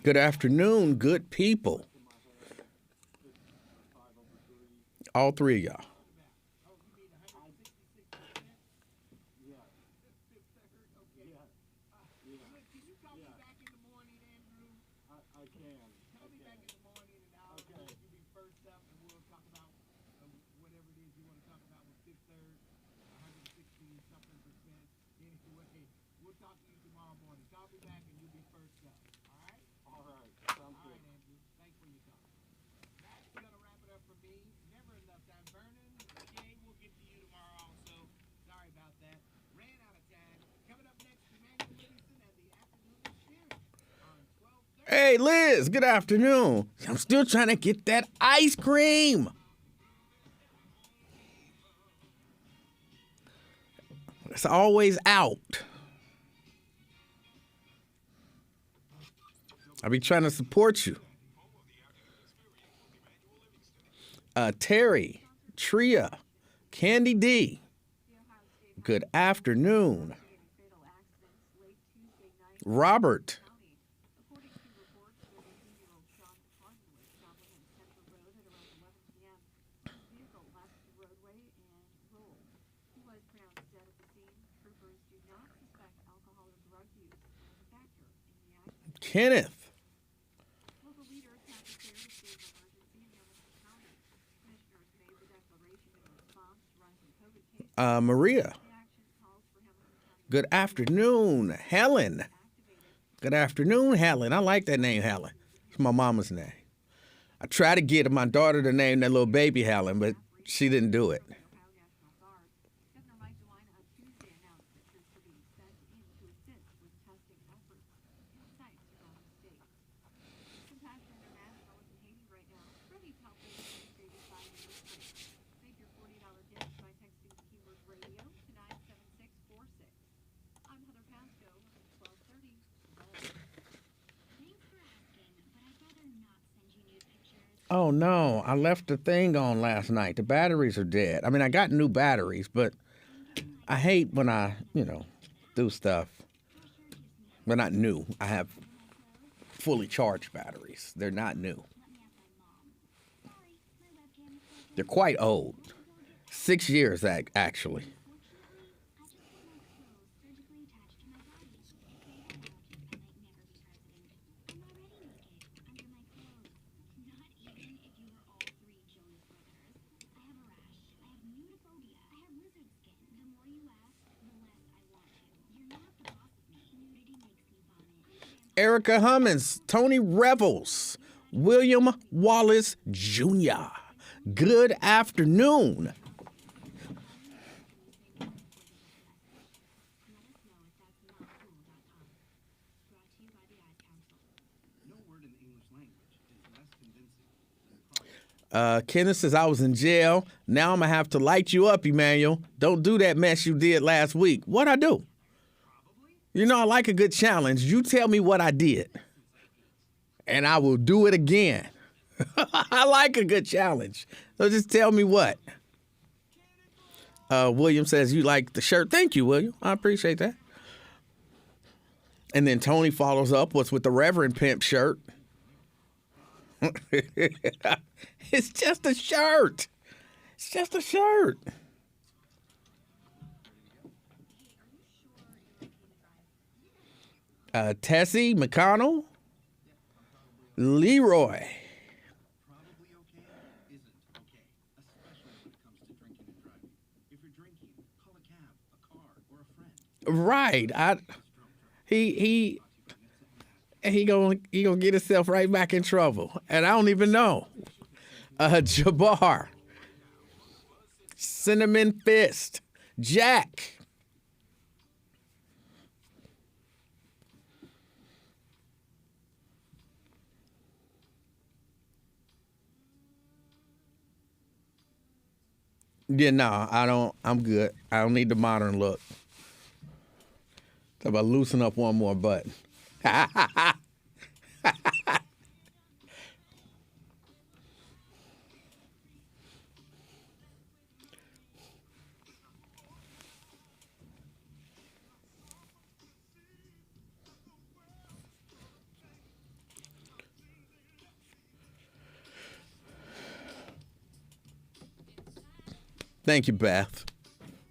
Good afternoon, good people. All three of y'all. Hey, Liz, good afternoon. I'm still trying to get that ice cream. It's always out. I be trying to support you. Terry, Tria, Candy D, good afternoon. Robert, Kenneth, Maria, good afternoon. Helen, good afternoon, Helen. I like that name, Helen. It's my mama's name. I tried to get my daughter to name that little baby Helen, but she didn't do it. Oh no, I left the thing on last night. The batteries are dead. I mean, I got new batteries, but I hate when I, do stuff. They're not new. I have fully charged batteries. They're not new. They're quite old. 6 years, actually. Erica Hummins, Tony Revels, William Wallace Jr. Good afternoon. Kenneth says, I was in jail. Now I'm going to have to light you up, Emanuel. Don't do that mess you did last week. What'd I do? I like a good challenge. You tell me what I did, and I will do it again. I like a good challenge. So just tell me what. William says, you like the shirt. Thank you, William. I appreciate that. And then Tony follows up with the Reverend Pimp shirt. It's just a shirt. It's just a shirt. Tessie McConnell, Leroy. Right. He gonna get himself right back in trouble, and I don't even know. Jabbar, Cinnamon Fist, Jack. Yeah, no, I don't. I'm good. I don't need the modern look. How about loosen up one more button? Thank you, Beth.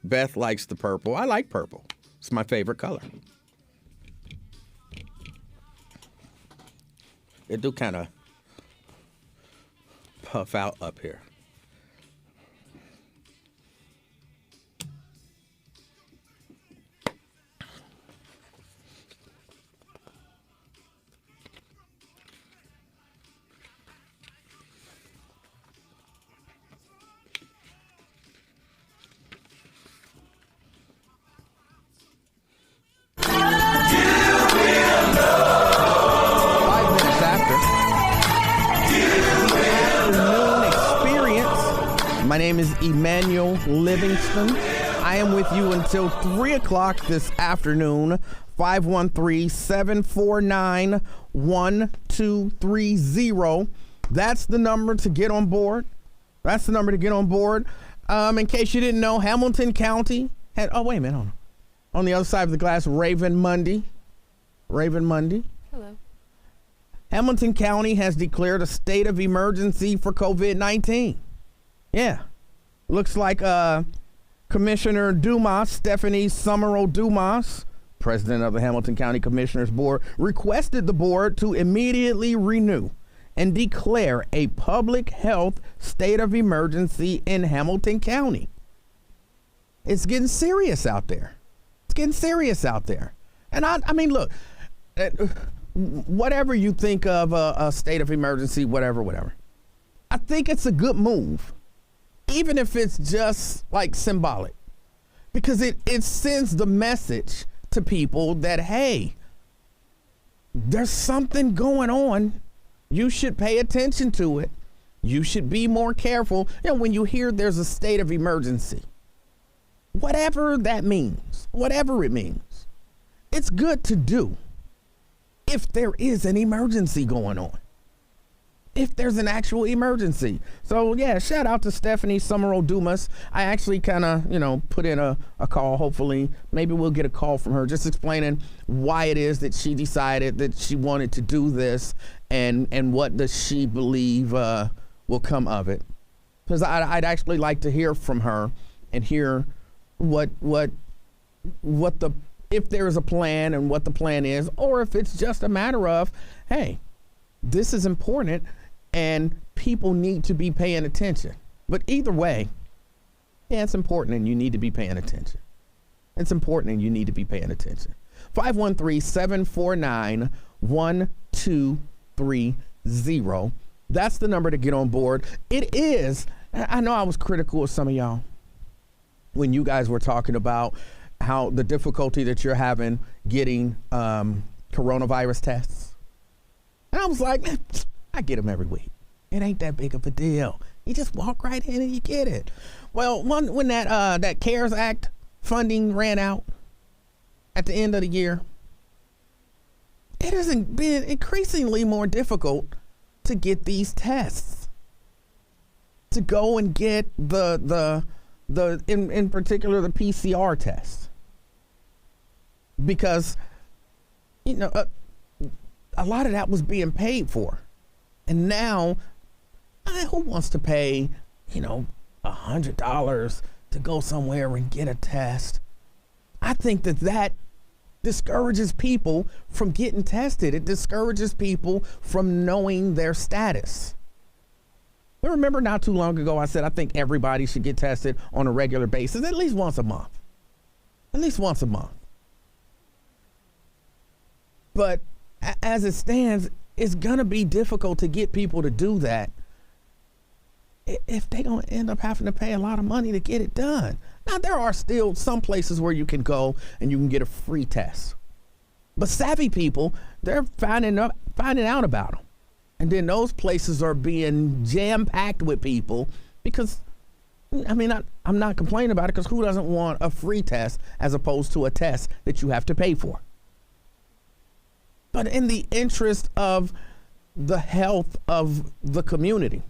Beth likes the purple. I like purple. It's my favorite color. It do kind of puff out up here. My name is Emanuel Livingston. I am with you until 3 o'clock this afternoon. 513-749-1230. That's the number to get on board. In case you didn't know, Hamilton County had, wait a minute, hold on the other side of the glass, Raven Monday. Hello. Hamilton County has declared a state of emergency for COVID-19. Yeah. Looks like Commissioner Dumas, Stephanie Summerall Dumas, president of the Hamilton County Commissioners Board, requested the board to immediately renew and declare a public health state of emergency in Hamilton County. It's getting serious out there. And I mean, look, whatever you think of a state of emergency, whatever, I think it's a good move. Even if it's just like symbolic, because it sends the message to people that, hey, there's something going on. You should pay attention to it. You should be more careful. When you hear there's a state of emergency, whatever that means, whatever it means, it's good to do if there is an emergency going on. If there's an actual emergency. So yeah, shout out to Stephanie Summerall Dumas. I actually kind of, put in a call. Hopefully, maybe we'll get a call from her just explaining why it is that she decided that she wanted to do this and what does she believe will come of it. Because I'd actually like to hear from her and hear what if there is a plan and what the plan is, or if it's just a matter of, hey, this is important and people need to be paying attention. But either way, yeah, it's important and you need to be paying attention. 513-749-1230. That's the number to get on board. It is, I know I was critical of some of y'all when you guys were talking about how the difficulty that you're having getting coronavirus tests. And I was like, I get them every week. It ain't that big of a deal. You just walk right in and you get it. Well, when that CARES Act funding ran out at the end of the year, it has been increasingly more difficult to get these tests. To go and get in particular the PCR test. Because, a lot of that was being paid for. And now, who wants to pay, $100 to go somewhere and get a test? I think that discourages people from getting tested. It discourages people from knowing their status. I remember not too long ago, I said I think everybody should get tested on a regular basis, at least once a month. But as it stands, it's going to be difficult to get people to do that if they're going to end up having to pay a lot of money to get it done. Now, there are still some places where you can go and you can get a free test. But savvy people, they're finding out about them. And then those places are being jam-packed with people because, I'm not complaining about it because who doesn't want a free test as opposed to a test that you have to pay for? But in the interest of the health of the community,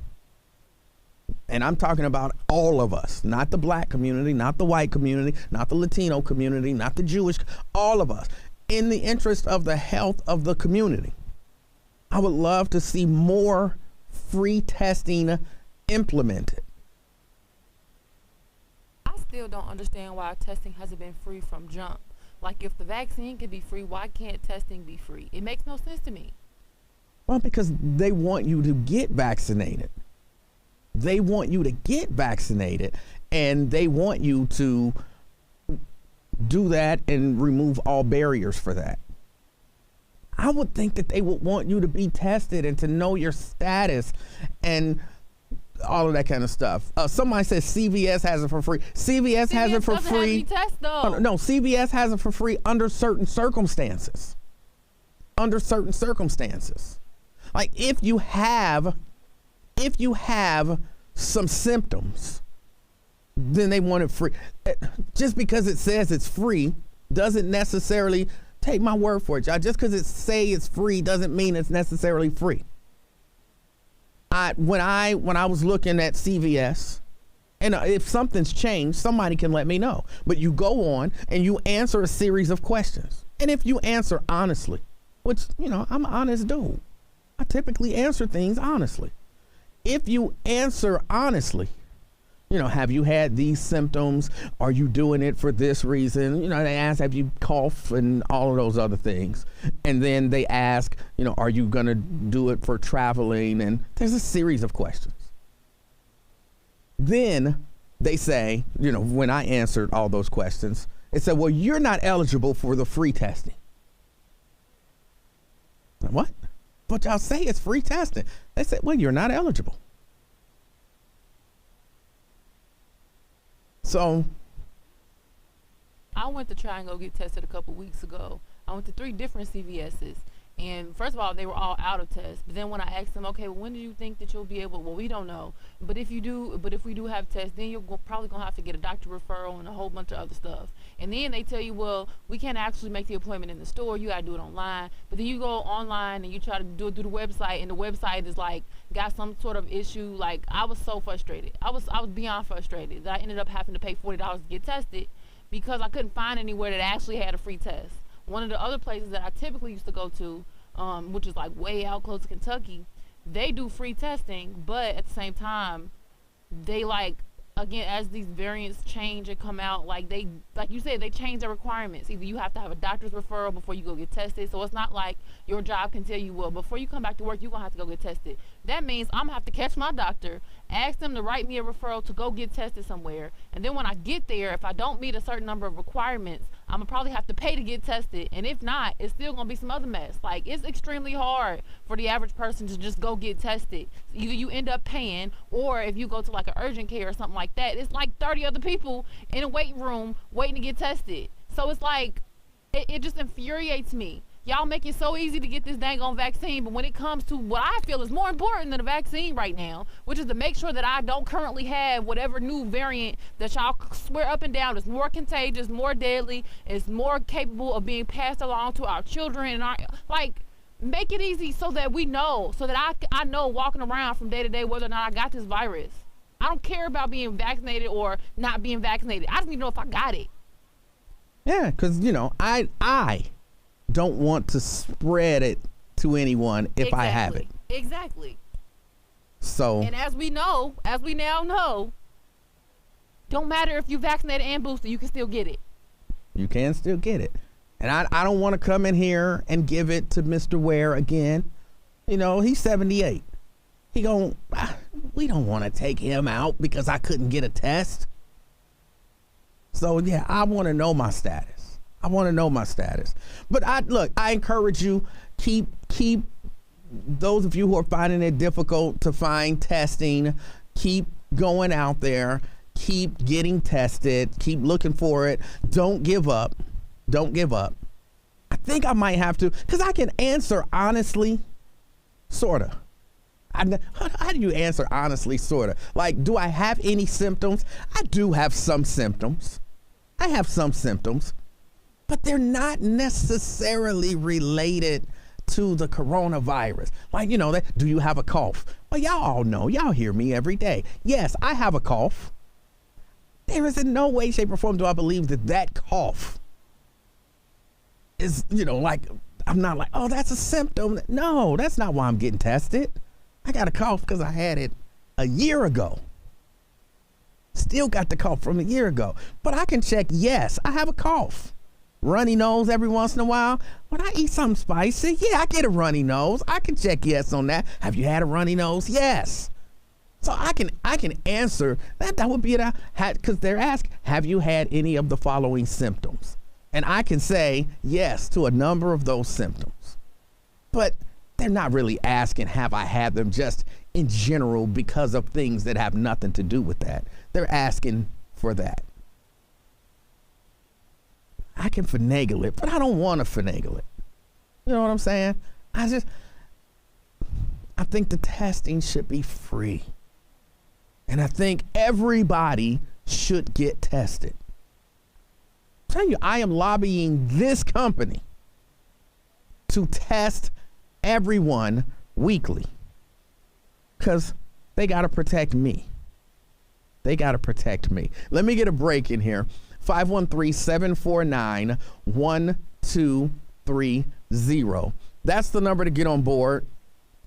and I'm talking about all of us, not the black community, not the white community, not the Latino community, not the Jewish, all of us, in the interest of the health of the community, I would love to see more free testing implemented. still don't understand why testing hasn't been free from jump. Like, if the vaccine can be free, why can't testing be free? It makes no sense to me. Well, because they want you to get vaccinated. They want you to get vaccinated, and they want you to do that and remove all barriers for that. I would think that they would want you to be tested and to know your status and all of that kind of stuff. Somebody says CVS has it for free. CVS has it for free. Have any tests, though. No, CVS has it for free under certain circumstances. Under certain circumstances. Like if you have some symptoms, then they want it free. Just because it says it's free doesn't necessarily, take my word for it, y'all. Just because it say it's free doesn't mean it's necessarily free. When I was looking at CVS, and if something's changed, somebody can let me know. But you go on and you answer a series of questions. And if you answer honestly, which, I'm an honest dude. I typically answer things honestly. If you answer honestly, have you had these symptoms? Are you doing it for this reason? They ask, have you coughed and all of those other things. And then they ask, are you going to do it for traveling? And there's a series of questions. Then they say, when I answered all those questions, it said, well, you're not eligible for the free testing. What? But y'all say it's free testing. They said, well, you're not eligible. So I went to try and go get tested a couple weeks ago. I went to 3 different CVS's. And first of all, they were all out of tests. But then when I asked them, okay, well, when do you think that you'll be able? Well, we don't know. But if we do have tests, then you're probably going to have to get a doctor referral and a whole bunch of other stuff. And then they tell you, well, we can't actually make the appointment in the store. You got to do it online. But then you go online and you try to do it through the website, and the website is like got some sort of issue. Like, I was so frustrated. I was beyond frustrated that I ended up having to pay $40 to get tested because I couldn't find anywhere that actually had a free test. One of the other places that I typically used to go to, which is like way out close to Kentucky, they do free testing, but at the same time, they again, as these variants change and come out, like you said, they change their requirements. Either you have to have a doctor's referral before you go get tested. So it's not like your job can tell you, well, before you come back to work, you're going to have to go get tested. That means I'm going to have to catch my doctor, ask them to write me a referral to go get tested somewhere. And then when I get there, if I don't meet a certain number of requirements, I'm going to probably have to pay to get tested. And if not, it's still going to be some other mess. Like, it's extremely hard for the average person to just go get tested. Either you end up paying, or if you go to like an urgent care or something like that, it's like 30 other people in a waiting room waiting to get tested. So it's like, it just infuriates me. Y'all make it so easy to get this dang on vaccine, but when it comes to what I feel is more important than a vaccine right now, which is to make sure that I don't currently have whatever new variant that y'all swear up and down is more contagious, more deadly, is more capable of being passed along to our children, and make it easy so that we know, so that I know walking around from day to day whether or not I got this virus. I don't care about being vaccinated or not being vaccinated. I just need to know if I got it. Yeah, because, I don't want to spread it to anyone if I have it. Exactly. So. And as we now know, don't matter if you vaccinated and boosted, you can still get it. You can still get it. And I don't want to come in here and give it to Mr. Ware again. He's 78. We don't want to take him out because I couldn't get a test. So yeah, I want to know my status. But I encourage you, keep those of you who are finding it difficult to find testing, keep going out there, keep getting tested, keep looking for it. Don't give up. I think I might have to, because I can answer honestly, sort of. How do you answer honestly, sort of? Like, do I have any symptoms? I do have some symptoms. But they're not necessarily related to the coronavirus. Like, do you have a cough? Well, y'all all know. Y'all hear me every day. Yes, I have a cough. There is in no way, shape, or form do I believe that cough is, I'm not like, oh, that's a symptom. No, that's not why I'm getting tested. I got a cough because I had it a year ago. Still got the cough from a year ago. But I can check, yes, I have a cough. Runny nose every once in a while. When I eat something spicy, yeah, I get a runny nose. I can check yes on that. Have you had a runny nose? Yes. So I can answer that. That would be it. Because they're asking, have you had any of the following symptoms? And I can say yes to a number of those symptoms. But they're not really asking, have I had them just in general because of things that have nothing to do with that. They're asking for that. I can finagle it, but I don't want to finagle it. You know what I'm saying? I think the testing should be free. And I think everybody should get tested. I'm telling you, I am lobbying this company to test everyone weekly because they got to protect me. They got to protect me. Let me get a break in here. 513-749-1230. That's the number to get on board.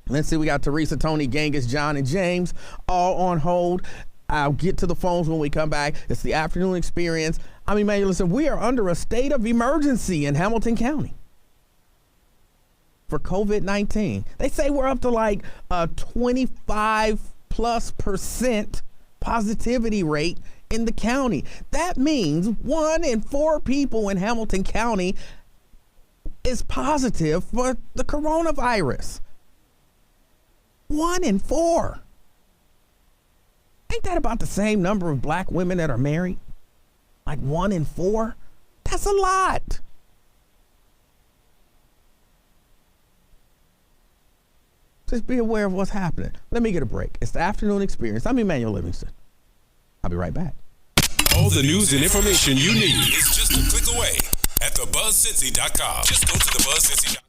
Let's see, we got Teresa, Tony, Genghis, John, and James all on hold. I'll get to the phones when we come back. It's the afternoon experience. I'm Emanuel Livingston. We are under a state of emergency in Hamilton County for COVID-19. They say we're up to like a 25+% positivity rate in the county. That means 1 in 4 people in Hamilton County is positive for the coronavirus. 1 in 4. Ain't that about the same number of black women that are married? Like 1 in 4? That's a lot. Just be aware of what's happening. Let me get a break. It's the afternoon experience. I'm Emanuel Livingston. I'll be right back. All the news and information you need is just a click away at thebuzzcincy.com. Just go to thebuzzcincy.com.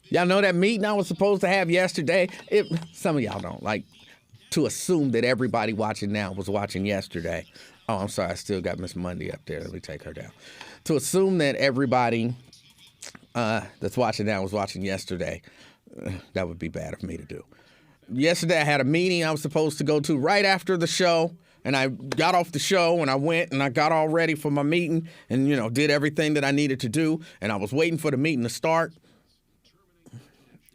Y'all know that meeting I was supposed to have yesterday? Some of y'all don't like to assume that everybody watching now was watching yesterday. Oh, I'm sorry. I still got Miss Monday up there. Let me take her down. To assume that everybody that's watching now was watching yesterday, that would be bad of me to do. Yesterday I had a meeting I was supposed to go to right after the show. And I got off the show and I went and I got all ready for my meeting and, did everything that I needed to do. And I was waiting for the meeting to start.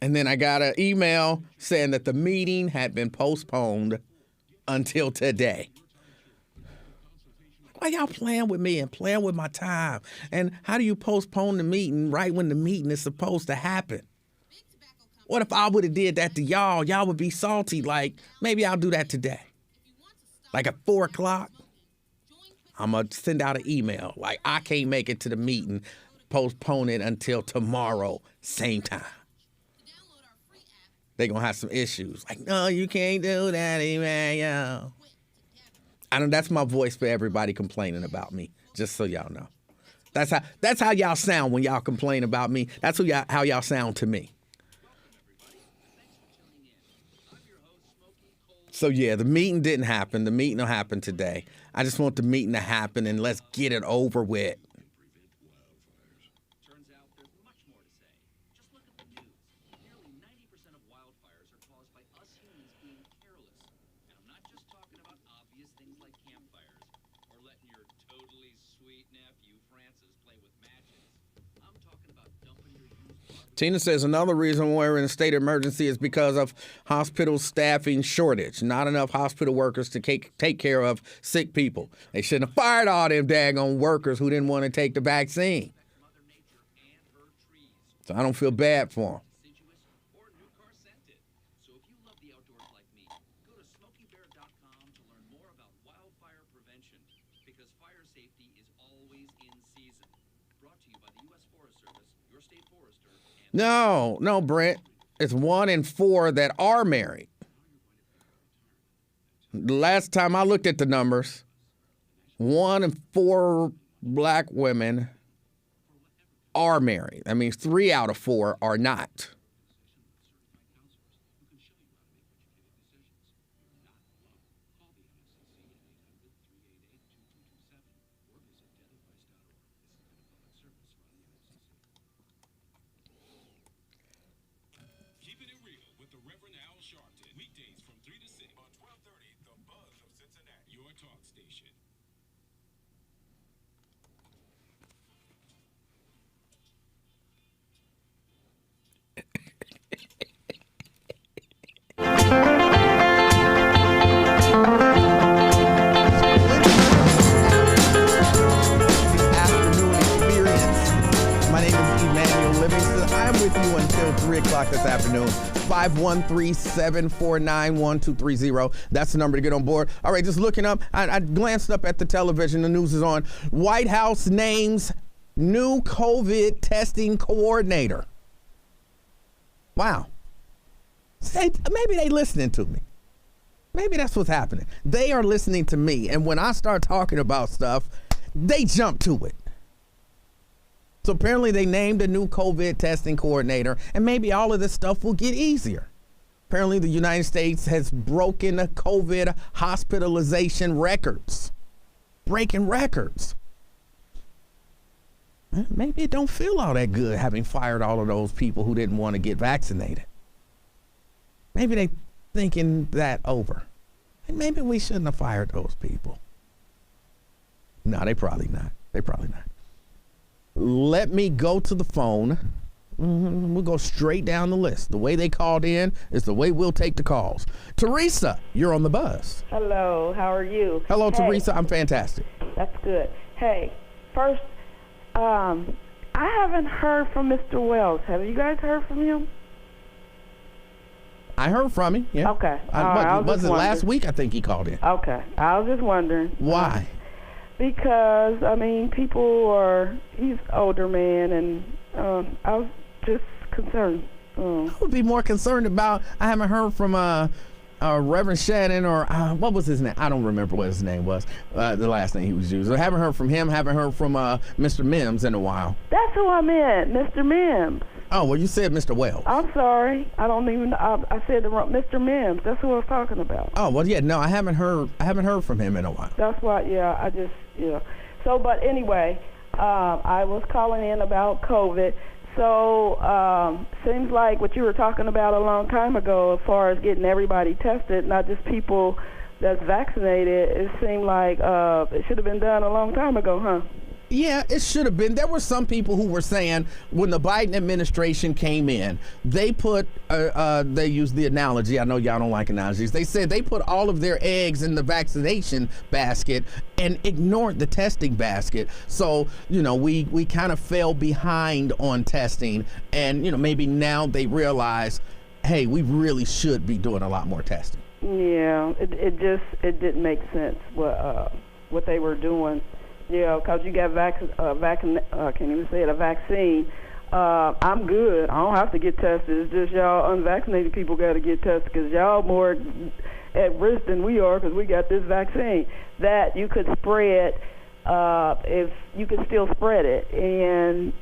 And then I got an email saying that the meeting had been postponed until today. Why y'all playing with me and playing with my time? And how do you postpone the meeting right when the meeting is supposed to happen? What if I would have did that to y'all? Y'all would be salty. Like, maybe I'll do that today. Like at 4 o'clock, I'm going to send out an email. Like, I can't make it to the meeting. Postpone it until tomorrow, same time. They're going to have some issues. Like, no, you can't do that, Emmanuel. I know that's my voice for everybody complaining about me, just so y'all know. That's how y'all sound when y'all complain about me. That's how y'all sound to me. So, yeah, the meeting didn't happen. The meeting will happen today. I just want the meeting to happen, and let's get it over with. Turns out there's much more to say. Just look at the news. Nearly 90% of wildfires are caused by us humans being careless. And I'm not just talking about obvious things like campfires or letting your totally sweet nephew Francis play with matches. I'm talking about dumping your used Tina says another reason we're in a state of emergency is because of hospital staffing shortage. Not enough hospital workers to take care of sick people. They shouldn't have fired all them daggone workers who didn't want to take the vaccine. So I don't feel bad for them. or new car scented. So if you love the outdoors like me, go to SmokeyBear.com to learn more about wildfire prevention, because fire safety is always in season. Brought to you by the U.S. Forest Service, your state forester, and No, Brent. It's 1 in 4 that are married. Last time I looked at the numbers, 1 in 4 black women are married. That means 3 out of 4 are not. Keeping it real with the Reverend Al Sharpton. Weekdays from 3 to 6 on 1230, The Buzz of Cincinnati, your talk station. Afternoon experience. My name is Emanuel Livingston. I'm with you until 3 o'clock this afternoon. 513-749-1230. That's the number to get on board. All right, just looking up. I glanced up at the television. The news is on. White House names new COVID testing coordinator. Wow. Maybe they listening to me. Maybe that's what's happening. They are listening to me, and when I start talking about stuff, they jump to it. So apparently they named a new COVID testing coordinator, and maybe all of this stuff will get easier. Apparently the United States has broken the COVID hospitalization records. Breaking records. Maybe it don't feel all that good having fired all of those people who didn't want to get vaccinated. Maybe they thinking that over. And maybe we shouldn't have fired those people. No, they probably not. Let me go to the phone. We'll go straight down the list. The way they called in is the way we'll take the calls. Teresa, you're on the buzz. Hello, how are you? Hello, Hey, Teresa. I'm fantastic. That's good. Hey, first, I haven't heard from Mr. Wells. Have you guys heard from him? I heard from him. Yeah. Okay. All right, I was was just it last wondering. week? I think he called in. Okay. I was just wondering. Why? Because, I mean, he's an older man, and I was just concerned. I would be more concerned about, I haven't heard from Reverend Shannon or what was his name? I don't remember what his name was, the last name he was using. I haven't heard from him, haven't heard from Mr. Mims in a while. That's who I meant, Mr. Mims. Oh, well, you said Mr. Wells. I'm sorry. I don't even, I said the wrong, Mr. Mims. That's who I was talking about. Oh, well, yeah, no, I haven't heard from him in a while. That's why, yeah, So, but anyway, I was calling in about COVID. So, seems like what you were talking about a long time ago as far as getting everybody tested, not just people that's vaccinated, it seemed like it should have been done a long time ago, huh? Yeah, it should have been. There were some people who were saying when the Biden administration came in, they put, they used the analogy. I know y'all don't like analogies. They said they put all of their eggs in the vaccination basket and ignored the testing basket. So, we kind of fell behind on testing. And, maybe now they realize, hey, we really should be doing a lot more testing. Yeah, it didn't make sense what they were doing. Yeah, because you got I can't even say it, a vaccine. I'm good. I don't have to get tested. It's just y'all unvaccinated people got to get tested because y'all more at risk than we are because we got this vaccine. That you could spread, if you could still spread it. And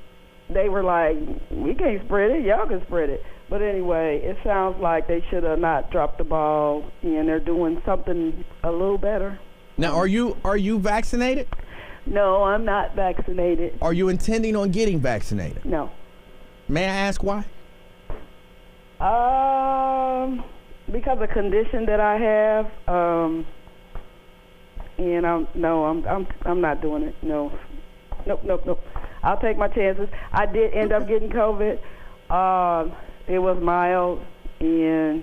they were like, we can't spread it. Y'all can spread it. But anyway, it sounds like they should have not dropped the ball, and they're doing something a little better. Now, are you vaccinated? No, I'm not vaccinated. Are you intending on getting vaccinated? No. May I ask why? Because of condition that I have, and I'm not doing it. No. Nope. I'll take my chances. I did end up getting COVID. It was mild, and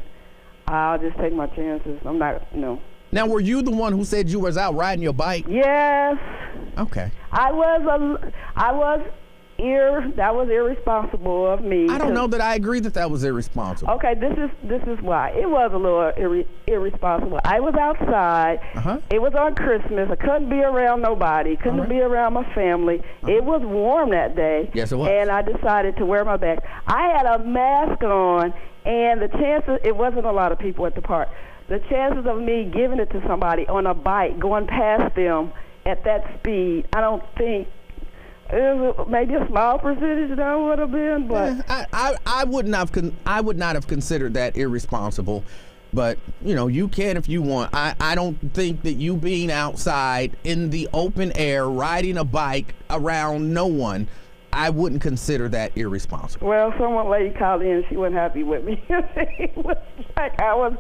I'll just take my chances. I'm not, no. Now, were you the one who said you was out riding your bike? Yes. Okay. That was irresponsible of me. I don't know that I agree that was irresponsible. Okay, this is why. It was a little irresponsible. I was outside. Uh-huh. It was on Christmas. I couldn't be around nobody. Couldn't be around my family. It was warm that day. Yes, it was. And I decided to wear my bag. I had a mask on, and the chances, it wasn't a lot of people at the park. The chances of me giving it to somebody on a bike, going past them, at that speed. I don't think maybe a small percentage that would have been, but I would not have considered that irresponsible. But, you can if you want. I don't think that you being outside in the open air, riding a bike around no one, I wouldn't consider that irresponsible. Well, lady called in and she wasn't happy with me. She was like I was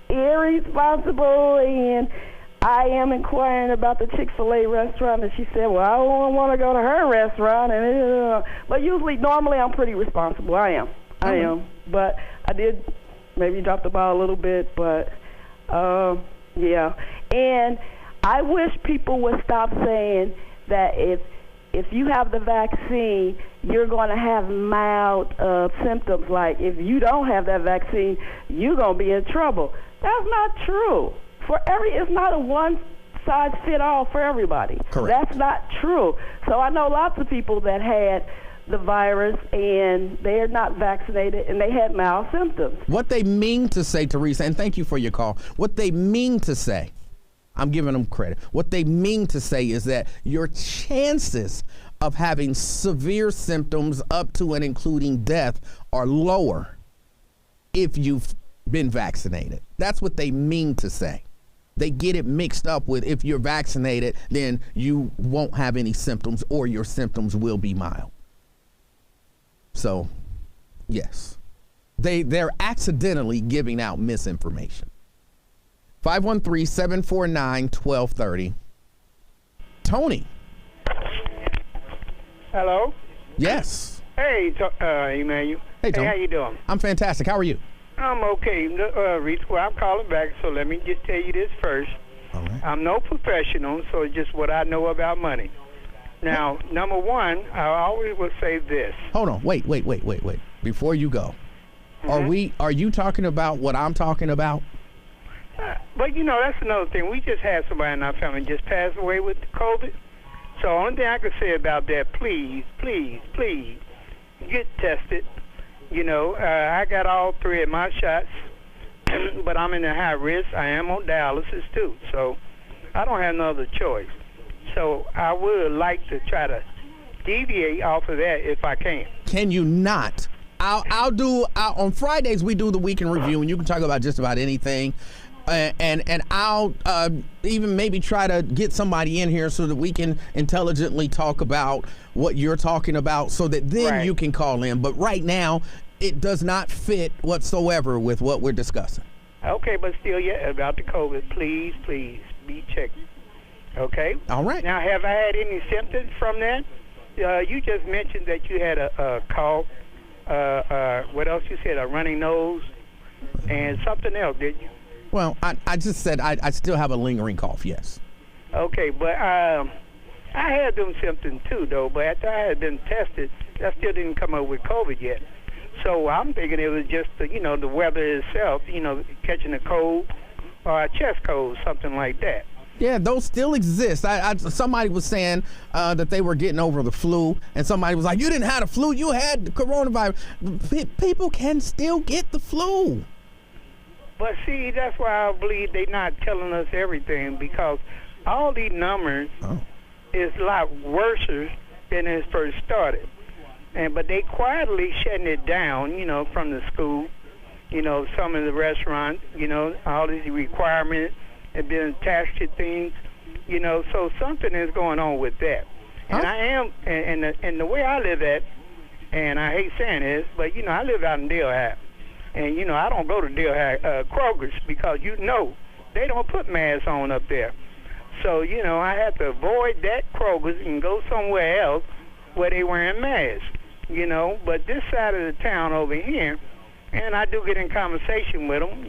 irresponsible, and I am inquiring about the Chick-fil-A restaurant, and she said, well, I don't want to go to her restaurant. But normally I'm pretty responsible. I am. But I did maybe drop the ball a little bit, but yeah. And I wish people would stop saying that if you have the vaccine, you're going to have mild symptoms. Like if you don't have that vaccine, you're going to be in trouble. That's not true. It's not a one-size-fit-all for everybody. Correct. That's not true. So I know lots of people that had the virus and they're not vaccinated and they had mild symptoms. What they mean to say, Teresa, and thank you for your call, what they mean to say, I'm giving them credit. What they mean to say is that your chances of having severe symptoms up to and including death are lower if you've been vaccinated. That's what they mean to say. They get it mixed up with if you're vaccinated, then you won't have any symptoms or your symptoms will be mild. So, yes, they're accidentally giving out misinformation. 513-749-1230. Tony. Hello? Yes. Hey, Emanuel. Hey, Tony. Hey, how you doing? I'm fantastic. How are you? I'm okay. Reach, well, I'm calling back, so let me just tell you this first. All right. I'm no professional, so it's just what I know about money. Now, number one, I always will say this. Hold on. Wait. Before you go, are you talking about what I'm talking about? But, that's another thing. We just had somebody in our family just pass away with COVID. So only thing I can say about that, please, get tested. I got all 3 of my shots, but I'm in the high risk. I am on dialysis, too. So I don't have no other choice. So I would like to try to deviate off of that if I can. Can you not? On Fridays, we do the weekend review, and you can talk about just about anything. And I'll even maybe try to get somebody in here so that we can intelligently talk about what you're talking about so that then you can call in. But right now, it does not fit whatsoever with what we're discussing. Okay, but still, about the COVID, please be checked. Okay? All right. Now, have I had any symptoms from that? You just mentioned that you had a cough. What else you said? A running nose and something else, did you? Well, I just said I still have a lingering cough, yes. Okay, but I had them symptoms too, though. But after I had been tested, I still didn't come up with COVID yet. So I'm thinking it was just, the weather itself, catching a cold or a chest cold, something like that. Yeah, those still exist. Somebody was saying that they were getting over the flu, and somebody was like, you didn't have the flu, you had the coronavirus. People can still get the flu. But see, that's why I believe they're not telling us everything, because all these numbers is a lot worse than it first started. But they quietly shutting it down, from the school, some of the restaurants, all these requirements have been attached to things, so something is going on with that. And I am, and the way I live at, and I hate saying this, but, I live out in Delhi. And, I don't go to Kroger's because, they don't put masks on up there. So, I have to avoid that Kroger's and go somewhere else where they wearing masks, But this side of the town over here, and I do get in conversation with them,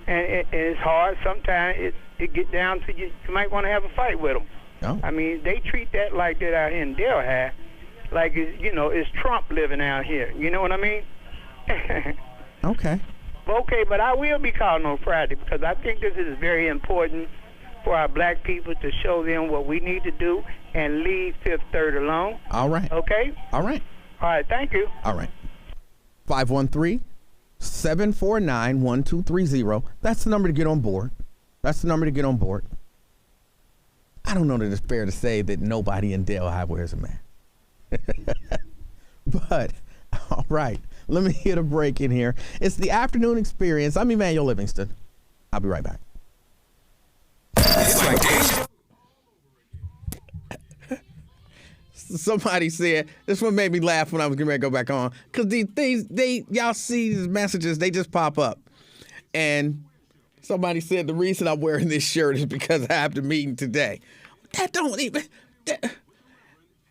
and it's hard. Sometimes it get down to you might want to have a fight with them. Oh. I mean, they treat that like that out here in Delhi, like, it's Trump living out here. You know what I mean? Okay. Okay, but I will be calling on Friday because I think this is very important for our black people to show them what we need to do and leave Fifth Third alone. All right. Okay? All right. All right, thank you. All right. 513-749-1230. That's the number to get on board. I don't know that it's fair to say that nobody in Delhi wears a mask. But, all right, let me hit a break in here. It's the afternoon experience. I'm Emanuel Livingston. I'll be right back. It's like deja. Somebody said, this one made me laugh when I was getting ready to go back on, because y'all see these messages, they just pop up. And somebody said the reason I'm wearing this shirt is because I have the meeting today.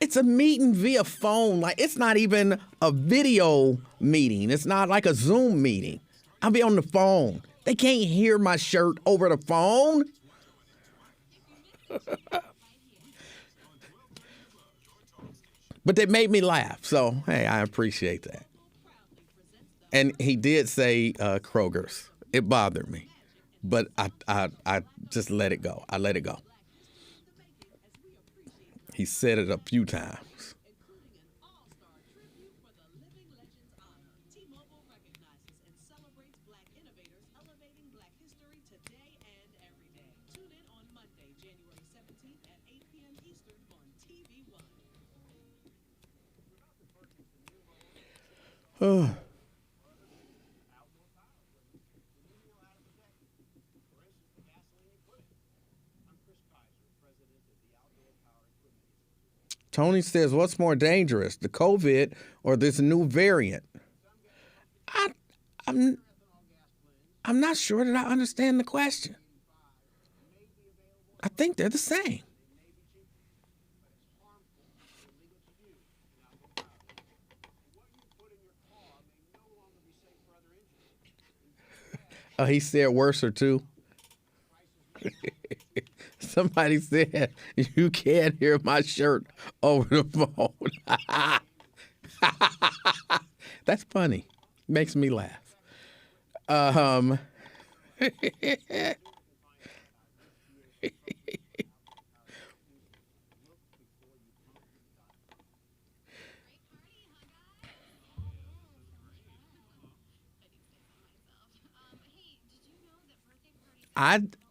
It's a meeting via phone. Like, it's not even a video meeting. It's not like a Zoom meeting. I'll be on the phone. They can't hear my shirt over the phone. But they made me laugh. So, hey, I appreciate that. And he did say Kroger's. It bothered me. But I just let it go. I let it go. He said it a few times. Tony says, what's more dangerous, the COVID or this new variant? I'm not sure that I understand the question. I think they're the same. He said worser too. Somebody said, you can't hear my shirt over the phone. That's funny. Makes me laugh.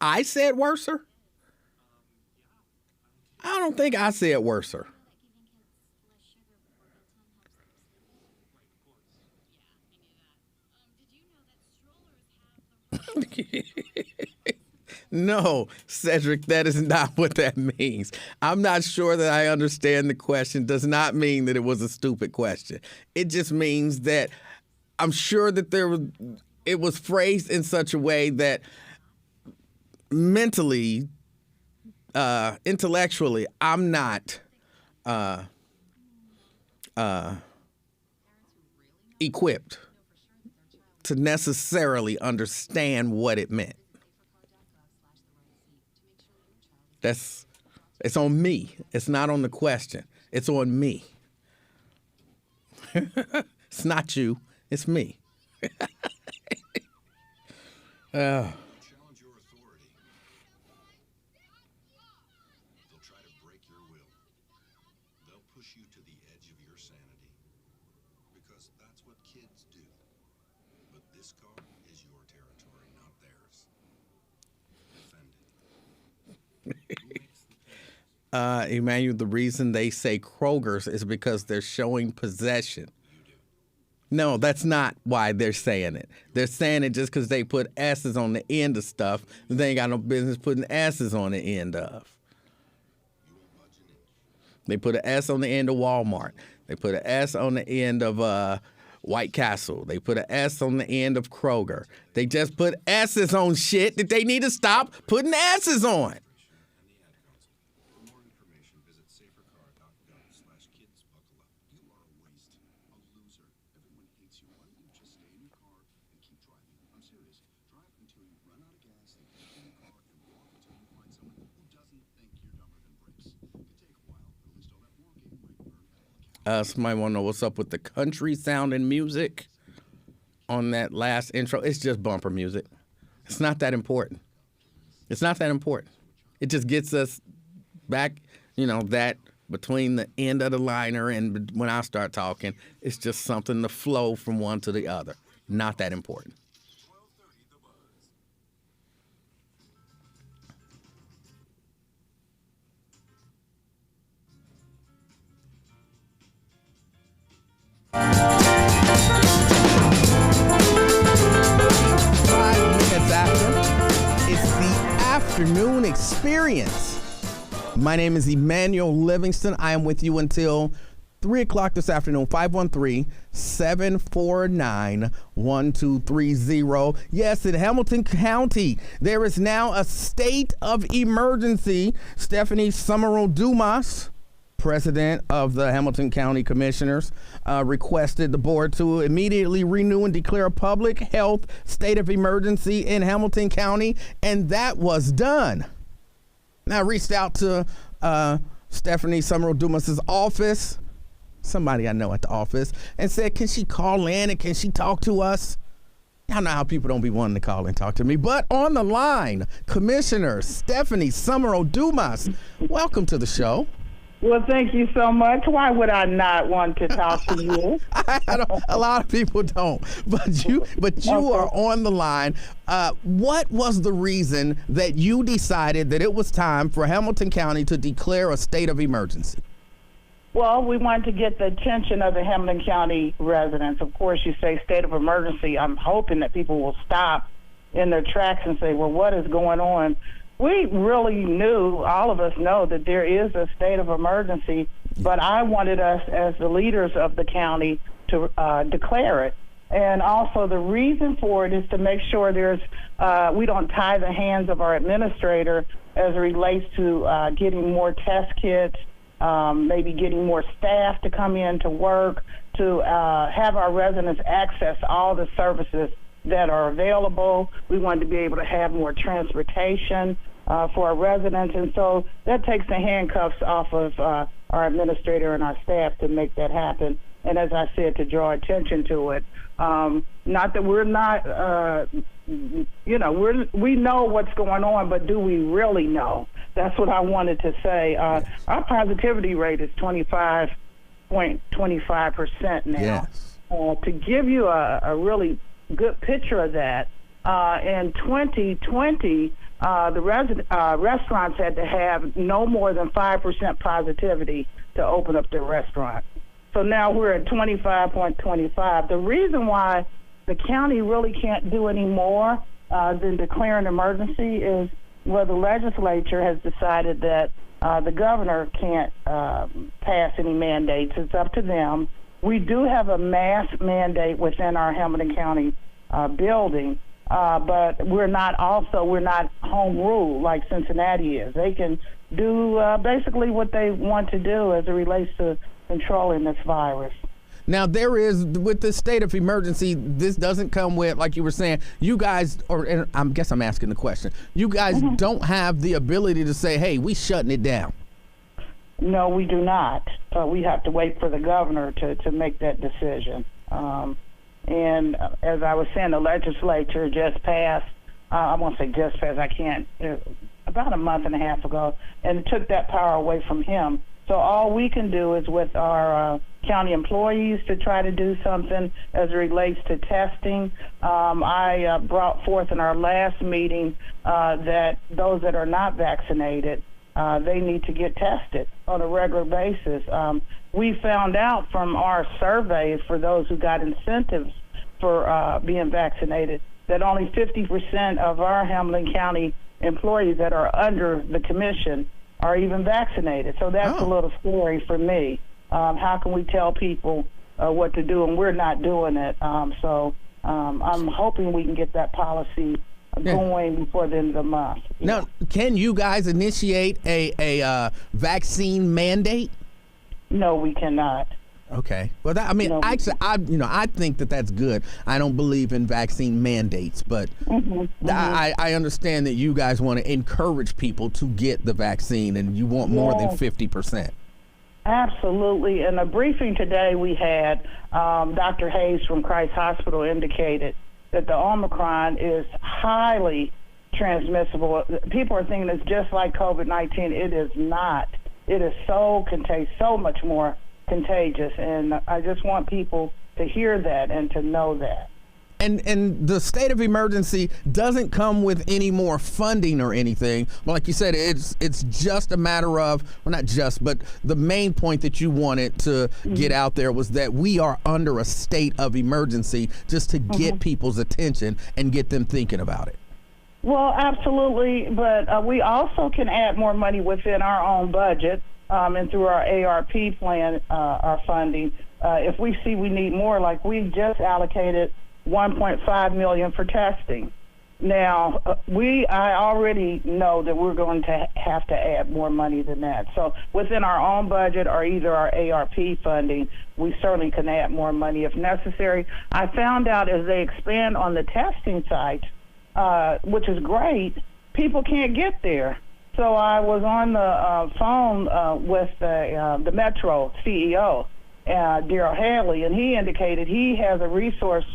I said worser? I don't think I said worser. No, Cedric, that is not what that means. I'm not sure that I understand the question. Does not mean that it was a stupid question. It just means that I'm sure that it was phrased in such a way that mentally, intellectually, I'm not equipped to necessarily understand what it meant. It's on me. It's not on the question. It's on me. It's not you. It's me. Challenge your authority. They'll try to break your will. They'll push you to the edge of your sanity. Because that's what kids do. But this car is your territory, not theirs. Defend it. Emanuel, the reason they say Kroger's is because they're showing possession. No, that's not why they're saying it. They're saying it just because they put S's on the end of stuff. They ain't got no business putting S's on the end of. They put an S on the end of Walmart. They put an S on the end of White Castle. They put an S on the end of Kroger. They just put S's on shit that they need to stop putting S's on. Somebody want to know what's up with the country sounding music on that last intro. It's just bumper music. It's not that important. It's not that important. It just gets us back, that between the end of the liner and when I start talking, it's just something to flow from one to the other. Not that important. afternoon experience. My name is Emanuel Livingston. I am with you until 3 o'clock this afternoon, 513-749-1230. Yes, in Hamilton County, there is now a state of emergency. Stephanie Summerall-Dumas, president of the Hamilton County Commissioners, requested the board to immediately renew and declare a public health state of emergency in Hamilton County, and that was done. Now, I reached out to Stephanie Summerall-Dumas' office, somebody I know at the office, and said, can she call in and can she talk to us? Y'all know how people don't be wanting to call and talk to me. But on the line, Commissioner Stephanie Summerall-Dumas, welcome to the show. Well, thank you so much. Why would I not want to talk to you? A lot of people don't, but you are on the line. What was the reason that you decided that it was time for Hamilton County to declare a state of emergency? Well, we wanted to get the attention of the Hamilton County residents. Of course, you say state of emergency. I'm hoping that people will stop in their tracks and say, well, what is going on? We really knew, all of us know, that there is a state of emergency, but I wanted us as the leaders of the county to declare it. And also the reason for it is to make sure we don't tie the hands of our administrator as it relates to getting more test kits, maybe getting more staff to come in to work, to have our residents access all the services that are available. We wanted to be able to have more transportation for our residents, and so that takes the handcuffs off of our administrator and our staff to make that happen. And as I said, to draw attention to it. Not that we're not, we know what's going on, but do we really know? That's what I wanted to say. Our positivity rate is 25.25% now. Yes. To give you a really good picture of that, in 2020, the restaurants had to have no more than 5% positivity to open up their restaurant. So now we're at 25.25. The reason why the county really can't do any more than declare an emergency is, well, the legislature has decided that the governor can't pass any mandates. It's up to them. We do have a mask mandate within our Hamilton County building, but we're not home rule like Cincinnati is. They can do basically what they want to do as it relates to controlling this virus. Now, there is, with the state of emergency, this doesn't come with, like you were saying, you guys, and I guess I'm asking the question, you guys don't have the ability to say, hey, we shutting it down. No, we do not. We have to wait for the governor to make that decision. And as I was saying, the legislature just passed, I won't say just passed, about a month and a half ago, and took that power away from him. So all we can do is with our county employees to try to do something as it relates to testing. I brought forth in our last meeting that those that are not vaccinated, they need to get tested on a regular basis. We found out from our surveys for those who got incentives for being vaccinated that only 50% of our Hamilton County employees that are under the commission are even vaccinated. So that's a little scary for me. How can we tell people what to do and we're not doing it? So I'm hoping we can get that policy going before the end of the month. Now, can you guys initiate a vaccine mandate? No, we cannot. Okay. Well, actually, I think that that's good. I don't believe in vaccine mandates, but I understand that you guys want to encourage people to get the vaccine, and you want more than 50%. Absolutely. In a briefing today we had, Dr. Hayes from Christ Hospital indicated that the Omicron is highly transmissible. People are thinking it's just like COVID-19. It is not. It is so contagious, so much more contagious, and I just want people to hear that and to know that. And the state of emergency doesn't come with any more funding or anything. Well, like you said, it's just a matter of, well, not just, but the main point that you wanted to get out there was that we are under a state of emergency just to get people's attention and get them thinking about it. Well, absolutely, but we also can add more money within our own budget and through our ARP plan, our funding. If we see we need more, like we just allocated $1.5 million for testing. Now, I already know that we're going to have to add more money than that. So within our own budget or either our ARP funding, we certainly can add more money if necessary. I found out as they expand on the testing site, which is great, people can't get there. So I was on the phone with the Metro CEO, Daryl Haley, and he indicated he has a resource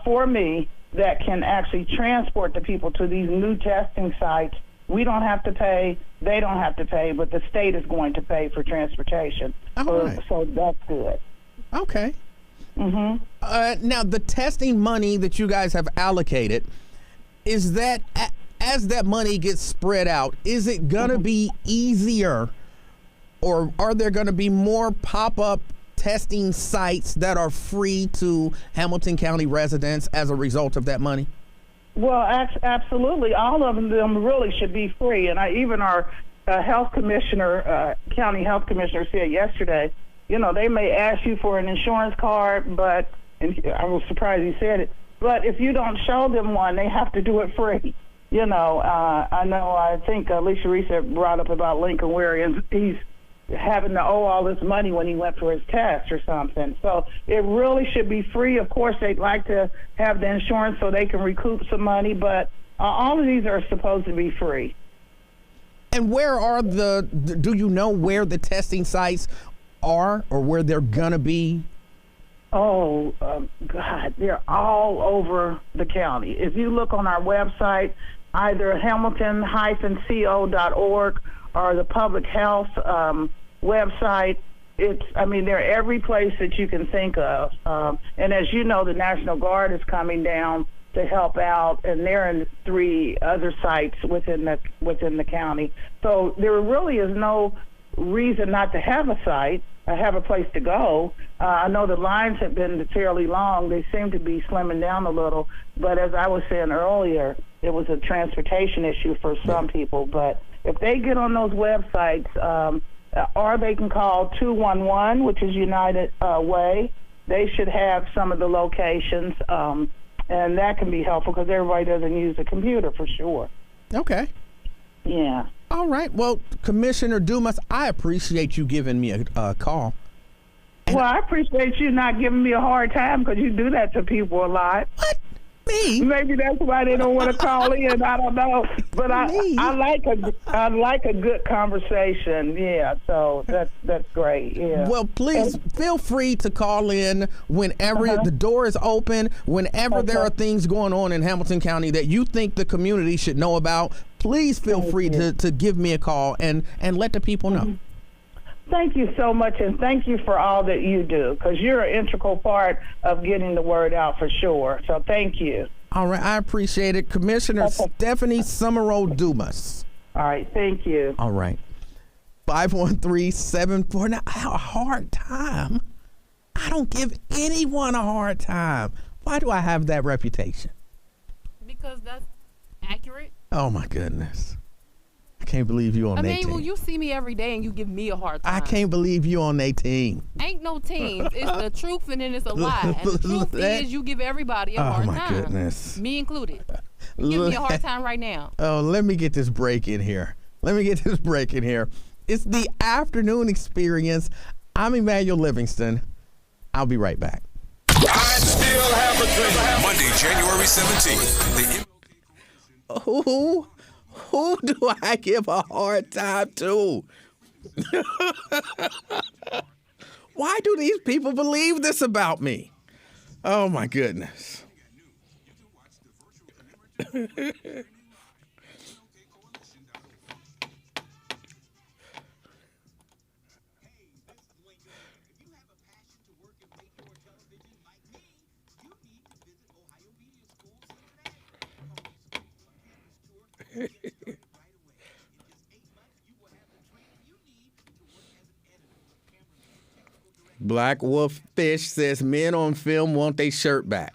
for me that can actually transport the people to these new testing sites. We don't have to pay, they don't have to pay, but the state is going to pay for transportation. So that's good. Okay. Mm-hmm. Now, the testing money that you guys have allocated, is that as that money gets spread out, is it going to be easier, or are there going to be more pop-up testing sites that are free to Hamilton County residents as a result of that money? Well, absolutely. All of them really should be free. And even our health commissioner, county health commissioner said yesterday, they may ask you for an insurance card, and I was surprised he said it, but if you don't show them one, they have to do it free. I think Alicia Reese brought up about Lincoln Ware, and he's having to owe all this money when he went for his test or something. So it really should be free. Of course, they'd like to have the insurance so they can recoup some money, but all of these are supposed to be free. And do you know where the testing sites are or where they're going to be? Oh, God, they're all over the county. If you look on our website, either hamilton-co.org or the public health website, they're every place that you can think of. And as you know, the National Guard is coming down to help out, and they're in 3 other sites within the county. So there really is no reason not to have a site. Have a place to go. I know the lines have been fairly long. They seem to be slimming down a little. But as I was saying earlier, it was a transportation issue for some people. But if they get on those websites, or they can call 211, which is United Way, they should have some of the locations, and that can be helpful because everybody doesn't use a computer for sure. Okay. Yeah. All right. Well, Commissioner Dumas, I appreciate you giving me a call. Well, I appreciate you not giving me a hard time because you do that to people a lot. What? Me? Maybe that's why they don't want to call in. I don't know. But I like a good conversation. Yeah. So that's great. Yeah. Well, please feel free to call in whenever the door is open. Whenever there are things going on in Hamilton County that you think the community should know about, please feel free to give me a call and let the people know. Thank you so much, and thank you for all that you do, because you're an integral part of getting the word out for sure. So thank you. All right, I appreciate it. Commissioner Stephanie Summerall Dumas. All right, thank you. All right. 513-74. Now, I have a hard time. I don't give anyone a hard time. Why do I have that reputation? Because that's accurate. Oh, my goodness. I can't believe you on their team. Well, you see me every day and you give me a hard time. I can't believe you on their team. Ain't no teams. It's the truth and then it's a lie. And the truth is you give everybody a hard time. Oh, my goodness. Me included. You give me a hard time right now. Oh, let me get this break in here. It's the afternoon experience. I'm Emanuel Livingston. I'll be right back. I still have a dream. Monday, January 17th. Who do I give a hard time to? Why do these people believe this about me? Oh, my goodness. Black Wolf Fish says men on film want their shirt back.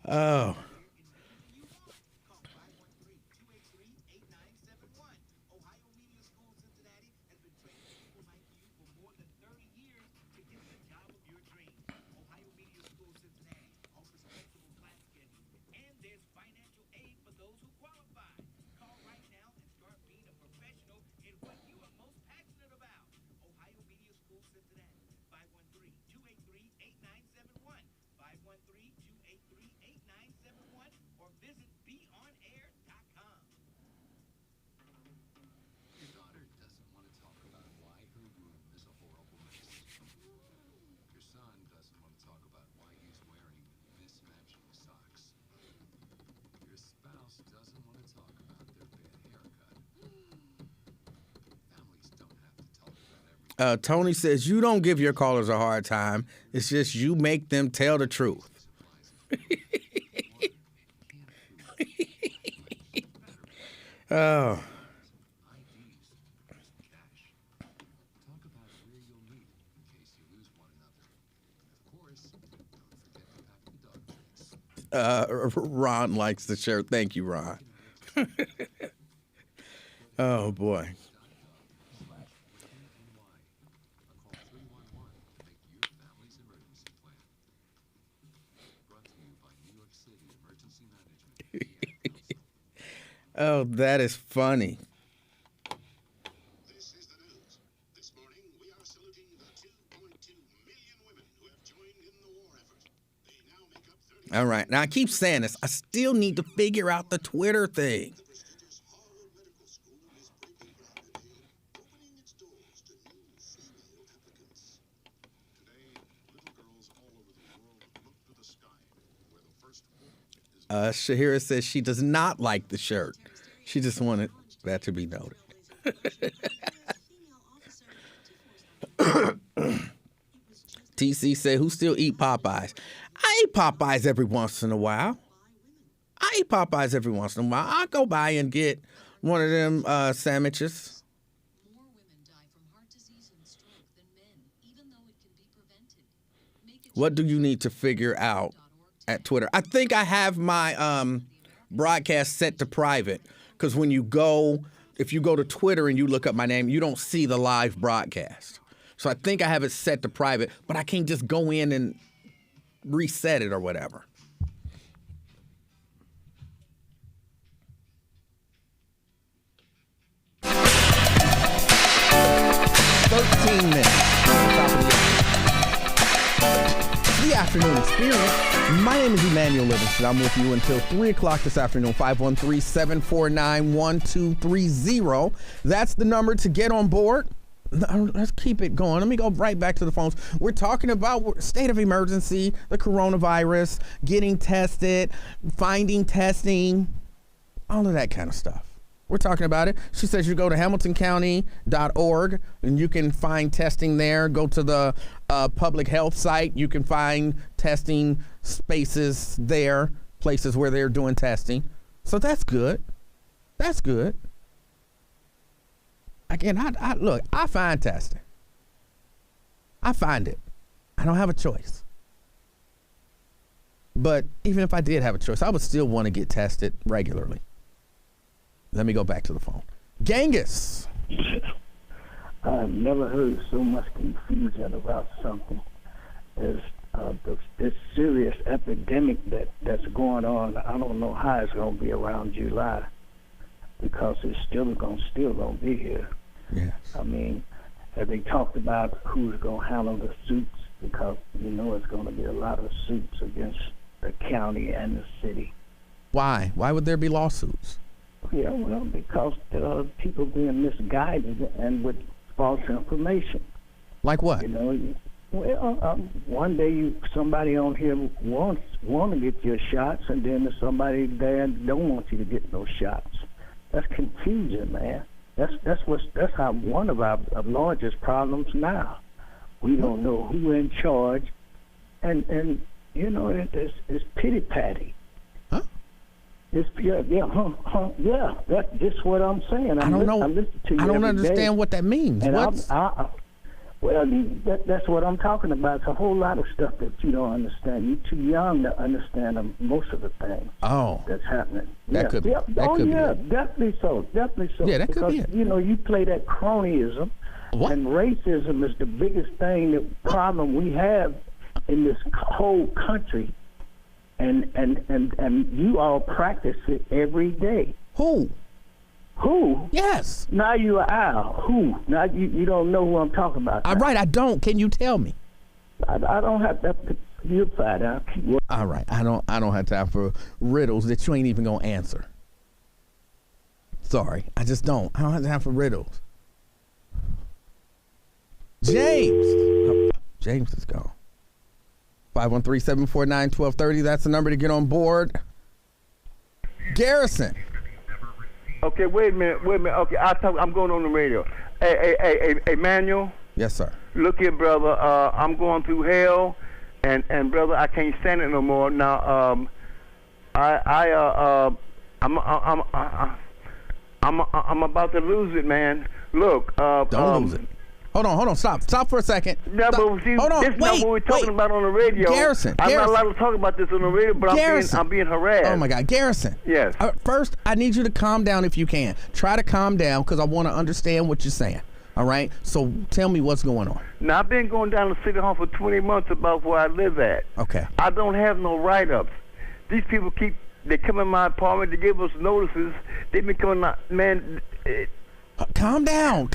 Oh. Your daughter doesn't want to talk about why her room is a horrible mess. Your son doesn't want to talk about why he's wearing mismatching socks. Your spouse doesn't want to talk about their bad haircut. Families don't have to talk about everything. Tony says, you don't give your callers a hard time. It's just you make them tell the truth. Oh. IDs, cash. Talk about where you'll meet in case you lose one another. Of course, don't forget to pack the dog drinks. Ron likes the shirt. Thank you, Ron. Oh, boy. Call 311 to make your family's emergency plan. Brought to you by New York City Emergency Management. Oh, that is funny. This is the news. This morning, we are saluting the 2.2 million women who have joined in the war effort. They now make up 30% All right. Now, I keep saying this. I still need to figure out the Twitter thing. of the prestigious Harvard Medical School is breaking ground today, opening its doors to new female applicants. Today, little girls all over the world look to the sky, where the first woman is Shahira says she does not like the shirt. She just wanted that to be noted. TC said, who still eat Popeyes? I eat Popeyes every once in a while. I go by and get one of them sandwiches. More women die from heart disease and stroke than men, even though it can be prevented. Make it What do you need to figure out at Twitter? I think I have my broadcast set to private because when if you go to Twitter and you look up my name, you don't see the live broadcast. So I think I have it set to private, but I can't just go in and reset it or whatever. The afternoon experience. My name is Emanuel Livingston. I'm with you until 3 o'clock this afternoon. 513-749-1230. That's the number to get on board. Let's keep it going. Let me go right back to the phones. We're talking about state of emergency, the coronavirus, getting tested, finding testing, all of that kind of stuff. We're talking about it. She says you go to hamiltoncounty.org and you can find testing there. Go to the public health site. You can find testing spaces there, places where they're doing testing. So that's good. That's good. Again, I find testing. I find it. I don't have a choice. But even if I did have a choice, I would still want to get tested regularly. Let me go back to the phone. Genghis. I've never heard so much confusion about something as this serious epidemic that's going on. I don't know how it's going to be around July because it's still going to be here. Yes. I mean, have they talked about who's going to handle the suits? Because it's going to be a lot of suits against the county and the city. Why? Why would there be lawsuits? Yeah, well, because people being misguided and with false information. Like what? One day somebody on here want to get your shots, and then there's somebody there don't want you to get those shots. That's confusion, man. That's how one of our largest problems now. We don't know who in charge, and it's pity patty. That's just what I'm saying. I don't know. I listen to you I don't every understand day. what that means. And Well, that's what I'm talking about. It's a whole lot of stuff that you don't understand. You're too young to understand most of the things that's happening. That could be. Definitely so. Definitely so. Yeah, that could be it. You know, you play that cronyism, and racism is the biggest thing, the problem we have in this whole country, and you all practice it every day. Who? Yes. Now you are out. Who? Now you don't know who I'm talking about. All right, I don't. Can you tell me? I don't have that. You'll find out. All right, I don't have time for riddles that you ain't even gonna answer. Sorry, I just don't. I don't have time for riddles. James. Oh, James is gone. 513-749-1230. That's the number to get on board. Garrison. Okay, wait a minute. Okay, I'm going on the radio. Hey, Emanuel. Yes, sir. Look here, brother. I'm going through hell, and brother, I can't stand it no more. Now, I'm about to lose it, man. Look. Don't lose it. Hold on. Stop for a second. No, but see, hold on. This is not what we're talking about on the radio. Garrison. I'm not allowed to talk about this on the radio, but I'm being harassed. Oh my God, Garrison. Yes. First, I need you to calm down if you can. Try to calm down because I want to understand what you're saying. All right. So tell me what's going on. Now I've been going down to City Hall for 20 months about where I live at. Okay. I don't have no write-ups. These people they come in my apartment to give us notices. They've been coming out, man. Calm down.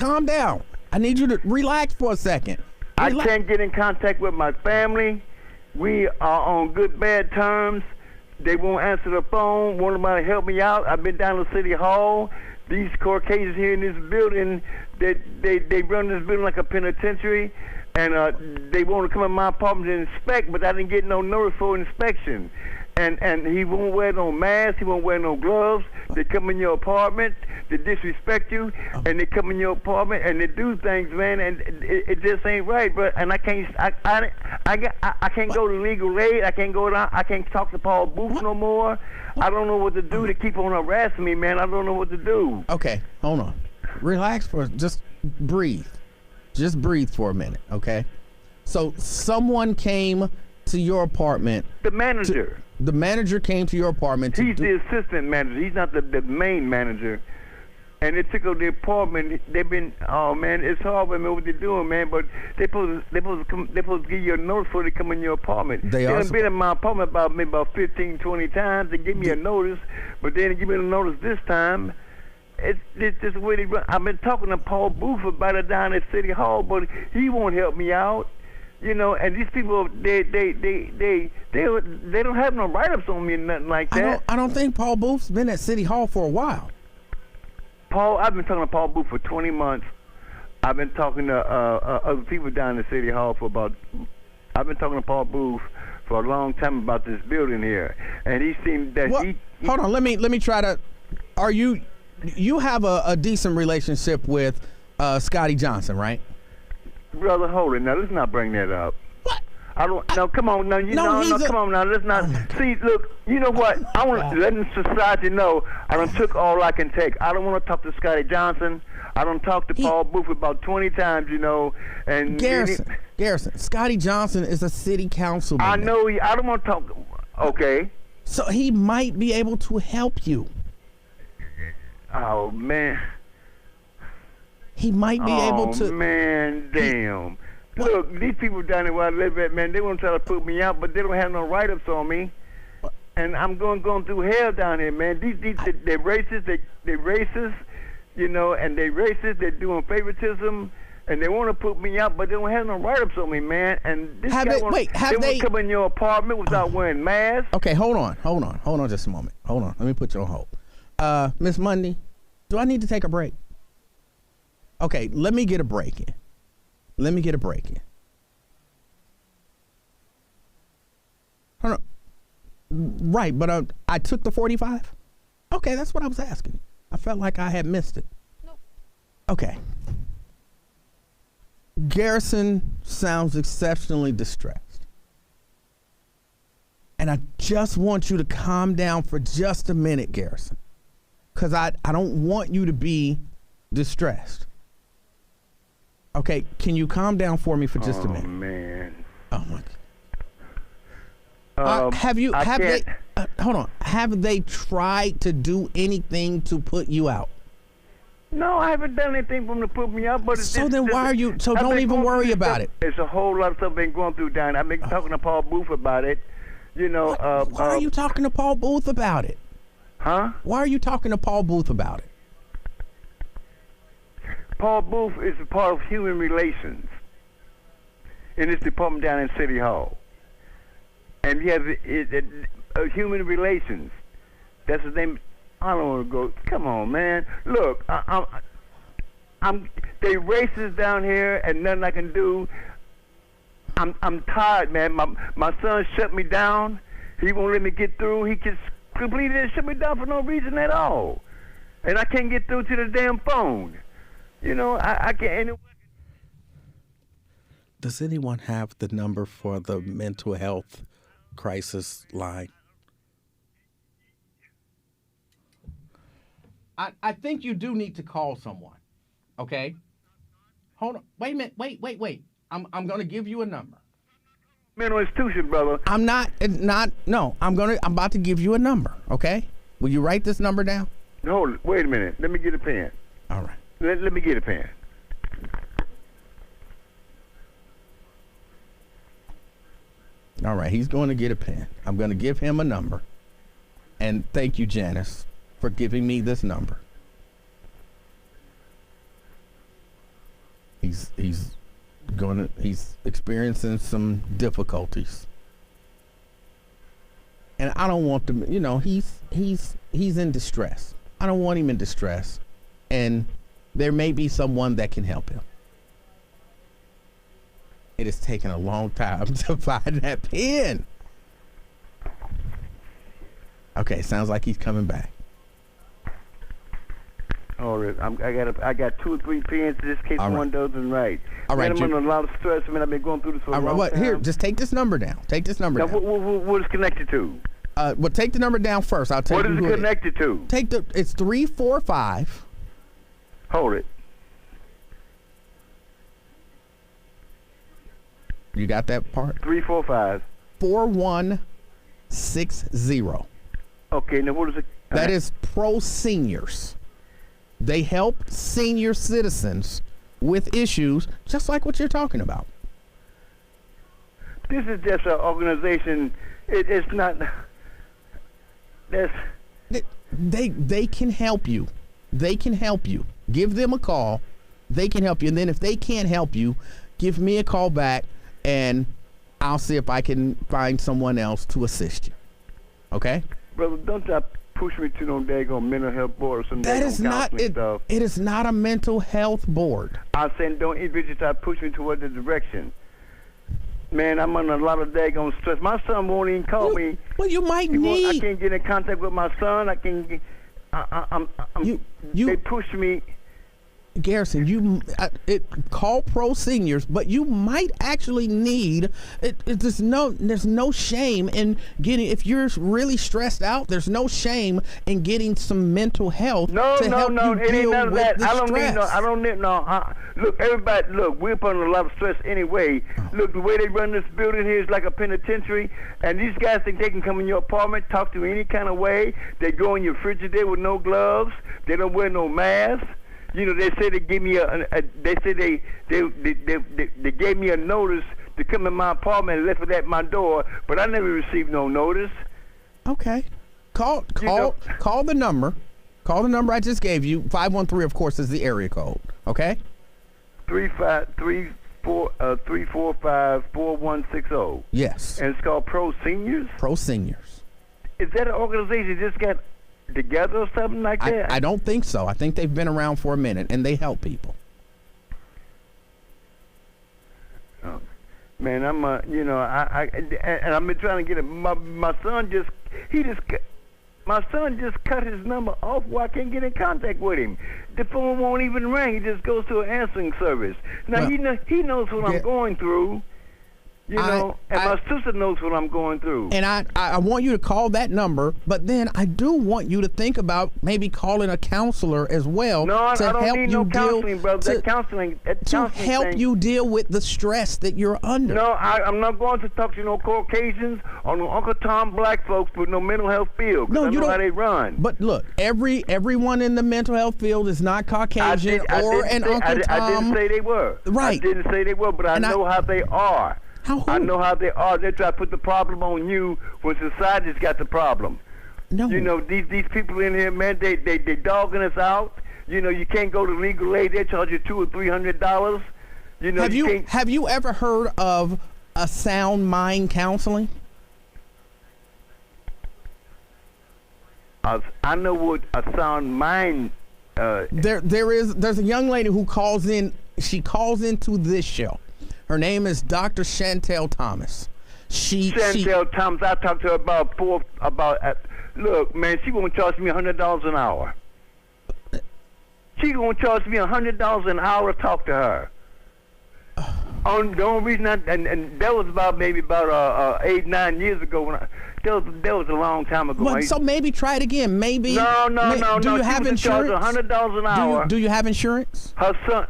I need you to relax for a second. I can't get in contact with my family. We are on good, bad terms. They won't answer the phone. Won't nobody help me out. I've been down to City Hall. These Caucasians here in this building, they run this building like a penitentiary, and they want to come in my apartment to inspect, but I didn't get no notice for inspection. And he won't wear no mask. He won't wear no gloves. They come in your apartment, they disrespect you, and they come in your apartment and they do things, man, and it just ain't right, bro. And I can't go to legal aid. I can't go down. I can't talk to Paul Booth no more. I don't know what to do to keep on harassing me, man. I don't know what to do. Okay, hold on. Relax just breathe. Just breathe for a minute, okay? So someone came to your apartment. The manager. The manager came to your apartment. He's the assistant manager. He's not the main manager. And they took over the apartment. They've been, oh man, it's hard with me what they're doing, man. But they supposed to give you a notice before they come in your apartment. They done been in my apartment about 15, 20 times. They give me a notice, but they didn't give me a notice this time. It's just the way they run. I've been talking to Paul Booth about it down at City Hall, but he won't help me out. You know, and these people, they don't have no write-ups on me or nothing like that. I don't think Paul Booth's been at City Hall for a while. I've been talking to Paul Booth for 20 months. I've been talking to other people down at City Hall I've been talking to Paul Booth for a long time about this building here, and he seemed that Hold on, let me try to. You have a decent relationship with Scotty Johnson, right? Brother, hold it. Now, let's not bring that up. What? I don't. No, come on. No, come on now. Let's not. See, look. You know what? I want to let the society know I done took all I can take. I don't want to talk to Scotty Johnson. I done talked to Paul Booth about 20 times. You know, and Garrison. Scotty Johnson is a city councilman. I know. I don't want to talk. Okay. So he might be able to help you. Oh man. He might be able to. Oh, man, damn. Look, these people down there where I live at, man, they want to try to put me out, but they don't have no write-ups on me. And I'm going through hell down here, man. They're racist. They're racist, you know, and they're racist. They're doing favoritism, and they want to put me out, but they don't have no write-ups on me, man. And this guy want to come in your apartment without wearing masks. Okay, hold on just a moment. Hold on. Let me put you on hold. Miss Mundy, do I need to take a break? Okay, let me get a break in. Hold on. Right, but I took the 45? Okay, that's what I was asking. I felt like I had missed it. Nope. Okay. Garrison sounds exceptionally distressed. And I just want you to calm down for just a minute, Garrison. Because I don't want you to be distressed. Okay, can you calm down for me for just a minute? Oh, man. Oh, my God. Hold on. Have they tried to do anything to put you out? No, I haven't done anything for them to put me out. But So then why are you, so don't even worry about it. It's a whole lot of stuff been going through down. I've been talking to Paul Booth about it. You know. Why are you talking to Paul Booth about it? Huh? Why are you talking to Paul Booth about it? Paul Booth is a part of human relations in this department down in City Hall. And he has human relations. That's his name. I don't want to go. Come on, man. Look, they racist down here, and nothing I can do. I'm tired, man. My son shut me down. He won't let me get through. He just completely shut me down for no reason at all, and I can't get through to the damn phone. You know, I can't. Does anyone have the number for the mental health crisis line? I think you do need to call someone, okay? Hold on. Wait a minute. Wait. I'm going to give you a number. Mental institution, brother. I'm about to give you a number, okay? Will you write this number down? Hold it. Wait a minute. Let me get a pen. All right. Let me get a pen. All right, he's going to get a pen. I'm going to give him a number. And thank you, Janice, for giving me this number. He's experiencing some difficulties. And I don't want to, he's in distress. I don't want him in distress. And there may be someone that can help him. It has taken a long time to find that pen. Okay, sounds like he's coming back. All right, I got 2 or 3 pens in this case. All right. One doesn't write. All right, I'm under a lot of stress. I mean, I've been going through this for a long time. Here, just take this number down. Take this number now, down. what is connected to? Well, take the number down first. I'll tell you. What is it connected to? It's 345. Hold it. You got that part? 345. 4160. Okay, now what is it? That is Pro Seniors. They help senior citizens with issues just like what you're talking about. This is just an organization. It's not. They can help you. They can help you. Give them a call. They can help you. And then if they can't help you, give me a call back, and I'll see if I can find someone else to assist you. Okay? Brother, don't try to push me to no daggone mental health board or some That is not it. Stuff. It is not a mental health board. I'm saying don't individually try to push me toward the direction. Man, I'm under a lot of daggone stress. My son won't even call me. Well, you might I need. can't get in contact with my son. I can't get. They push me. Garrison, call Pro Seniors, but you might actually need. There's no shame in getting. If you're really stressed out, there's no shame in getting some mental health to help you it ain't deal none of with that. the stress. I don't need no. Look, everybody, we're putting a lot of stress anyway. Look, the way they run this building here is like a penitentiary, and these guys think they can come in your apartment, talk to you any kind of way. They go in your Frigidaire with no gloves. They don't wear no mask. You know, they say they give me they gave me a notice to come in my apartment and left it at my door, but I never received no notice. Okay. Call the number. Call the number I just gave you. 513, of course, is the area code. Okay? 345-4160. Yes. And it's called Pro Seniors? Pro Seniors. Is that an organization that just got together or something like that? I don't think so. I think they've been around for a minute, and they help people. Man, I'm I've been trying to get it. My son just cut his number off where I can't get in contact with him. The phone won't even ring. He just goes to an answering service. Now he knows what I'm going through. You know, my sister knows what I'm going through. And I want you to call that number, but then I do want you to think about maybe calling a counselor as well. No, I to don't help need you no counseling, brother. That counseling help thing. you deal with the stress that you're under. No, I'm not going to talk to no Caucasians or no Uncle Tom black folks with no mental health field. No, you know don't. How they run. But look, everyone in the mental health field is not Caucasian or an Uncle Tom. I didn't say they were. Right. I didn't say they were, but I know how they are. I know how they are. They try to put the problem on you when society's got the problem. No. You know, these people in here, man, they dogging us out. You know, you can't go to legal aid. They charge you $200 or $300. You know, have you ever heard of a sound mind counseling? I know what a sound mind. There's a young lady who calls in. She calls into this show. Her name is Dr. Chantel Thomas. Chantel Thomas. I talked to her about. Look, man, she gonna charge me $100 an hour. She gonna charge me $100 an hour to talk to her. The only reason and that was maybe about 8-9 years ago that was a long time ago. Well, so maybe try it again. Maybe. No. Do you have insurance? $100 an hour. Do you have insurance? Her son.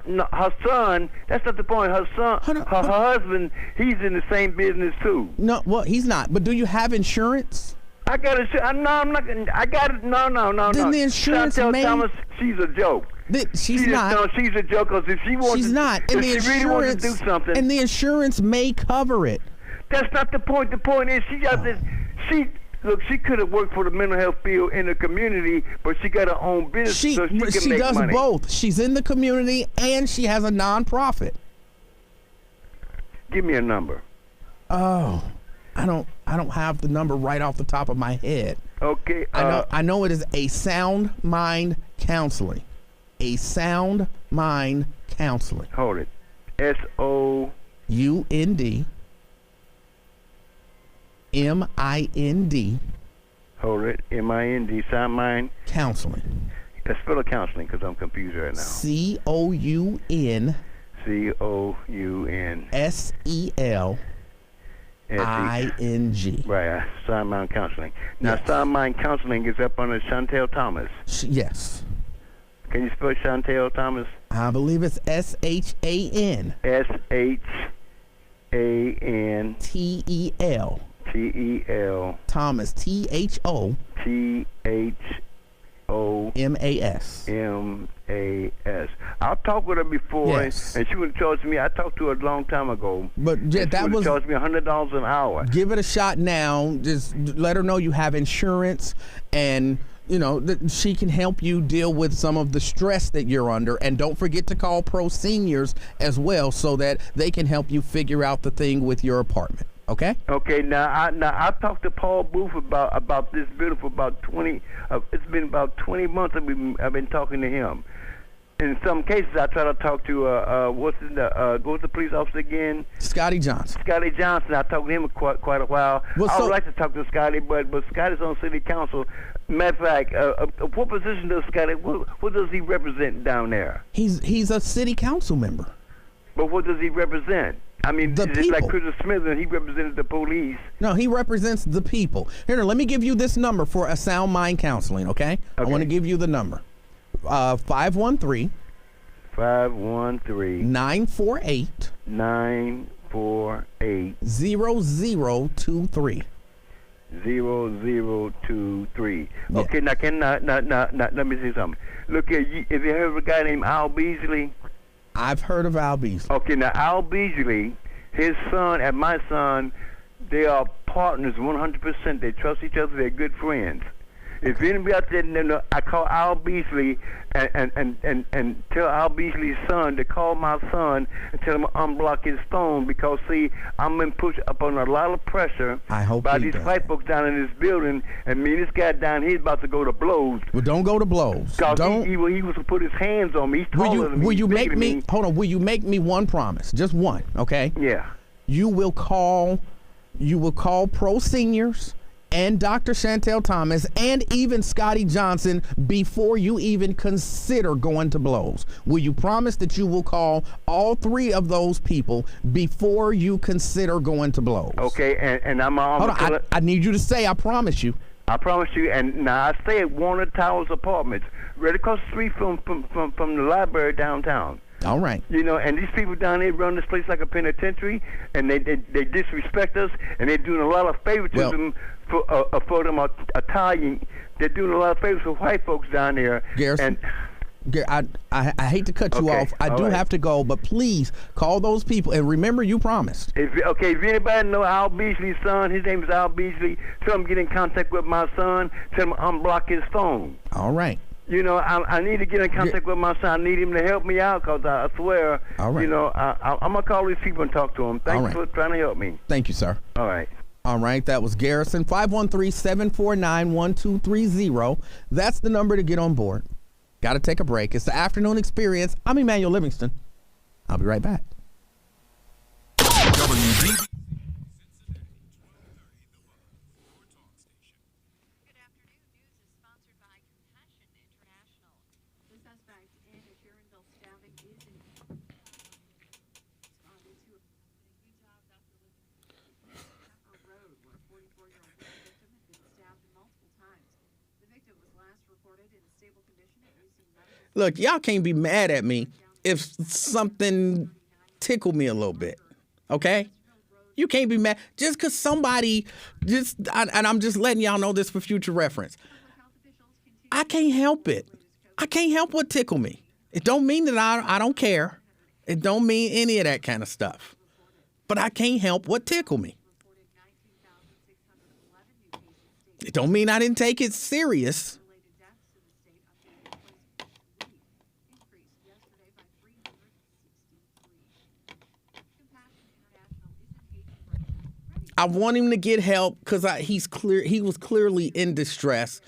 That's not the point. Her son. Her husband. He's in the same business too. No, well, he's not. But do you have insurance? I got it. No, I'm not. I got it. No. Then the insurance Chantel Thomas, she's a joke. She's not. No, she's a joke. Cause if she wants, she's not. And if she really wants to do something, and the insurance may cover it. That's not the point. The point is she got this. She could have worked for the mental health field in the community, but she got her own business, so she can make money. She does both. She's in the community and she has a nonprofit. Give me a number. Oh, I don't have the number right off the top of my head. Okay. I know it is a sound mind counseling. A sound mind counseling. Hold it. SOUND. MIND. Hold it. MIND. Sound mind. Counseling. Let's spell a counseling because I'm confused right now. COUN. SELING. Right. Sound mind counseling. Now, yes. Sound mind counseling is up under Chantel Thomas. Yes. Can you spell Chantel Thomas? I believe it's SHAN. SHAN. TEL. Thomas. THO. MAS. I'll talk with her before, yes. And she would charge me. I talked to her a long time ago. But yeah, that was charge me $100 an hour. Give it a shot now. Just let her know you have insurance, and you know that she can help you deal with some of the stress that you're under. And don't forget to call Pro Seniors as well, so that they can help you figure out the thing with your apartment. Okay. Okay. Now I talked to Paul Booth about this bill for about 20. It's been about 20 months. I've been talking to him. In some cases, I try to talk to what's the police officer again? Scotty Johnson. Scotty Johnson. I talked to him quite a while. Well, I would like to talk to Scotty, but Scotty's on city council. Matter of fact, what position does Scotty? What does he represent down there? He's a city council member. But what does he represent? I mean, the it's people. like Chris Smith, and he represented the police. No, he represents the people. Here, let me give you this number for a sound mind counseling, okay? I want to give you the number. 513 948 0023 0023. Yeah. Okay, now let me say something. Look here, have you heard of a guy named Al Beasley? I've heard of Al Beasley. Okay, now Al Beasley, his son and my son, they are partners 100%. They trust each other. They're good friends. If anybody out there, I call Al Beasley and tell Al Beasley's son to call my son and tell him to unblock his phone, because see, I'm been pushed up on a lot of pressure by these white folks down in this building, and me and this guy down here is about to go to blows. Well, don't go to blows. Don't. He was to put his hands on me. He's taller than me. Will you make me? Hold on. Will you make me one promise? Just one, okay? Yeah. You will call Pro Seniors, and Dr. Chantel Thomas and even Scotty Johnson before you even consider going to blows? Will you promise that you will call all three of those people before you consider going to blows? Okay, and I'm on. Hold on, I need you to say, I promise you. I promise you, and now I stay at Warner Towers Apartments, right across the street from the library downtown. All right. You know, and these people down there run this place like a penitentiary, and they disrespect us, and they're doing a lot of favoritism for them Italian. They're doing a lot of favors for white folks down there. Garrison, I hate to cut you off. I do have to go, but please call those people, and remember you promised. If anybody know Al Beasley's son, his name is Al Beasley, tell him get in contact with my son, tell him unblock his phone. All right. You know, I need to get in contact with my son. I need him to help me out because I swear, you know, I'm going to call these people and talk to them. Thanks for trying to help me. Thank you, sir. All right. All right, that was Garrison. 513-749-1230. That's the number to get on board. Got to take a break. It's the Afternoon Experience. I'm Emanuel Livingston. I'll be right back. WB. Look, y'all can't be mad at me if something tickled me a little bit, okay? You can't be mad just because somebody and I'm just letting y'all know this for future reference. I can't help it. I can't help what tickle me. It don't mean that I don't care. It don't mean any of that kind of stuff. But I can't help what tickle me. It don't mean I didn't take it serious. I want him to get help because he was clearly in distress.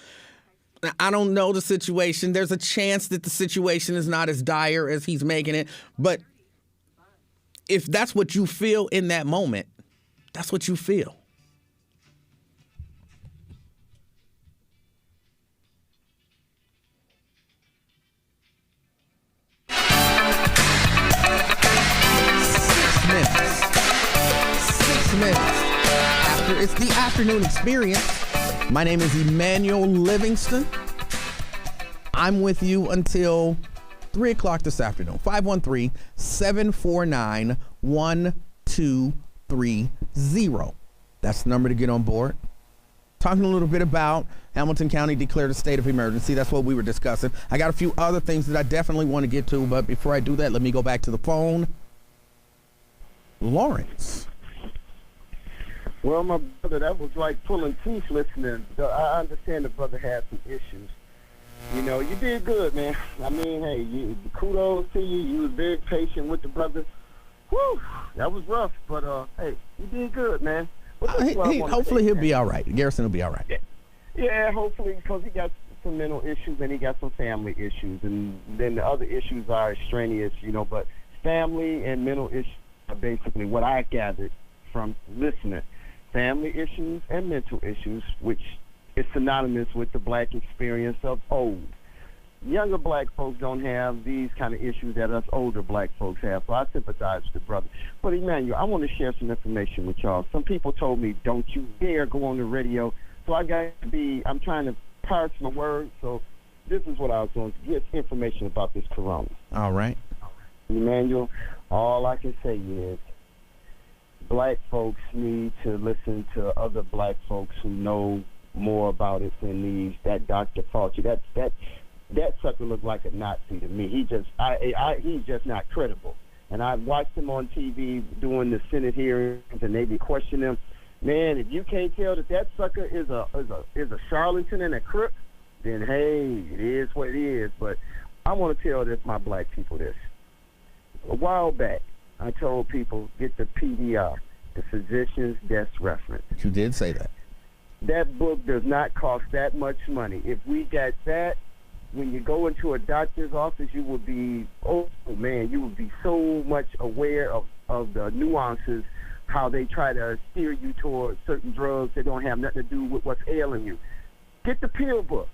I don't know the situation. There's a chance that the situation is not as dire as he's making it. But if that's what you feel in that moment, that's what you feel. Six minutes. It's the Afternoon Experience. My name is Emanuel Livingston. I'm with you until 3 o'clock this afternoon. 513-749-1230. That's the number to get on board. Talking a little bit about Hamilton County declared a state of emergency. That's what we were discussing. I got a few other things that I definitely want to get to, but before I do that, let me go back to the phone. Lawrence. Well, my brother, that was like pulling teeth listening. I understand the brother had some issues. You know, you did good, man. I mean, hey, kudos to you. You was very patient with the brother. Whew, that was rough, but hey, you did good, man. Hopefully he'll be all right. Garrison will be all right. Yeah, hopefully, because he got some mental issues and he got some family issues, and then the other issues are extraneous, you know, but family and mental issues are basically what I gathered from listening. Family issues and mental issues, which is synonymous with the black experience of old. Younger black folks don't have these kind of issues that us older black folks have, so I sympathize with the brother. But Emmanuel, I want to share some information with y'all. Some people told me, don't you dare go on the radio, so I'm trying to parse my words, so this is what I was going to get information about this corona. All right. Emmanuel, all I can say is, black folks need to listen to other black folks who know more about it than that Dr. Fauci. That sucker looked like a Nazi to me. He's just not credible. And I watched him on TV doing the Senate hearings, and they be questioning him. Man, if you can't tell that sucker is a charlatan and a crook, then hey, it is what it is. But I want to tell my black people this. A while back, I told people, get the PDR, the Physician's Desk Reference. You did say that. That book does not cost that much money. If we got that, when you go into a doctor's office, you would be, you would be so much aware of the nuances how they try to steer you towards certain drugs that don't have nothing to do with what's ailing you. Get the pill book.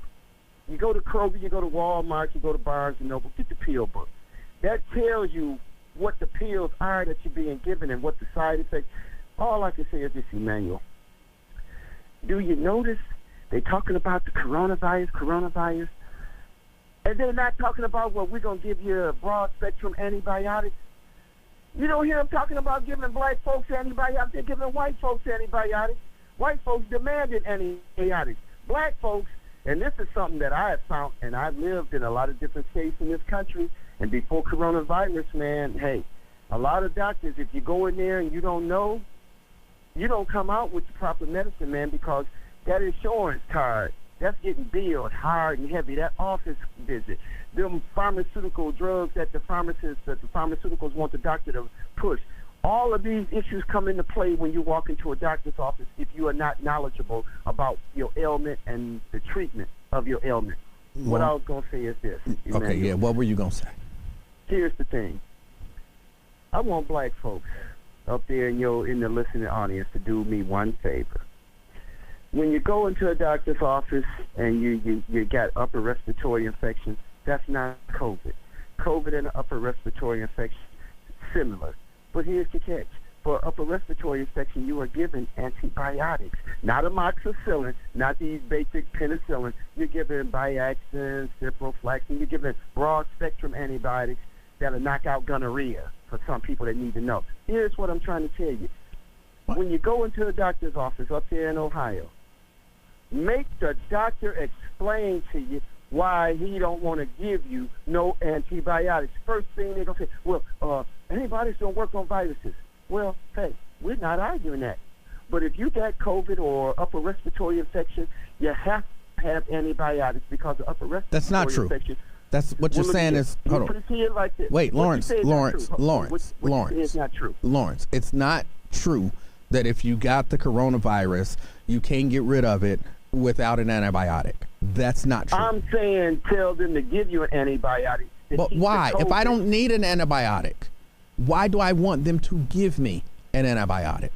You go to Kroger, you go to Walmart, you go to Barnes & Noble, get the pill book. That tells you what the pills are that you're being given and what the side effects. All I can say is this, Emanuel. Do you notice they're talking about the coronavirus, and they're not talking about, well, we're going to give you a broad-spectrum antibiotics? You don't hear them talking about giving black folks antibiotics. They're giving white folks antibiotics. White folks demanded antibiotics. Black folks, and this is something that I have found, and I've lived in a lot of different states in this country, and before coronavirus, man, hey, a lot of doctors, if you go in there and you don't know, you don't come out with the proper medicine, man, because that insurance card, that's getting billed hard and heavy. That office visit, them pharmaceutical drugs that the pharmaceuticals want the doctor to push. All of these issues come into play when you walk into a doctor's office if you are not knowledgeable about your ailment and the treatment of your ailment. What I was going to say is this. Emmanuel. Okay, yeah, what were you going to say? Here's the thing. I want black folks up there in the listening audience to do me one favor. When you go into a doctor's office and you got upper respiratory infection, that's not COVID. COVID and upper respiratory infection, similar. But here's the catch. For upper respiratory infection, you are given antibiotics, not amoxicillin, not these basic penicillin. You're given Biaxin, ciprofloxacin. You're given broad-spectrum antibiotics that'll knock out gonorrhea for some people that need to know. Here's what I'm trying to tell you. When you go into a doctor's office up there in Ohio, make the doctor explain to you why he don't want to give you no antibiotics. First thing they're going to say, well, antibiotics don't work on viruses. Well, hey, we're not arguing that. But if you got COVID or upper respiratory infection, you have to have antibiotics because of upper respiratory That's not true. infection. That's what you're saying is, hold on. Like Wait, Lawrence, Lawrence, it's not true. Lawrence, it's not true that if you got the coronavirus, you can't get rid of it without an antibiotic. That's not true. I'm saying tell them to give you an antibiotic. But why? If I don't need an antibiotic, why do I want them to give me an antibiotic?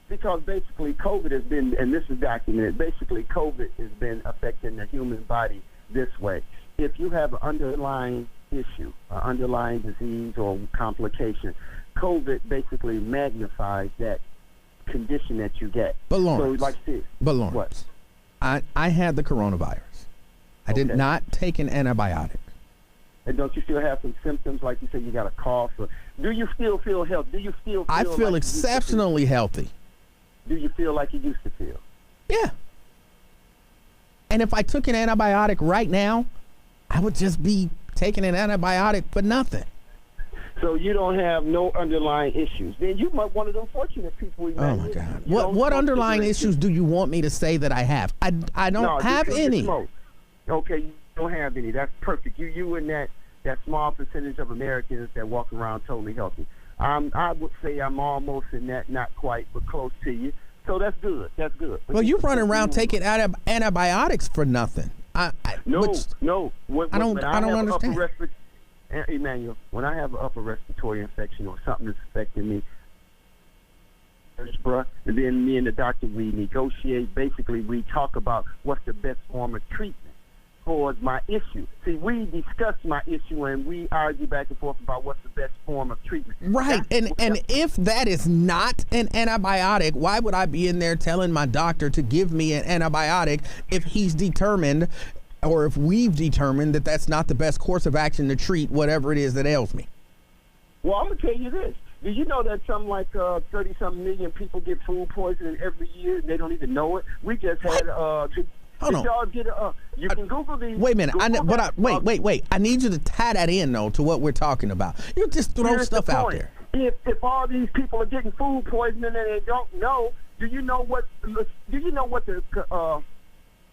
Because basically COVID has been, and this is documented, basically COVID has been affecting the human body this way. If you have an underlying issue, an underlying disease or complication, COVID basically magnifies that condition that you get. But Lawrence, so like this, what? I had the coronavirus. I did not take an antibiotic. And don't you still have some symptoms, like you said, you got a cough? Or, do you still feel healthy? Do you still feel I feel like exceptionally healthy. Do you feel like you used to feel? Yeah. And if I took an antibiotic right now, I would just be taking an antibiotic for nothing. So you don't have no underlying issues. Then you might one of them fortunate people. Oh my God! What underlying issues do you want me to say that I have? I don't have any. Okay, you don't have any. That's perfect. You and that small percentage of Americans that walk around totally healthy. I would say I'm almost in that, not quite, but close to you. So that's good. That's good. But well, you run around taking antibiotics for nothing. No. I don't understand. Emanuel, when I have an upper respiratory infection or something that's affecting me, and then me and the doctor, we negotiate. Basically, we talk about what's the best form of treatment for my issue. See, we discuss my issue and we argue back and forth about what's the best form of treatment. Right, and if that is not an antibiotic, why would I be in there telling my doctor to give me an antibiotic if he's determined, or if we've determined that that's not the best course of action to treat whatever it is that ails me? Well, I'm going to tell you this. Did you know that something like 30-something million people get food poisoning every year and they don't even know it? We just had... Hold on. Y'all get you can Google these. Wait a minute. Wait. I need you to tie that in, though, to what we're talking about. You just throw stuff out there. If all these people are getting food poisoning and they don't know, do you know what the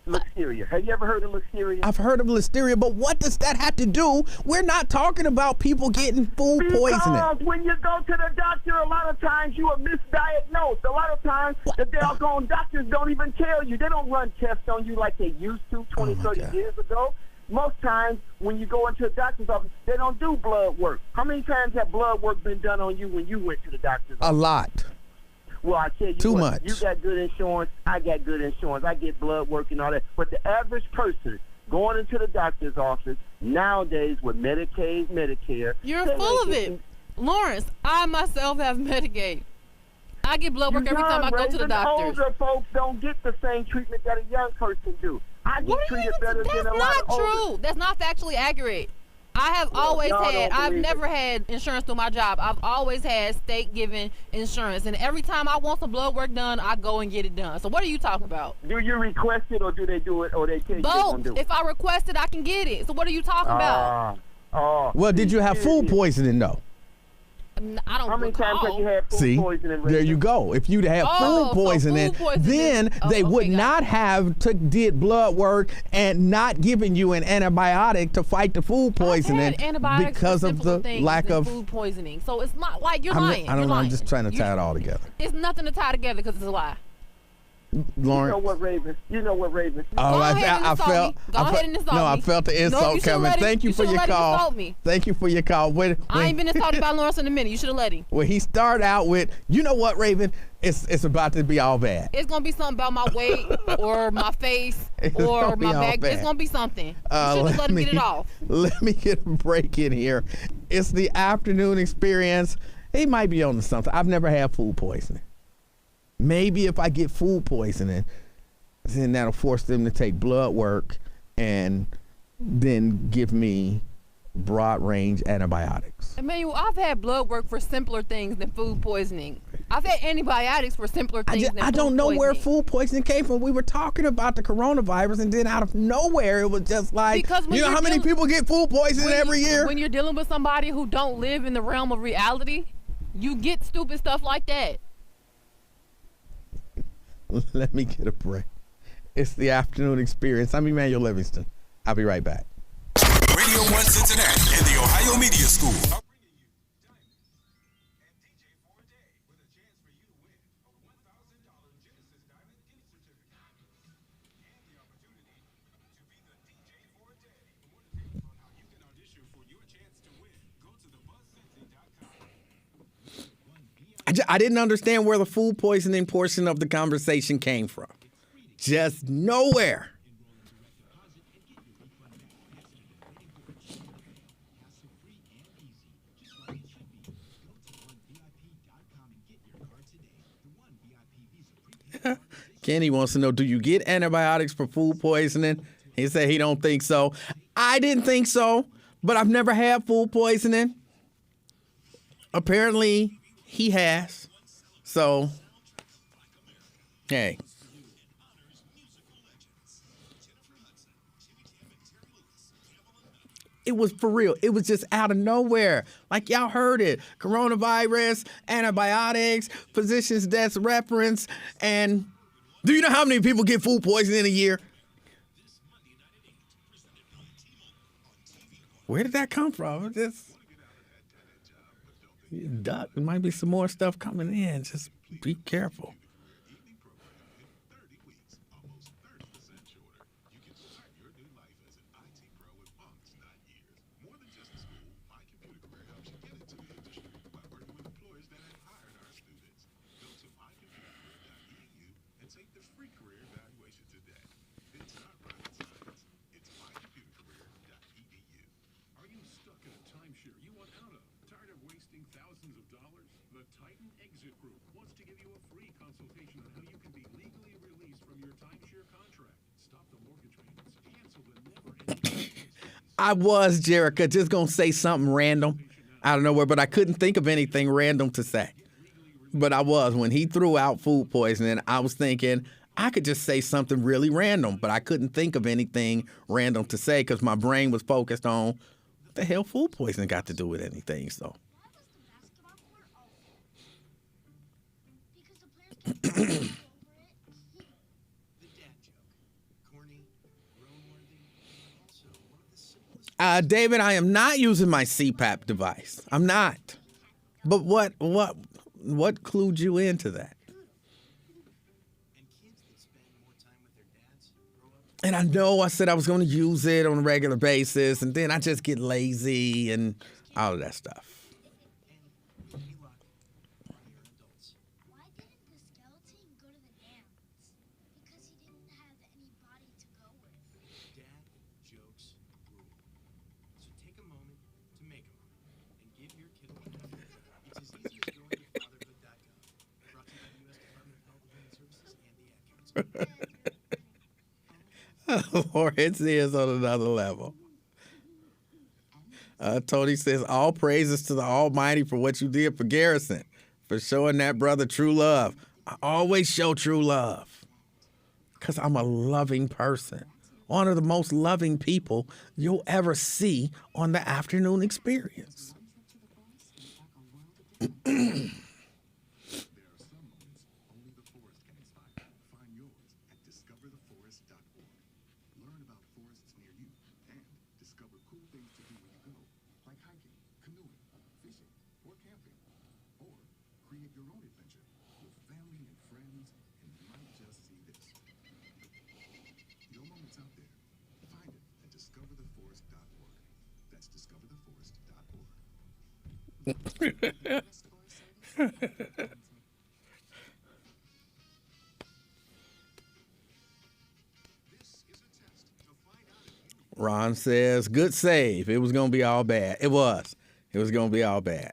listeria? Have you ever heard of listeria? I've heard of listeria, but what does that have to do? We're not talking about people getting food poisoning. Because when you go to the doctor, a lot of times you are misdiagnosed. A lot of times the doggone doctors don't even tell you. They don't run tests on you like they used to 20, 30 years ago. Most times when you go into a doctor's office, they don't do blood work. How many times have blood work been done on you when you went to the doctor's office? A lot. Well, I tell you Too what, much. you got good insurance, I got good insurance, I get blood work and all that. But the average person going into the doctor's office nowadays with Medicaid, Medicare, You're they full ain't of getting- it. Lawrence, I myself have Medicaid. I get blood work You every time I go to the young, doctor. Older folks don't get the same treatment that a young person do. I get What are you treated better That's than a lot not of older. true. That's not factually accurate. I have always y'all had, don't I've believe never it. had insurance through my job. I've always had state-given insurance. And every time I want some blood work done, I go and get it done. So what are you talking about? Do you request it or do they do it or they tell you they're Both. gonna do it? If I request it, I can get it. So what are you talking about? Well, did you have food poisoning though? I don't How many times recall. have you had food See, poisoning? there you go. If you'd have Oh, food so poisoning, food poisoning. then Oh, they okay, would got not it. have did blood work and not giving you an antibiotic to fight the food poisoning I've had antibiotics because for of simpler the things lack than of. food poisoning. So it's not like you're I lying. don't You're know. lying. I'm just trying to tie it all together. It's nothing to tie together because it's a lie. Lawrence. You know what, Raven? Oh, Go I ahead and insult me. Go ahead and insult no, I me. felt the No, insult you should've coming. let him- Thank you you for should've your let him call. insult me. Thank you for your call. I ain't been insulted by Lawrence in a minute. You should have let him. When he started out with, you know what, Raven? It's about to be all bad. It's gonna be something about my weight or my face It's or gonna be my all back. bad. It's gonna be something. You should Let have let him me- get it off. Let me get a break in here. It's the afternoon experience. He might be on to something. I've never had food poisoning. Maybe if I get food poisoning, then that'll force them to take blood work and then give me broad range antibiotics. Emmanuel, I've had blood work for simpler things than food poisoning. I've had antibiotics for simpler things than I don't food know where poisoning. food poisoning came from. We were talking about the coronavirus, and then out of nowhere, it was just like, Because when you know you're how many dealing- people get food poisoning every year? When you're dealing with somebody who don't live in the realm of reality, you get stupid stuff like that. Let me get a break. It's the afternoon experience. I'm Emanuel Livingston. I'll be right back. Radio 1 Cincinnati and the Ohio Media School. I didn't understand where the food poisoning portion of the conversation came from. Just nowhere. Kenny wants to know, do you get antibiotics for food poisoning? He said he don't think so. I didn't think so, but I've never had food poisoning. Apparently, he has. So, hey. It was for real. It was just out of nowhere. Like y'all heard it. Coronavirus, antibiotics, physician's death reference, and do you know how many people get food poisoning in a year? Where did that come from? Just duck. There might be some more stuff coming in. Just be careful. I was, Jerica, just going to say something random out of nowhere, but I couldn't think of anything random to say. But I was. When he threw out food poisoning, I was thinking I could just say something really random, but I couldn't think of anything random to say because my brain was focused on what the hell food poisoning got to do with anything. So. David, I am not using my CPAP device. I'm not. But what clued you into that? And I know I said I was going to use it on a regular basis, and then I just get lazy and all of that stuff. Lawrence is on another level. Tony says, all praises to the Almighty for what you did for Garrison, for showing that brother true love. I always show true love because I'm a loving person. One of the most loving people you'll ever see on the afternoon experience. Ron says, good save. It was going to be all bad. It was. It was going to be all bad.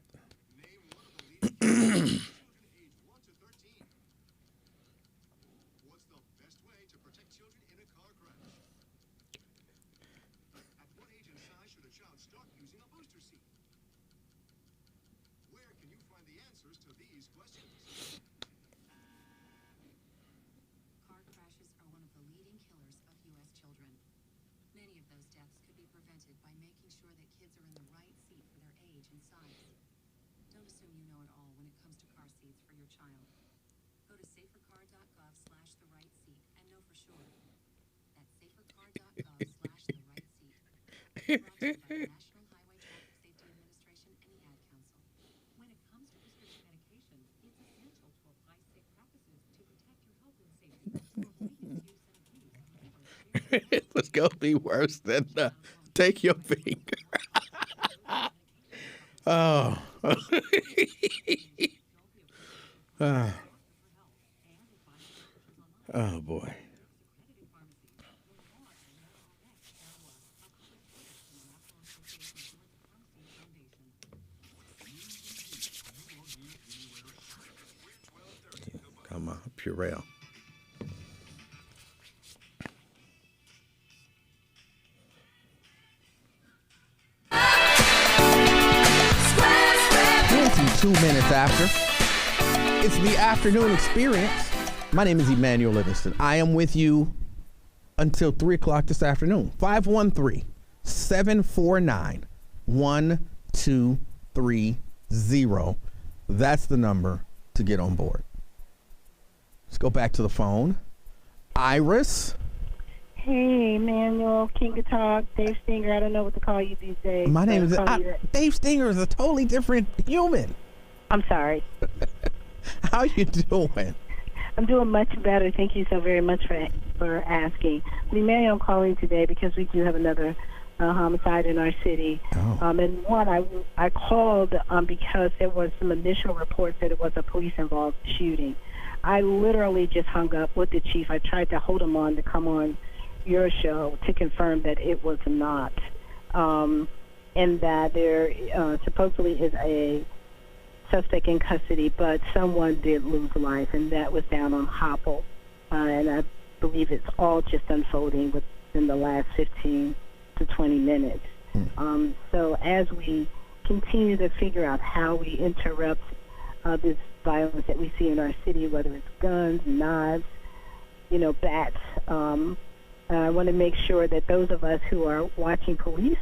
It was going to be worse than take your finger. Oh. Oh, boy. Come on, Purell. Two minutes after. It's the afternoon experience. My name is Emanuel Livingston. I am with you until 3 o'clock this afternoon. 513-749-1230. That's the number to get on board. Let's go back to the phone. Iris. Hey, Emanuel, King of Talk, Dave Stinger. I don't know what to call you these days. My name is Dave Stinger is a totally different human. I'm sorry. How you doing? I'm doing much better. Thank you so very much for asking. Emanuel, I'm calling today because we do have another homicide in our city. Oh. And one, I called because there was some initial reports that it was a police-involved shooting. I literally just hung up with the chief. I tried to hold him on to come on your show to confirm that it was not, and that there supposedly is a suspect in custody, but someone did lose life, and that was down on Hopple, and I believe it's all just unfolding within the last 15 to 20 minutes. So as we continue to figure out how we interrupt this violence that we see in our city, whether it's guns, knives, bats, I want to make sure that those of us who are watching police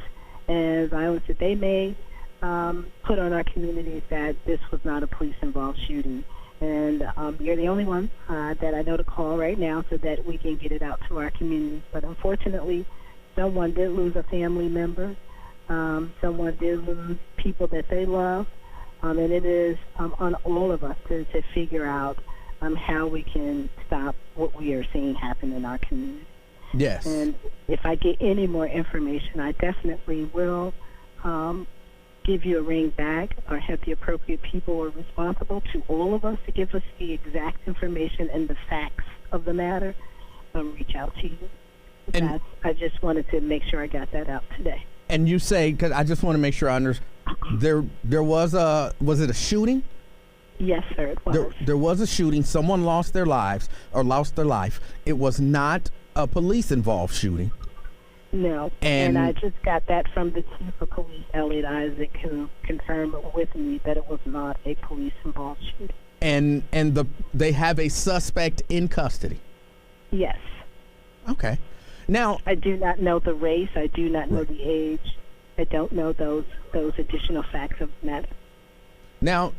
and violence that they may put on our communities, that this was not a police-involved shooting. And you're the only one that I know to call right now so that we can get it out to our communities. But unfortunately, someone did lose a family member. Someone did lose people that they love. And it is on all of us to figure out how we can stop what we are seeing happen in our community. Yes. And if I get any more information, I definitely will give you a ring back or have the appropriate people who are responsible to all of us to give us the exact information and the facts of the matter, reach out to you. And I just wanted to make sure I got that out today. And you say, because I just want to make sure I understand, was it a shooting? Yes, sir, it was. There was a shooting. Someone lost their life. It was not a police-involved shooting. No, and I just got that from the chief of police, Elliot Isaac, who confirmed with me that it was not a police-involved shooting. And they have a suspect in custody. Yes. Okay. Now, I do not know the race. I do not know the age. I don't know those additional facts of the matter. Now,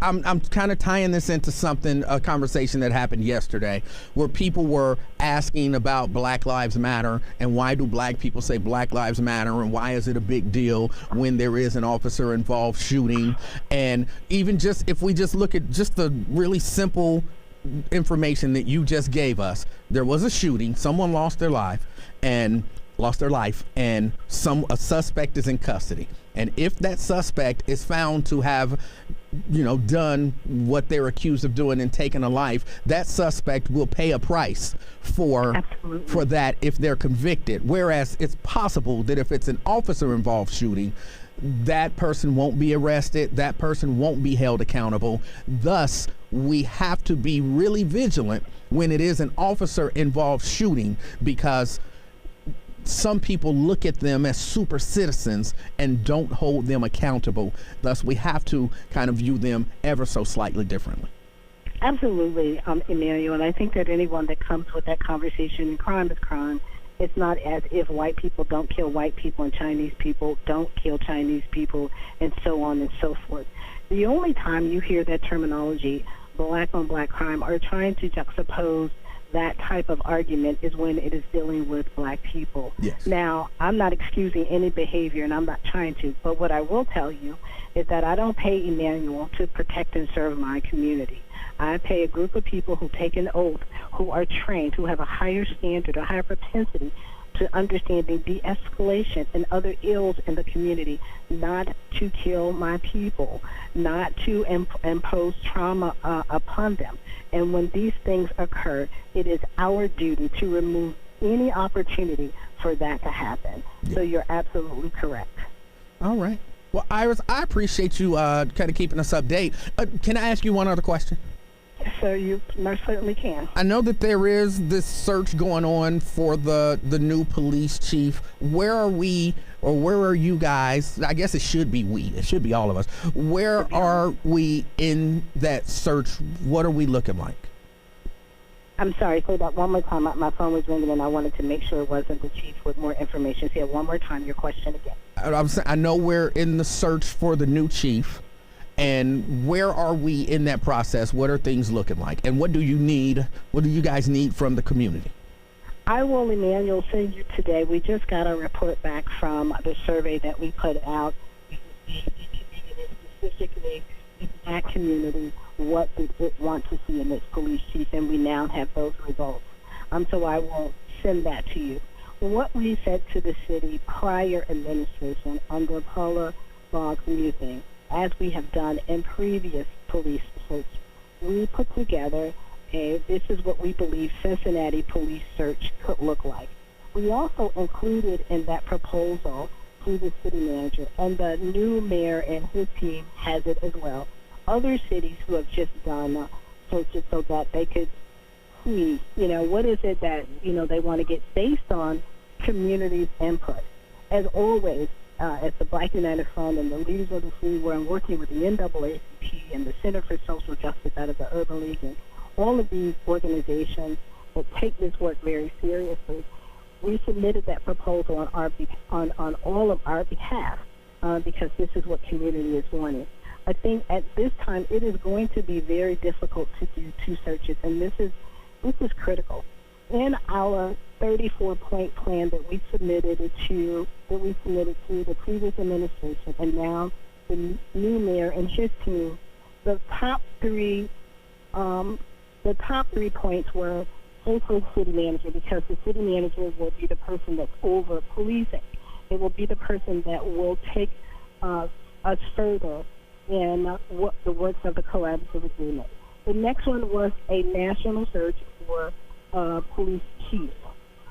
I'm kind of tying this into a conversation that happened yesterday where people were asking about Black Lives Matter and why do black people say Black Lives Matter and why is it a big deal when there is an officer involved shooting. And even just if we just look at just the really simple information that you just gave us, there was a shooting, someone lost their life and a suspect is in custody. And if that suspect is found to have done what they're accused of doing and taken a life, that suspect will pay a price for that if they're convicted. Whereas it's possible that if it's an officer involved shooting, that person won't be arrested, that person won't be held accountable. Thus, we have to be really vigilant when it is an officer involved shooting, because some people look at them as super citizens and don't hold them accountable. Thus, we have to kind of view them ever so slightly differently. Absolutely, Emanuel. And I think that anyone that comes with that conversation, and crime is crime, it's not as if white people don't kill white people and Chinese people don't kill Chinese people and so on and so forth. The only time you hear that terminology, black on black crime, or trying to juxtapose that type of argument is when it is dealing with black people. Yes. Now, I'm not excusing any behavior, and I'm not trying to, but what I will tell you is that I don't pay Emanuel to protect and serve my community. I pay a group of people who take an oath, who are trained, who have a higher standard, a higher propensity to understanding de-escalation and other ills in the community, not to kill my people, not to impose trauma upon them. And when these things occur, it is our duty to remove any opportunity for that to happen. Yeah. So you're absolutely correct. All right. Well, Iris, I appreciate you kind of keeping us updated. Can I ask you one other question? So you most certainly can. I know that there is this search going on for the new police chief. Where are we, or where are you guys? I guess it should be we. It should be all of us. Where are we in that search? What are we looking like? I'm sorry, say that one more time. My phone was ringing and I wanted to make sure it wasn't the chief with more information. Say it one more time, your question again. I know we're in the search for the new chief. And where are we in that process? What are things looking like? And what do you need? What do you guys need from the community? I will, Emanuel, send you today. We just got a report back from the survey that we put out. Specifically, the black community, what did it want to see in this police chief? And we now have those results. So I will send that to you. What we said to the city prior administration under Paula Boggs Musing, as we have done in previous police search, we put together this is what we believe Cincinnati police search could look like. We also included in that proposal to the city manager, and the new mayor and his team has it as well, other cities who have just done searches so that they could see, what is it that, they want to get based on community's input. As always, as the Black United Front and the leaders of the free world, working with the NAACP and the Center for Social Justice out of the Urban League, and all of these organizations that take this work very seriously, we submitted that proposal on all of our behalf because this is what community is wanting. I think at this time it is going to be very difficult to do two searches, and this is critical. In our 34-point plan that we submitted to the previous administration, and now the new mayor and his team, the top three points were also city manager, because the city manager will be the person that's over policing. It will be the person that will take us further in what the works of the collaborative agreement. The next one was a national search for police chief.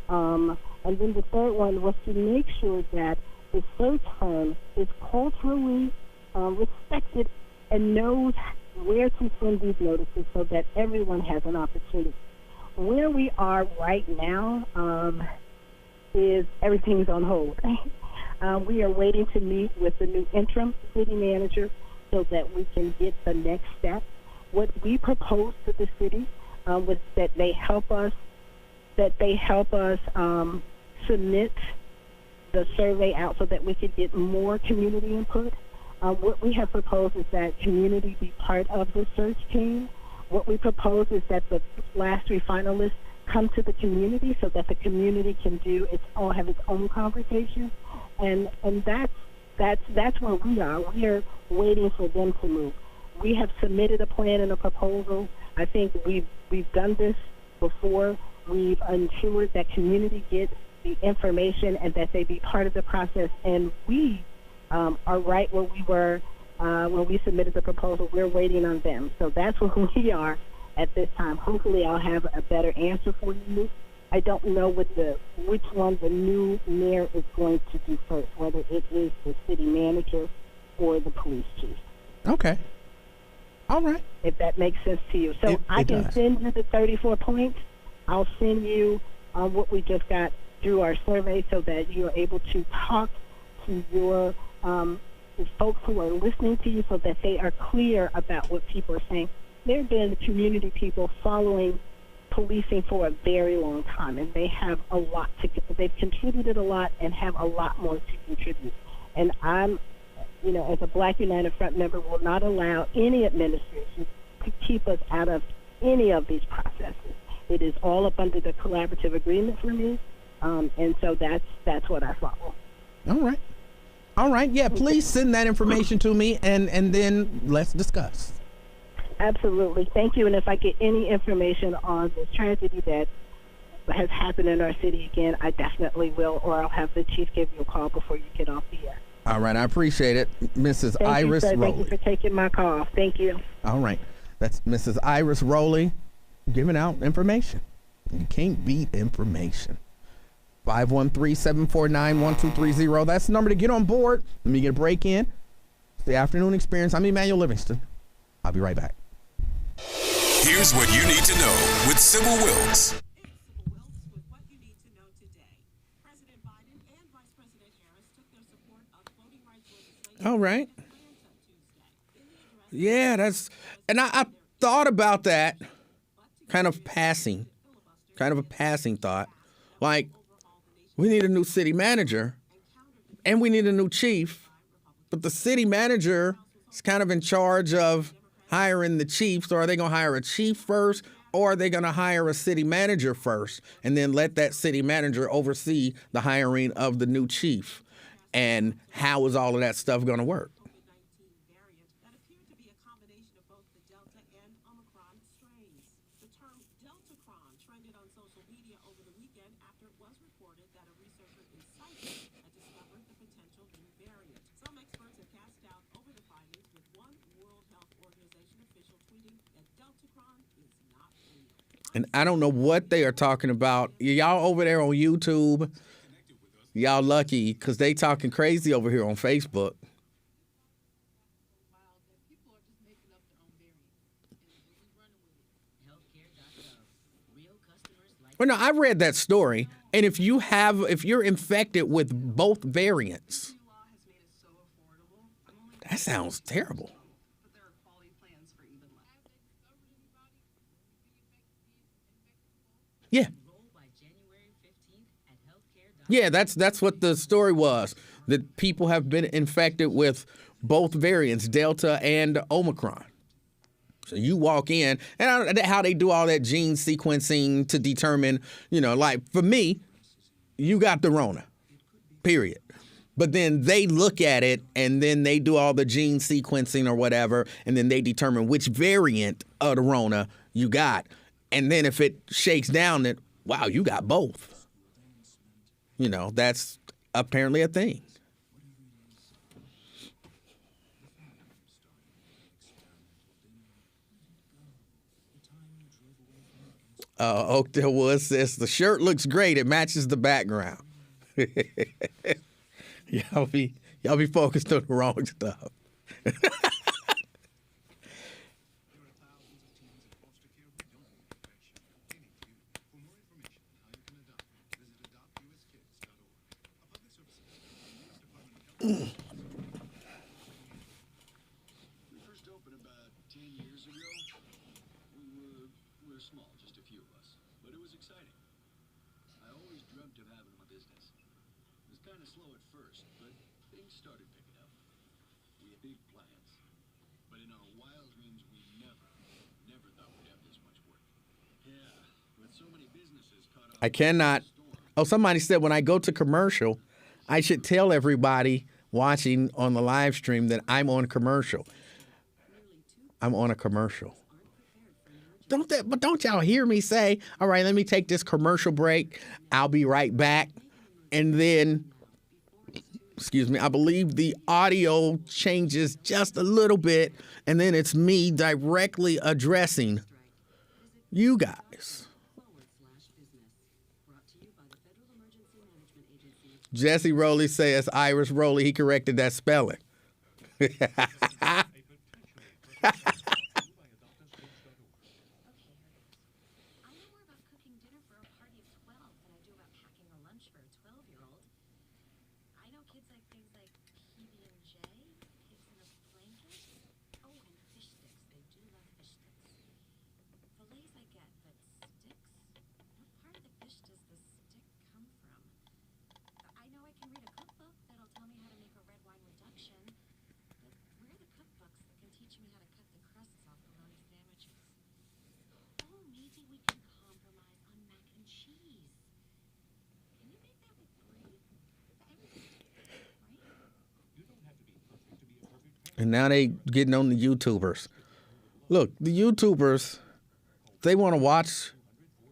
And then the third one was to make sure that the search firm is culturally respected and knows where to send these notices so that everyone has an opportunity. Where we are right now is everything's on hold. We are waiting to meet with the new interim city manager so that we can get the next step. What we proposed to the city was that they help us submit the survey out so that we could get more community input. What we have proposed is that community be part of the search team. What we propose is that the last three finalists come to the community so that the community can have its own conversation, and that's where we are. We are waiting for them to move. We have submitted a plan and a proposal. I think we've done this before. We've ensured that community gets the information and that they be part of the process, and we are right where we were when we submitted the proposal. We're waiting on them. So that's where we are at this time. Hopefully I'll have a better answer for you. I don't know which one the new mayor is going to do first, whether it is the city manager or the police chief. Okay. All right. If that makes sense to you. So I can send you the 34 points. I'll send you what we just got through our survey so that you're able to talk to your folks who are listening to you so that they are clear about what people are saying. There have been community people following policing for a very long time, and they have a lot they've contributed a lot and have a lot more to contribute. And I'm, as a Black United Front member, will not allow any administration to keep us out of any of these processes. It is all up under the collaborative agreement for me, and so that's what I follow. All right. Yeah, please send that information to me, and then let's discuss. Absolutely. Thank you. And if I get any information on this tragedy that has happened in our city again, I definitely will, or I'll have the chief give you a call before you get off the air. All right. I appreciate it. Mrs. Iris Rowley. Thank you for taking my call. Thank you. All right. That's Mrs. Iris Rowley giving out information. You can't beat information. 513-749-1230. That's the number to get on board. Let me get a break in. It's the Afternoon Experience. I'm Emanuel Livingston. I'll be right back. Here's what you need to know with Sybil Wilkes. All right. Yeah, and I thought about that, kind of a passing thought. Like, we need a new city manager and we need a new chief, but the city manager is kind of in charge of hiring the chief. So are they going to hire a chief first, or are they going to hire a city manager first and then let that city manager oversee the hiring of the new chief? And how is all of that stuff going to work? And I don't know what they are talking about. Y'all over there on YouTube, y'all lucky because they talking crazy over here on Facebook. Well, no, I read that story, and if you're infected with both variants, that sounds terrible. Yeah. Yeah, that's what the story was, that people have been infected with both variants, Delta and Omicron. So you walk in, and how they do all that gene sequencing to determine, like for me, you got the Rona, period. But then they look at it, and then they do all the gene sequencing or whatever, and then they determine which variant of the Rona you got. And then if it shakes down, that, wow, you got both. That's apparently a thing. Oakdale Woods says, the shirt looks great. It matches the background. Y'all be focused on the wrong stuff. We first opened about 10 years ago. We were small, just a few of us, but it was exciting. I always dreamt of having my business. It was kind of slow at first, but things started picking up. We had big plans, but in our wild dreams, we never thought we'd have this much work. Yeah, with so many businesses caught up. I cannot. Oh, somebody said when I go to commercial, I should tell everybody watching on the live stream that I'm on commercial. I'm on a commercial. But don't y'all hear me say, all right, let me take this commercial break. I'll be right back. And then, excuse me, I believe the audio changes just a little bit. And then it's me directly addressing you guys. Jesse Rowley says Irish Rowley. He corrected that spelling. And now they getting on the YouTubers. Look, the YouTubers, they want to watch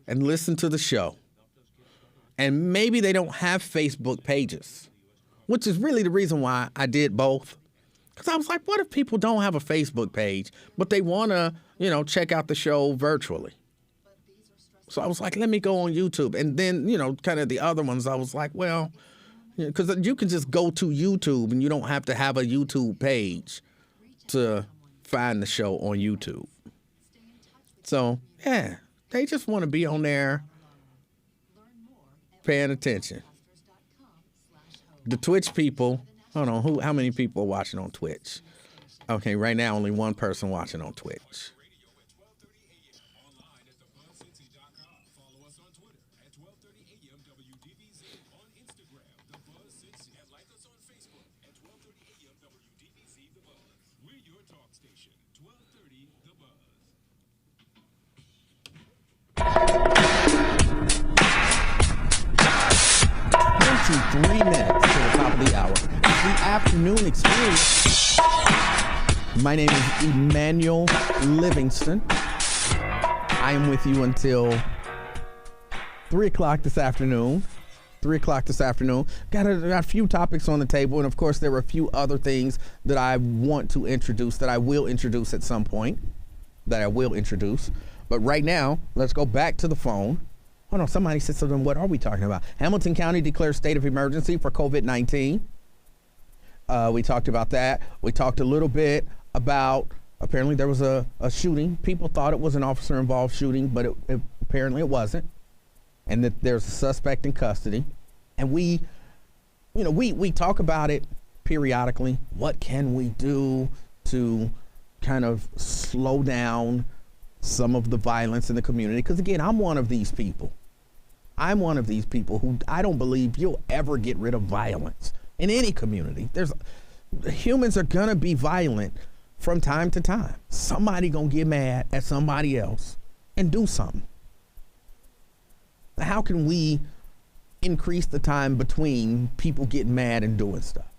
and listen to the show. And maybe they don't have Facebook pages, which is really the reason why I did both. Because I was like, what if people don't have a Facebook page, but they want to, check out the show virtually? So I was like, let me go on YouTube. And then, kind of the other ones, I was like, well, because you can just go to YouTube and you don't have to have a YouTube page to find the show on YouTube. So, yeah, they just want to be on there paying attention. The Twitch people, hold on, how many people are watching on Twitch? Okay, right now only one person watching on Twitch. to 3 minutes to the top of the hour. It's the afternoon experience. My name is Emanuel Livingston. I am with you until 3 o'clock this afternoon. 3 o'clock this afternoon. Got a few topics on the table, and of course there are a few other things that I want to introduce, that I will introduce at some point, But right now, let's go back to the phone. Hold on, somebody said something. What are we talking about? Hamilton County declares state of emergency for COVID-19. We talked about that. We talked a little bit about, apparently there was a shooting. People thought it was an officer-involved shooting, but apparently it wasn't. And that there's a suspect in custody. And we talk about it periodically. What can we do to kind of slow down some of the violence in the community? Because again, I'm one of these people. Who I don't believe you'll ever get rid of violence in any community. Humans are gonna be violent from time to time. Somebody gonna get mad at somebody else and do something. How can we increase the time between people getting mad and doing stuff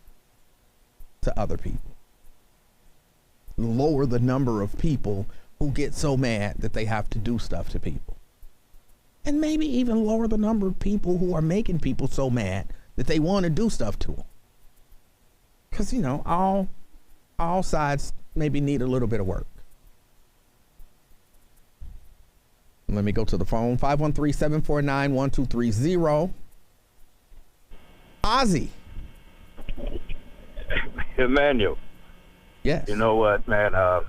to other people? Lower the number of people who get so mad that they have to do stuff to people. And maybe even lower the number of people who are making people so mad that they want to do stuff to them. Because, all sides maybe need a little bit of work. Let me go to the phone. 513-749-1230. Ozzy. Emmanuel. Yes. You know what, man? Are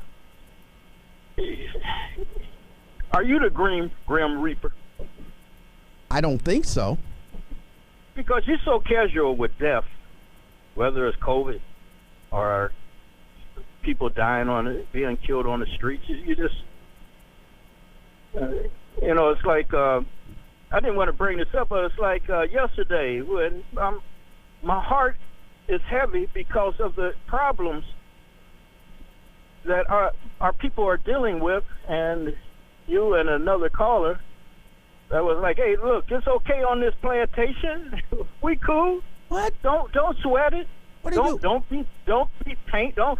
you the Grim Reaper? I don't think so. Because you're so casual with death. whether it's COVID or people dying being killed on the streets. You just, it's like, I didn't want to bring this up, but it's like yesterday when my heart is heavy because of the problems that our people are dealing with, and you and another caller that was like, hey, look, it's okay on this plantation. We cool. What? Don't sweat it. What do you do? Don't be paint. Don't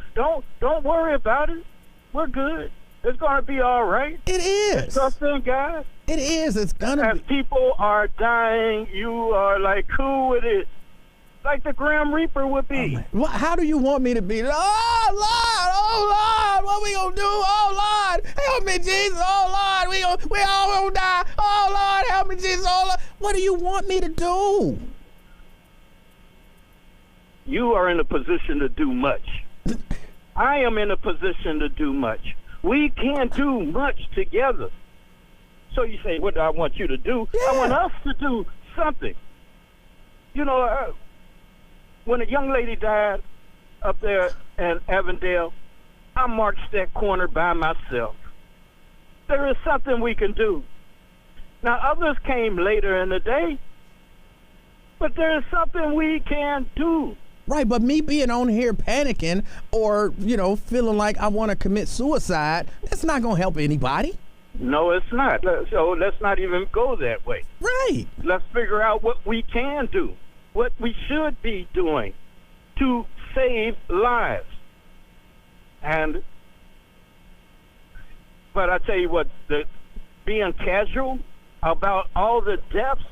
worry about it. We're good. It's gonna be all right. It is. Something, guys. It is. It's gonna As people are dying, you are like cool with it. Like the Grim Reaper would be. How do you want me to be? Oh Lord, what we gonna do? Oh Lord, help me, Jesus. Oh Lord, we all gonna die. Oh Lord, help me, Jesus. Oh Lord, what do you want me to do? You are in a position to do much. I am in a position to do much. We can't do much together. So you say, what do I want you to do? Yeah. I want us to do something. When a young lady died up there in Avondale, I marched that corner by myself. There is something we can do. Now, others came later in the day, but there is something we can do. Right, but me being on here panicking or, feeling like I want to commit suicide, that's not going to help anybody. No, it's not. So let's not even go that way. Right. Let's figure out what we can do, what we should be doing to save lives. But I tell you what, being casual about all the deaths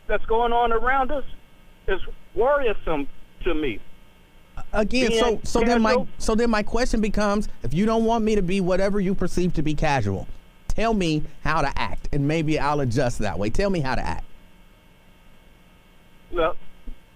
that's going on around us is worrisome to me. Again, so then my question becomes, if you don't want me to be whatever you perceive to be casual, tell me how to act, and maybe I'll adjust that way. Tell me how to act. Look,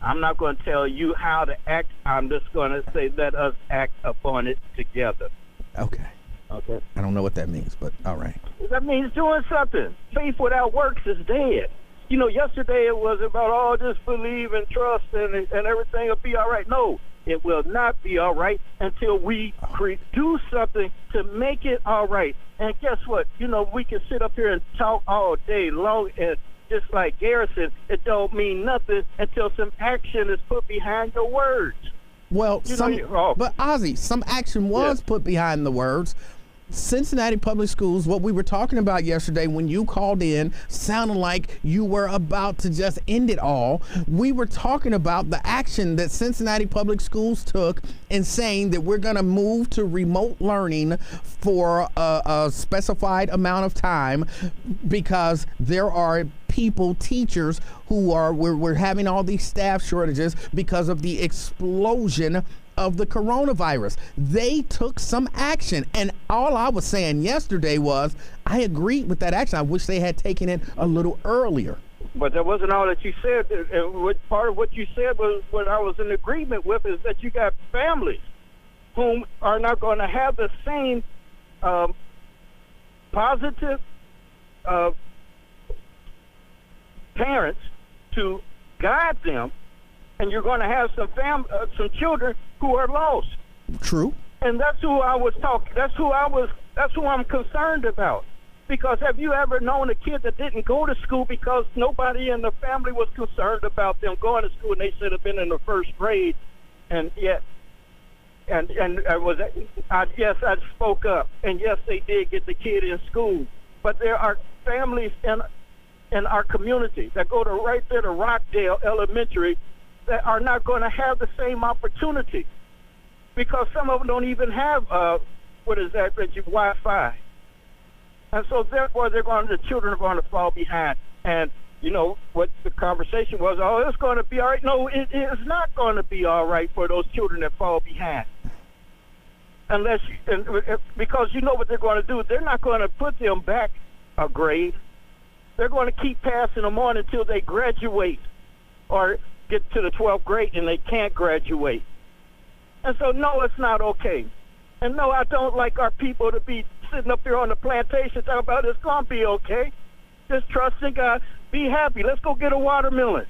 I'm not going to tell you how to act. I'm just going to say let us act upon it together. Okay. I don't know what that means, but all right. That means doing something. Faith without works is dead. Yesterday it was about, just believe and trust and everything will be all right. No, it will not be all right until we do something to make it all right. And guess what? We can sit up here and talk all day long, and just like Garrison, it don't mean nothing until some action is put behind the words. Well, but Ozzy, some action was put behind the words. Cincinnati Public Schools, what we were talking about yesterday when you called in, sounded like you were about to just end it all. We were talking about the action that Cincinnati Public Schools took in saying that we're going to move to remote learning for a specified amount of time because there are teachers we're having all these staff shortages because of the explosion of the coronavirus. They took some action, and all I was saying yesterday was I agreed with that action. I wish they had taken it a little earlier. But that wasn't all that you said. Part of what you said was what I was in agreement with, is that you got families whom are not going to have the same positive parents to guide them, and you're going to have some children who are lost. True. And that's who I was talking. That's who I'm concerned about. Because have you ever known a kid that didn't go to school because nobody in the family was concerned about them going to school, and they should have been in the first grade, and yet, I spoke up, and yes, they did get the kid in school, but there are families in our community that go to right there to Rockdale Elementary that are not going to have the same opportunity because some of them don't even have Wi-Fi. And so therefore the children are going to fall behind. And what the conversation was, it's going to be all right. No, it is not going to be all right for those children that fall behind. Because you know what they're going to do. They're not going to put them back a grade. They're going to keep passing them on until they graduate or get to the 12th grade and they can't graduate. And so, no, it's not okay. And no, I don't like our people to be sitting up here on the plantation talking about it's going to be okay. Just trust in God. Be happy. Let's go get a watermelon.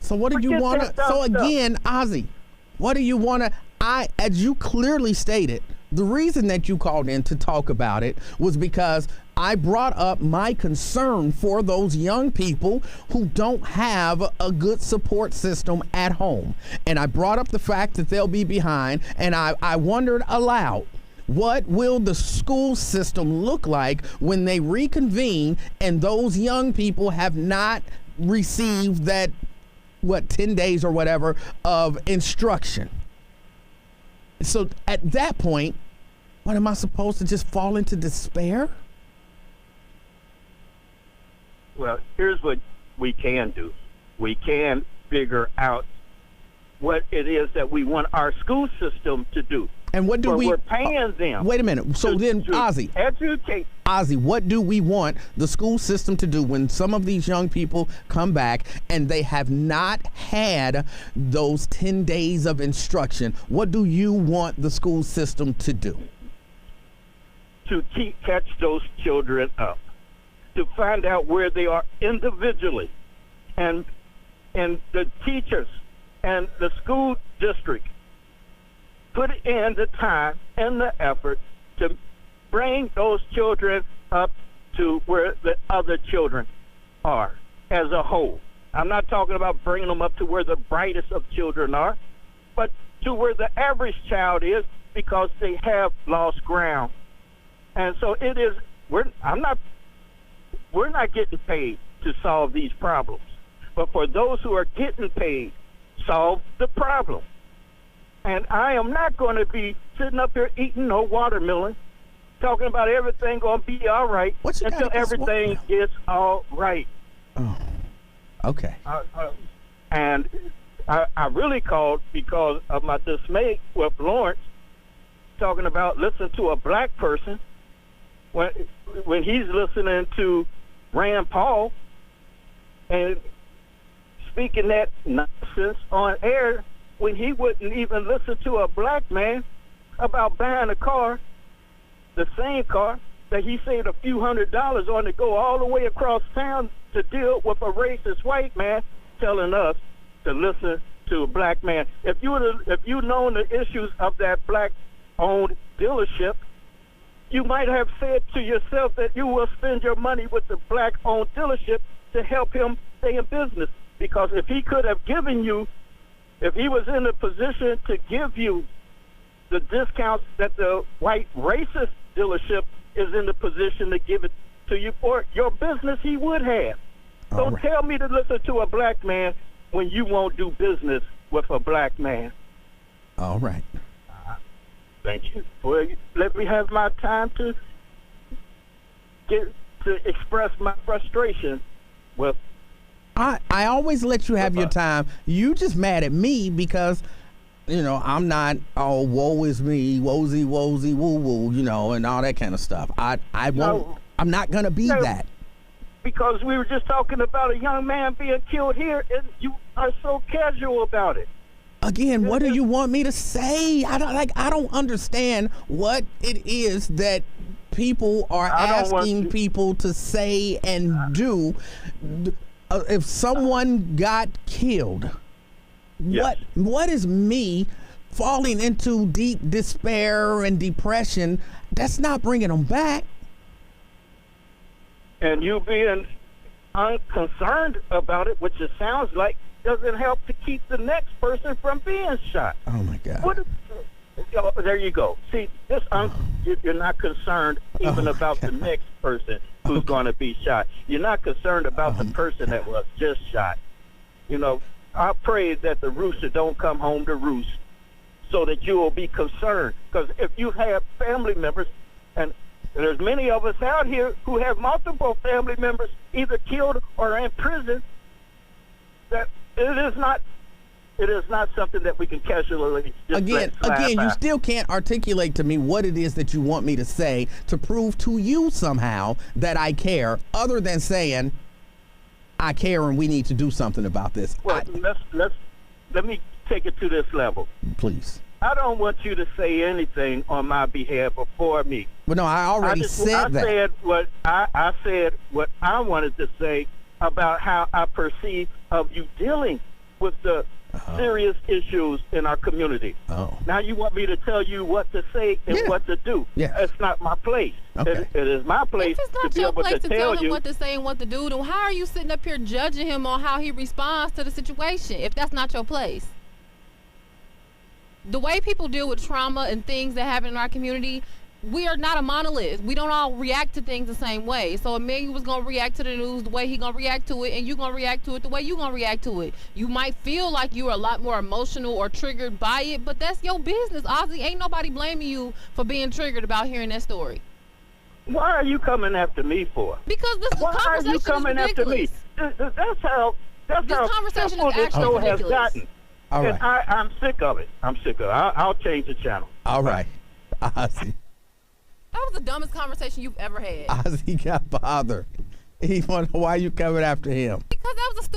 So what did you want to... So again, Ozzy, What do you want to? As you clearly stated, the reason that you called in to talk about it was because I brought up my concern for those young people who don't have a good support system at home. And I brought up the fact that they'll be behind, and I wondered aloud, what will the school system look like when they reconvene and those young people have not received that, 10 days or whatever of instruction? So at that point, what am I supposed to just fall into despair? Well, here's what we can do. We can figure out what it is that we want our school system to do. And what do we're paying them. Wait a minute. So then, Ozzy, educate. Ozzy, what do we want the school system to do when some of these young people come back and they have not had those 10 days of instruction? What do you want the school system to do? To catch those children up, to find out where they are individually, and the teachers and the school district put in the time and the effort to bring those children up to where the other children are as a whole. I'm not talking about bringing them up to where the brightest of children are, but to where the average child is, because they have lost ground. And so it is, we're not getting paid to solve these problems. But for those who are getting paid, solve the problem. And I am not going to be sitting up here eating no watermelon, talking about everything going to be all right until everything gets all right. Oh, okay. And I really called because of my dismay with Lawrence talking about listen to a black person when he's listening to Rand Paul and speaking that nonsense on air, when he wouldn't even listen to a black man about buying a car, the same car that he saved a few $100s on to go all the way across town to deal with a racist white man telling us to listen to a black man. If you known the issues of that black-owned dealership, you might have said to yourself that you will spend your money with the black-owned dealership to help him stay in business. Because if he could have given you, if he was in a position to give you the discounts that the white racist dealership is in the position to give it to you for your business, he would have. Don't tell me to listen to a black man when you won't do business with a black man. All right. Thank you. Well, let me have my time to express my frustration with. I always let you have your time. You just mad at me because, I'm not, oh, woe is me, wozy, woo woo, and all that kind of stuff. I won't. No, I'm not gonna be that. Because we were just talking about a young man being killed here, and you are so casual about it. Again, what do you want me to say? I don't understand what it is that people are asking people to say and do. If someone got killed, yes. What is me falling into deep despair and depression? That's not bringing them back. And you being unconcerned about it, which it sounds like, doesn't help to keep the next person from being shot. Oh my God! There you go. See, you're not concerned even about the next person who's going to be shot. You're not concerned about the person that was just shot. I pray that the rooster don't come home to roost, so that you will be concerned. Because if you have family members, and there's many of us out here who have multiple family members either killed or in prison, that it is not something that we can casually just again you still can't articulate to me what it is that you want me to say to prove to you somehow that I care, other than saying I care and we need to do something about this. Well, let me take it to this level, please. I don't want you to say anything on my behalf or for me. Well, no, I already said that. I said what I wanted to say about how I perceive of you dealing with the serious issues in our community. Now you want me to tell you what to say and what to do. That's not my place. Okay. It is my place If it's not to be your able place to to tell tell him you. what to say and what to do, then how are you sitting up here judging him on how he responds to the situation if that's not your place? The way people deal with trauma and things that happen in our community, we are not a monolith. We don't all react to things the same way. So Emmanuel was going to react to the news the way he going to react to it, and you going to react to it the way you going to react to it. You might feel like you're a lot more emotional or triggered by it, but that's your business, Ozzy. Ain't nobody blaming you for being triggered about hearing that story. Why are you coming after me for? Because this Why are you coming after me? That's how conversation simple is this actually show has ridiculous. gotten. All And I'm sick of it. I'm sick of it. I'll change the channel. All right. Ozzy. That was the dumbest conversation you've ever had. Ozzy got bothered. He wondered why you coming after him. Because that was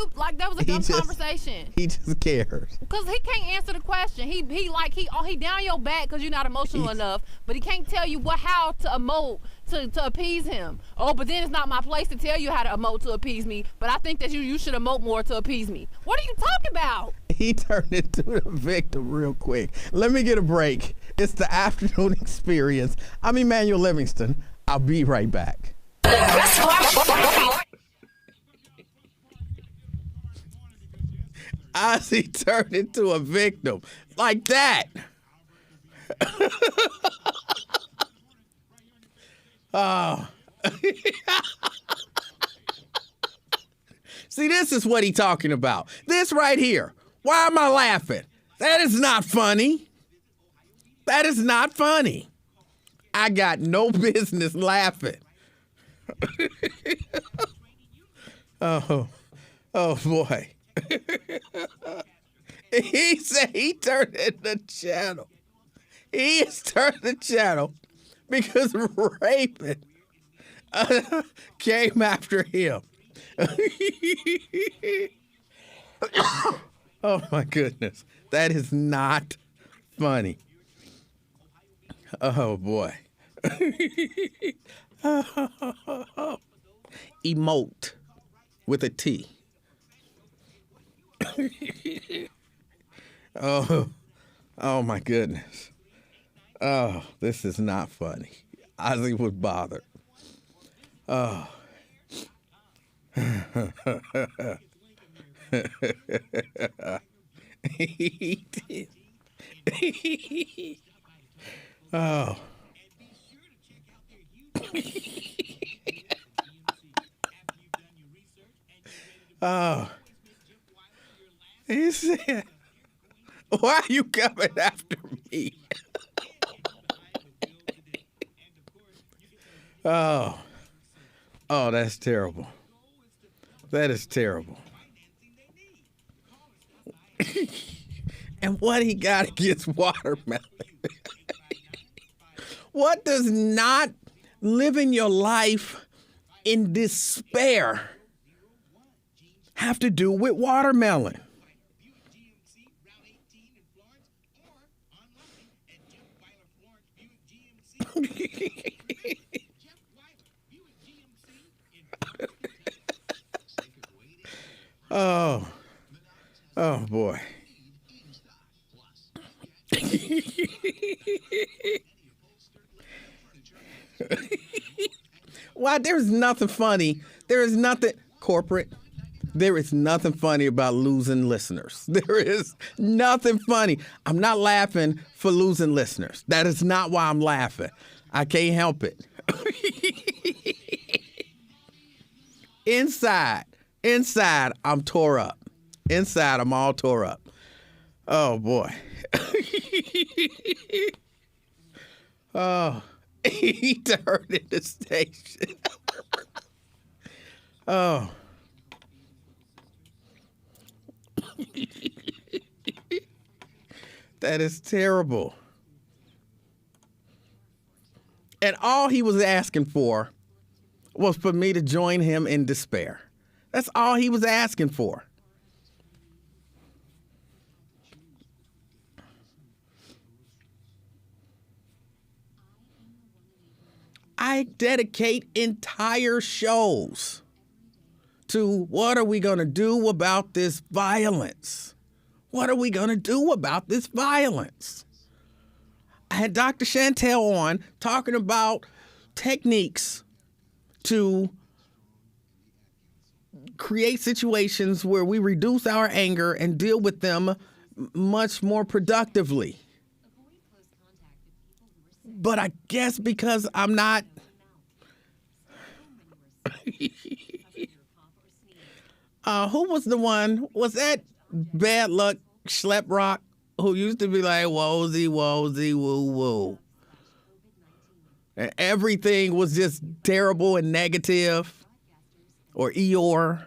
a dumb conversation. He just cares. Because he can't answer the question. He down your back because you're not emotional enough, but he can't tell you how to emote to appease him. Oh, but then it's not my place to tell you how to emote to appease me, but I think that you should emote more to appease me. What are you talking about? He turned into the victim real quick. Let me get a break. It's the afternoon experience. I'm Emanuel Livingston. I'll be right back. Ozzy turned into a victim like that. Oh. See, this is what he's talking about. This right here. Why am I laughing? That is not funny. That is not funny. I got no business laughing. Oh boy. He said he turned in the channel. He has turned the channel because Raven came after him. Oh my goodness. That is not funny. Oh boy. Emote with a T. Oh my goodness. Oh, this is not funny. Ozzy was bothered. Oh. He did. Oh. Oh. He said, why are you coming after me? Oh. Oh, that's terrible. That is terrible. And what he got against watermelon? What does not living your life in despair have to do with watermelon? Oh boy. Why, there's nothing funny. There is nothing corporate. There is nothing funny about losing listeners. There is nothing funny. I'm not laughing for losing listeners. That is not why I'm laughing. I can't help it. Inside, I'm tore up. Inside, I'm all tore up. Oh, boy. Oh, he turned in the station. Oh. That is terrible. And all he was asking for was for me to join him in despair. That's all he was asking for. I dedicate entire shows to what are we going to do about this violence? What are we going to do about this violence? I had Dr. Chantel on talking about techniques to create situations where we reduce our anger and deal with them much more productively. But I guess because I'm not... who was the one? Was that Bad Luck Schleprock who used to be like, wozy, wozy, woo, woo? And everything was just terrible and negative. Or Eeyore.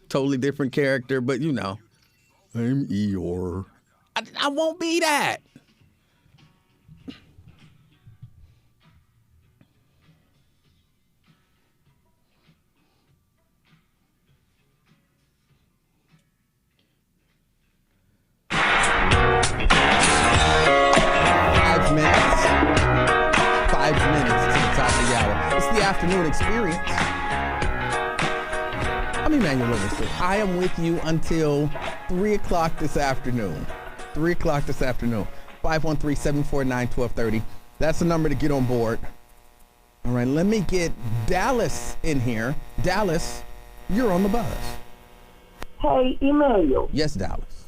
Totally different character, but you know. I'm Eeyore. I won't be that. Five minutes to the top of the hour. It's the afternoon experience. I'm Emanuel Livingston. I am with you until 3 o'clock this afternoon. 3 o'clock this afternoon. 513-749-1230. That's the number to get on board. All right, let me get Dallas in here. Dallas, you're on the buzz. Hey, Emanuel. Yes, Dallas.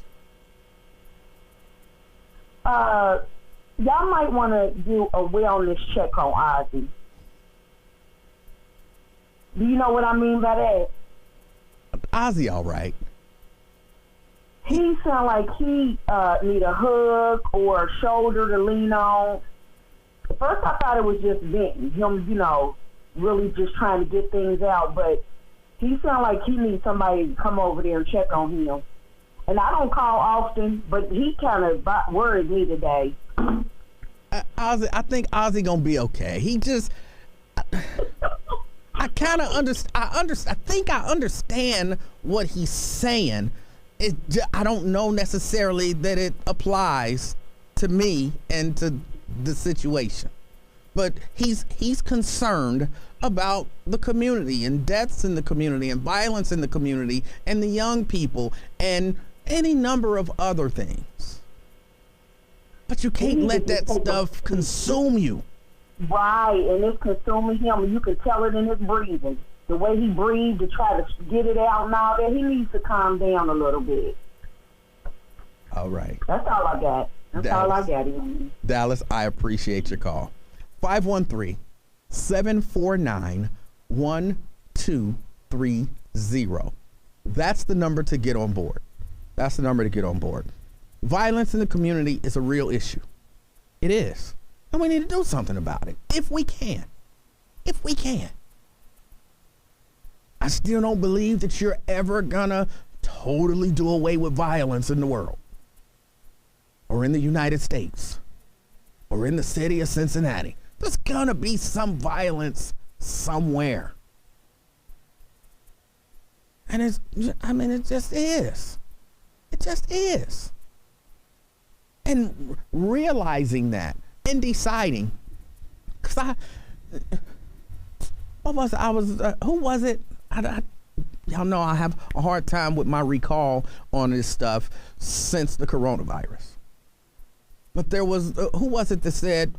Y'all might want to do a wellness check on Ozzy. Do you know what I mean by that? Ozzy, all right. He sound like he need a hug or a shoulder to lean on. At first, I thought it was just venting, him, you know, really just trying to get things out. But he sound like he needs somebody to come over there and check on him. And I don't call often, but he kind of worried me today. Ozzy, I think Ozzy gonna be okay. He just, I kind of understand. I think I understand what he's saying. I don't know necessarily that it applies to me and to the situation. But he's concerned about the community and deaths in the community and violence in the community and the young people and any number of other things. But you can't let that stuff consume you. Right, and it's consuming him. You can tell it in his breathing. The way he breathed to try to get it out and all that, he needs to calm down a little bit. All right. That's all I got. That's all I got. Dallas, I appreciate your call. 513-749-1230. That's the number to get on board. That's the number to get on board. Violence in the community is a real issue. It is. And we need to do something about it, if we can. If we can. I still don't believe that you're ever gonna totally do away with violence in the world, or in the United States, or in the city of Cincinnati. There's gonna be some violence somewhere. And it just is. It just is. And realizing that and deciding, because who was it? Y'all know I have a hard time with my recall on this stuff since the coronavirus. But there was, who was it that said,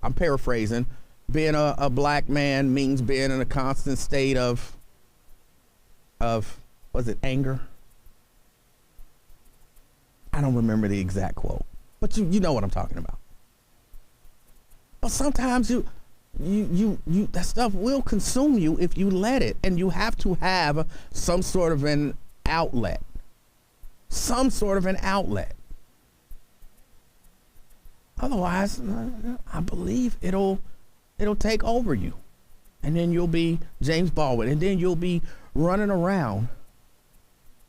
I'm paraphrasing, being a black man means being in a constant state of was it anger? I don't remember the exact quote, but you know what I'm talking about. But sometimes you that stuff will consume you if you let it, and you have to have some sort of an outlet. Some sort of an outlet. Otherwise, I believe it'll take over you. And then you'll be James Baldwin, and then you'll be running around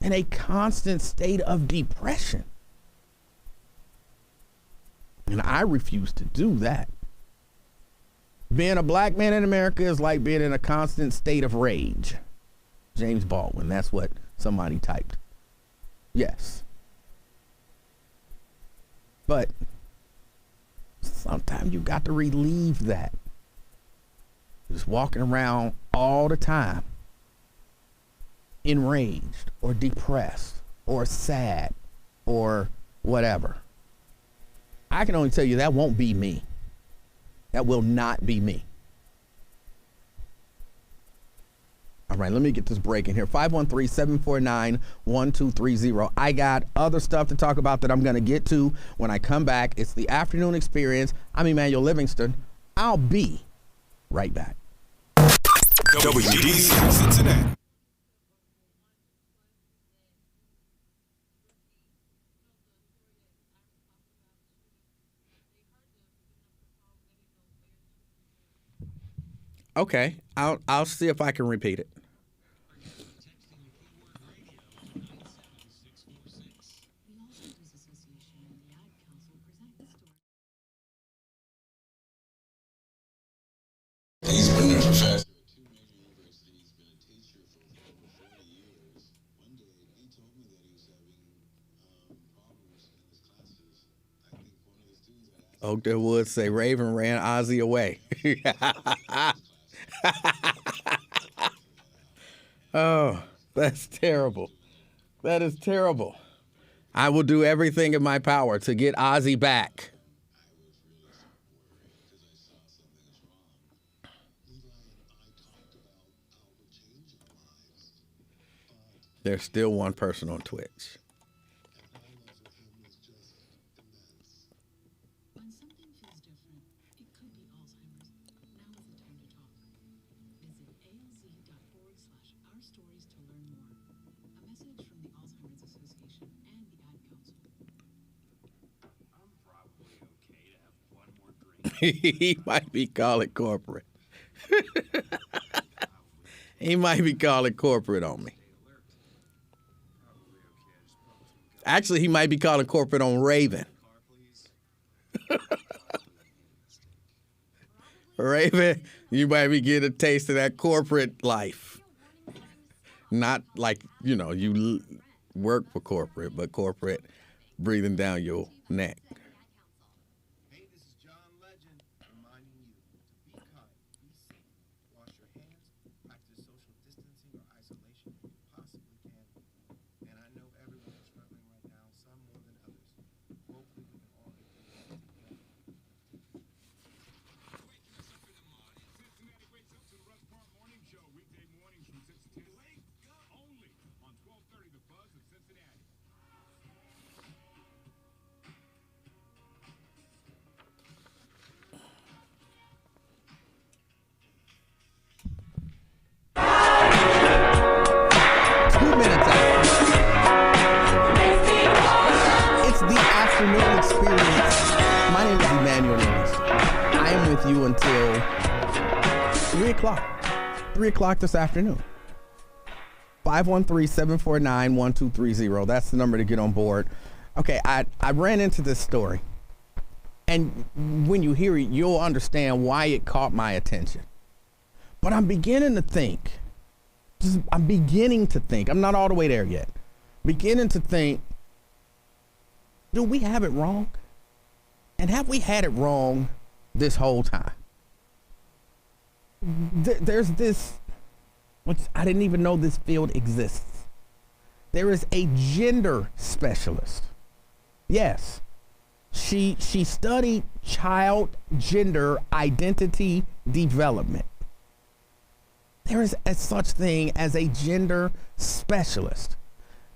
in a constant state of depression. And I refuse to do that. Being a black man in America is like being in a constant state of rage. James Baldwin, that's what somebody typed. Yes. But sometimes you got to relieve that. Just walking around all the time enraged or depressed or sad or whatever. I can only tell you that won't be me. That will not be me. All right, let me get this break in here. 513-749-1230. I got other stuff to talk about that I'm going to get to when I come back. It's the afternoon experience. I'm Emanuel Livingston. I'll be right back. WGDC Cincinnati. Okay, I'll see if I can repeat it. He's been a professor. Oakdale Woods say Raven ran Ozzy away. Oh, that's terrible. That is terrible. I will do everything in my power to get Ozzy back. There's still one person on Twitch. When something feels different, it could be Alzheimer's. Now is the time to talk. Visit alz.org/ourstories to learn more. A message from the Alzheimer's Association and the Ad Council. I'm probably okay to have one more drink. He might be calling corporate. He might be calling corporate on me. Actually, he might be calling corporate on Raven. Raven, you might be getting a taste of that corporate life. Not like, you work for corporate, but corporate breathing down your neck. Hey, this is John Legend reminding you to be kind, be safe, wash your hands, practice social distancing or isolation if you possibly can. And I know everyone is struggling right now, some more than others. Hopefully we can all get through this together. Waking us up in the morning. Cincinnati wakes up to the Russ Park Morning Show. Weekday mornings from 6 to 10. Wake up only on 1230 The Buzz of Cincinnati. It's the afternoon experience. My name is Emanuel Livingston. I am with you until 3 o'clock. 3 o'clock this afternoon. 513-749-1230. That's the number to get on board. Okay, I ran into this story. And when you hear it, you'll understand why it caught my attention. But I'm beginning to think. I'm not all the way there yet. Beginning to think, do we have it wrong? And have we had it wrong this whole time? There's this, which I didn't even know this field exists. There is a gender specialist. Yes, she studied child gender identity development. There is a such thing as a gender specialist.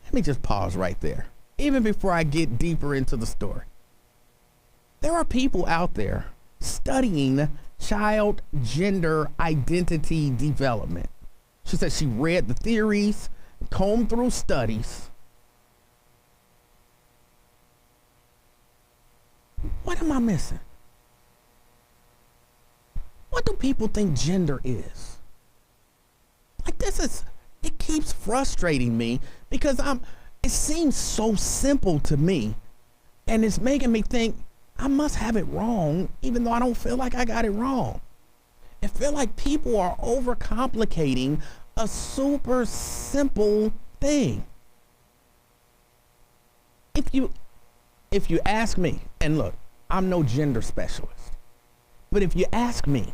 Let me just pause right there, even before I get deeper into the story. There are people out there studying child gender identity development. She said she read the theories, combed through studies. What am I missing? What do people think gender is? Like, it keeps frustrating me because it seems so simple to me, and it's making me think I must have it wrong, even though I don't feel like I got it wrong. It feels like people are overcomplicating a super simple thing. If you ask me, and look, I'm no gender specialist, but if you ask me,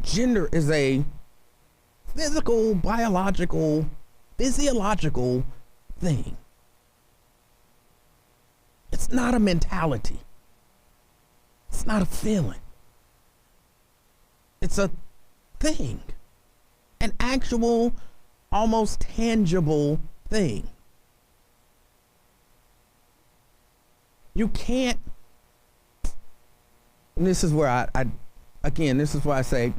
gender is a physical, biological, physiological thing. It's not a mentality. It's not a feeling. It's a thing. An actual, almost tangible thing. You can't, and this is where this is why I say,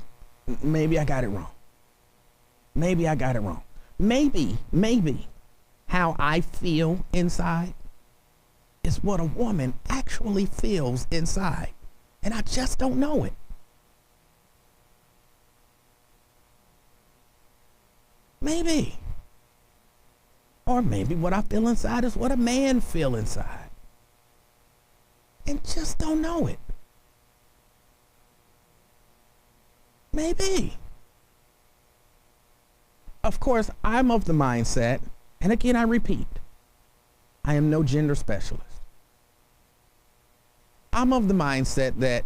maybe I got it wrong. Maybe I got it wrong. Maybe how I feel inside is what a woman actually feels inside. And I just don't know it. Maybe. Or maybe what I feel inside is what a man feels inside. And just don't know it. Maybe. Of course, I'm of the mindset, and again, I repeat, I am no gender specialist. I'm of the mindset that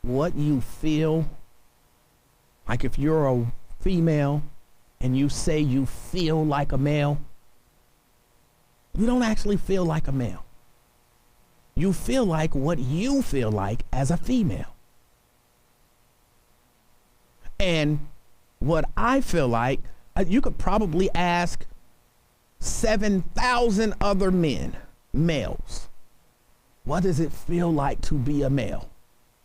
what you feel, like if you're a female and you say you feel like a male, you don't actually feel like a male. You feel like what you feel like as a female. And what I feel like, you could probably ask 7,000 other men, males, what does it feel like to be a male?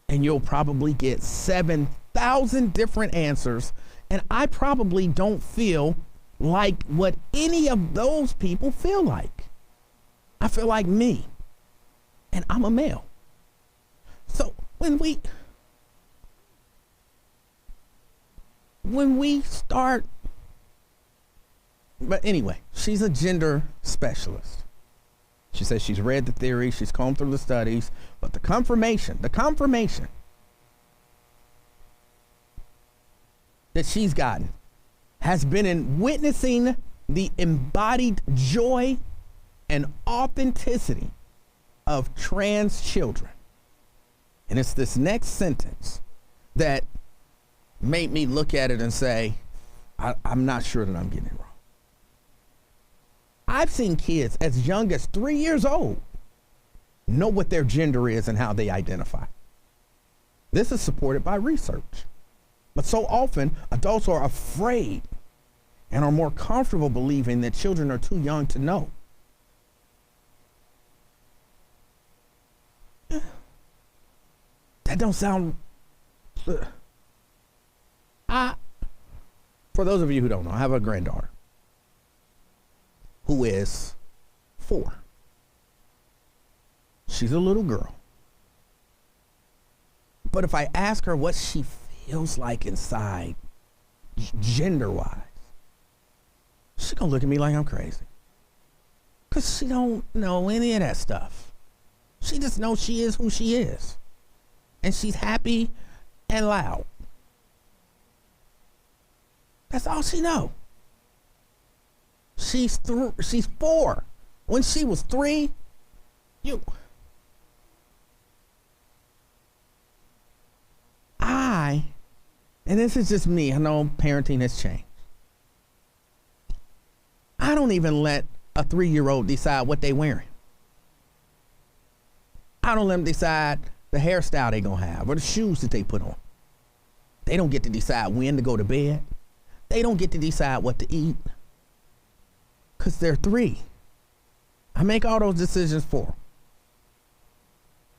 And you'll probably get 7,000 different answers. And I probably don't feel like what any of those people feel like. I feel like me. And I'm a male. So when we start, but anyway, she's a gender specialist. She says she's read the theory, she's combed through the studies, but the confirmation that she's gotten has been in witnessing the embodied joy and authenticity of trans children. And it's this next sentence that made me look at it and say, I'm not sure that I'm getting it wrong. I've seen kids as young as 3 years old know what their gender is and how they identify. This is supported by research. But so often, adults are afraid and are more comfortable believing that children are too young to know. That don't sound... For those of you who don't know, I have a granddaughter who is 4. She's a little girl. But if I ask her what she feels like inside, gender-wise, she's gonna look at me like I'm crazy. Because she don't know any of that stuff. She just knows she is who she is. And she's happy and loud. That's all she knows. She's 4. When she was 3, and this is just me, I know parenting has changed. I don't even let a 3-year-old decide what they wearing. I don't let them decide the hairstyle they gonna have or the shoes that they put on. They don't get to decide when to go to bed. They don't get to decide what to eat. Because they're 3. I make all those decisions for them.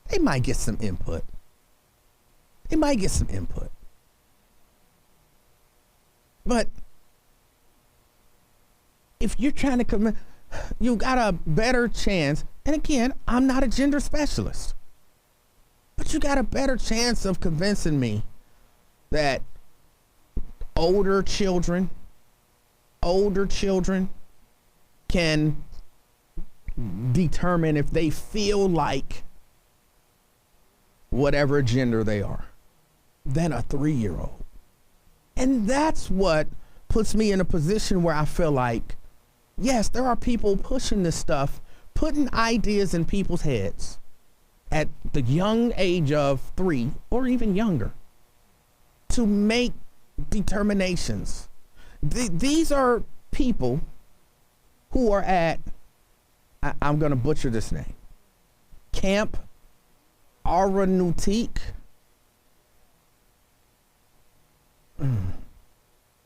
They might get some input. But if you're trying to commit, you got a better chance. And again, I'm not a gender specialist. But you got a better chance of convincing me that older children can determine if they feel like whatever gender they are than a 3-year-old. And that's what puts me in a position where I feel like, yes, there are people pushing this stuff, putting ideas in people's heads at the young age of 3 or even younger to make determinations. These are people who are at, I'm going to butcher this name, Camp Aranutique.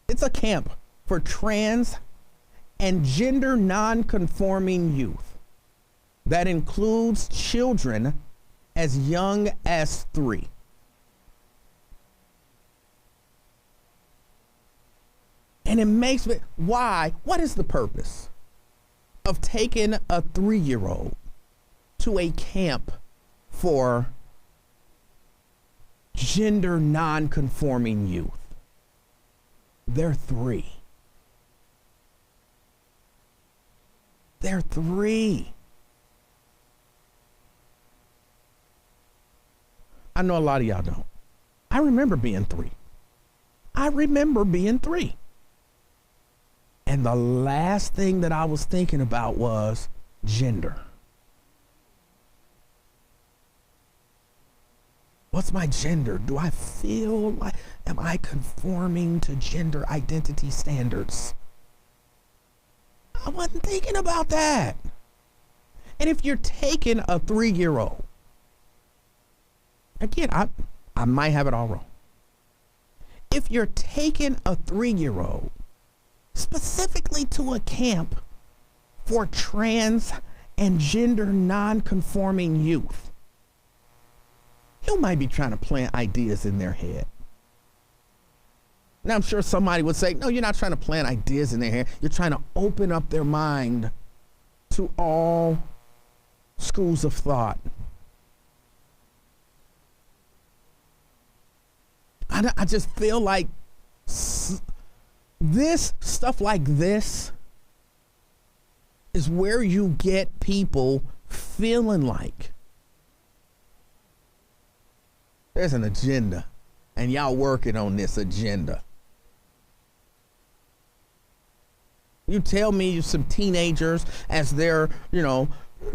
It's a camp for trans and gender non-conforming youth that includes children as young as 3. And it makes me, why? What is the purpose of taking a 3-year-old to a camp for gender non-conforming youth? They're 3. They're 3. I know a lot of y'all don't. I remember being 3. And the last thing that I was thinking about was gender. What's my gender? Do I feel like, am I conforming to gender identity standards? I wasn't thinking about that. And if you're taking a 3-year-old, again, I might have it all wrong. If you're taking a 3-year-old specifically to a camp for trans and gender non-conforming youth, you might be trying to plant ideas in their head. Now, I'm sure somebody would say, no, you're not trying to plant ideas in their head. You're trying to open up their mind to all schools of thought. I just feel like this stuff like this is where you get people feeling like there's an agenda and y'all working on this agenda. You tell me some teenagers as they're,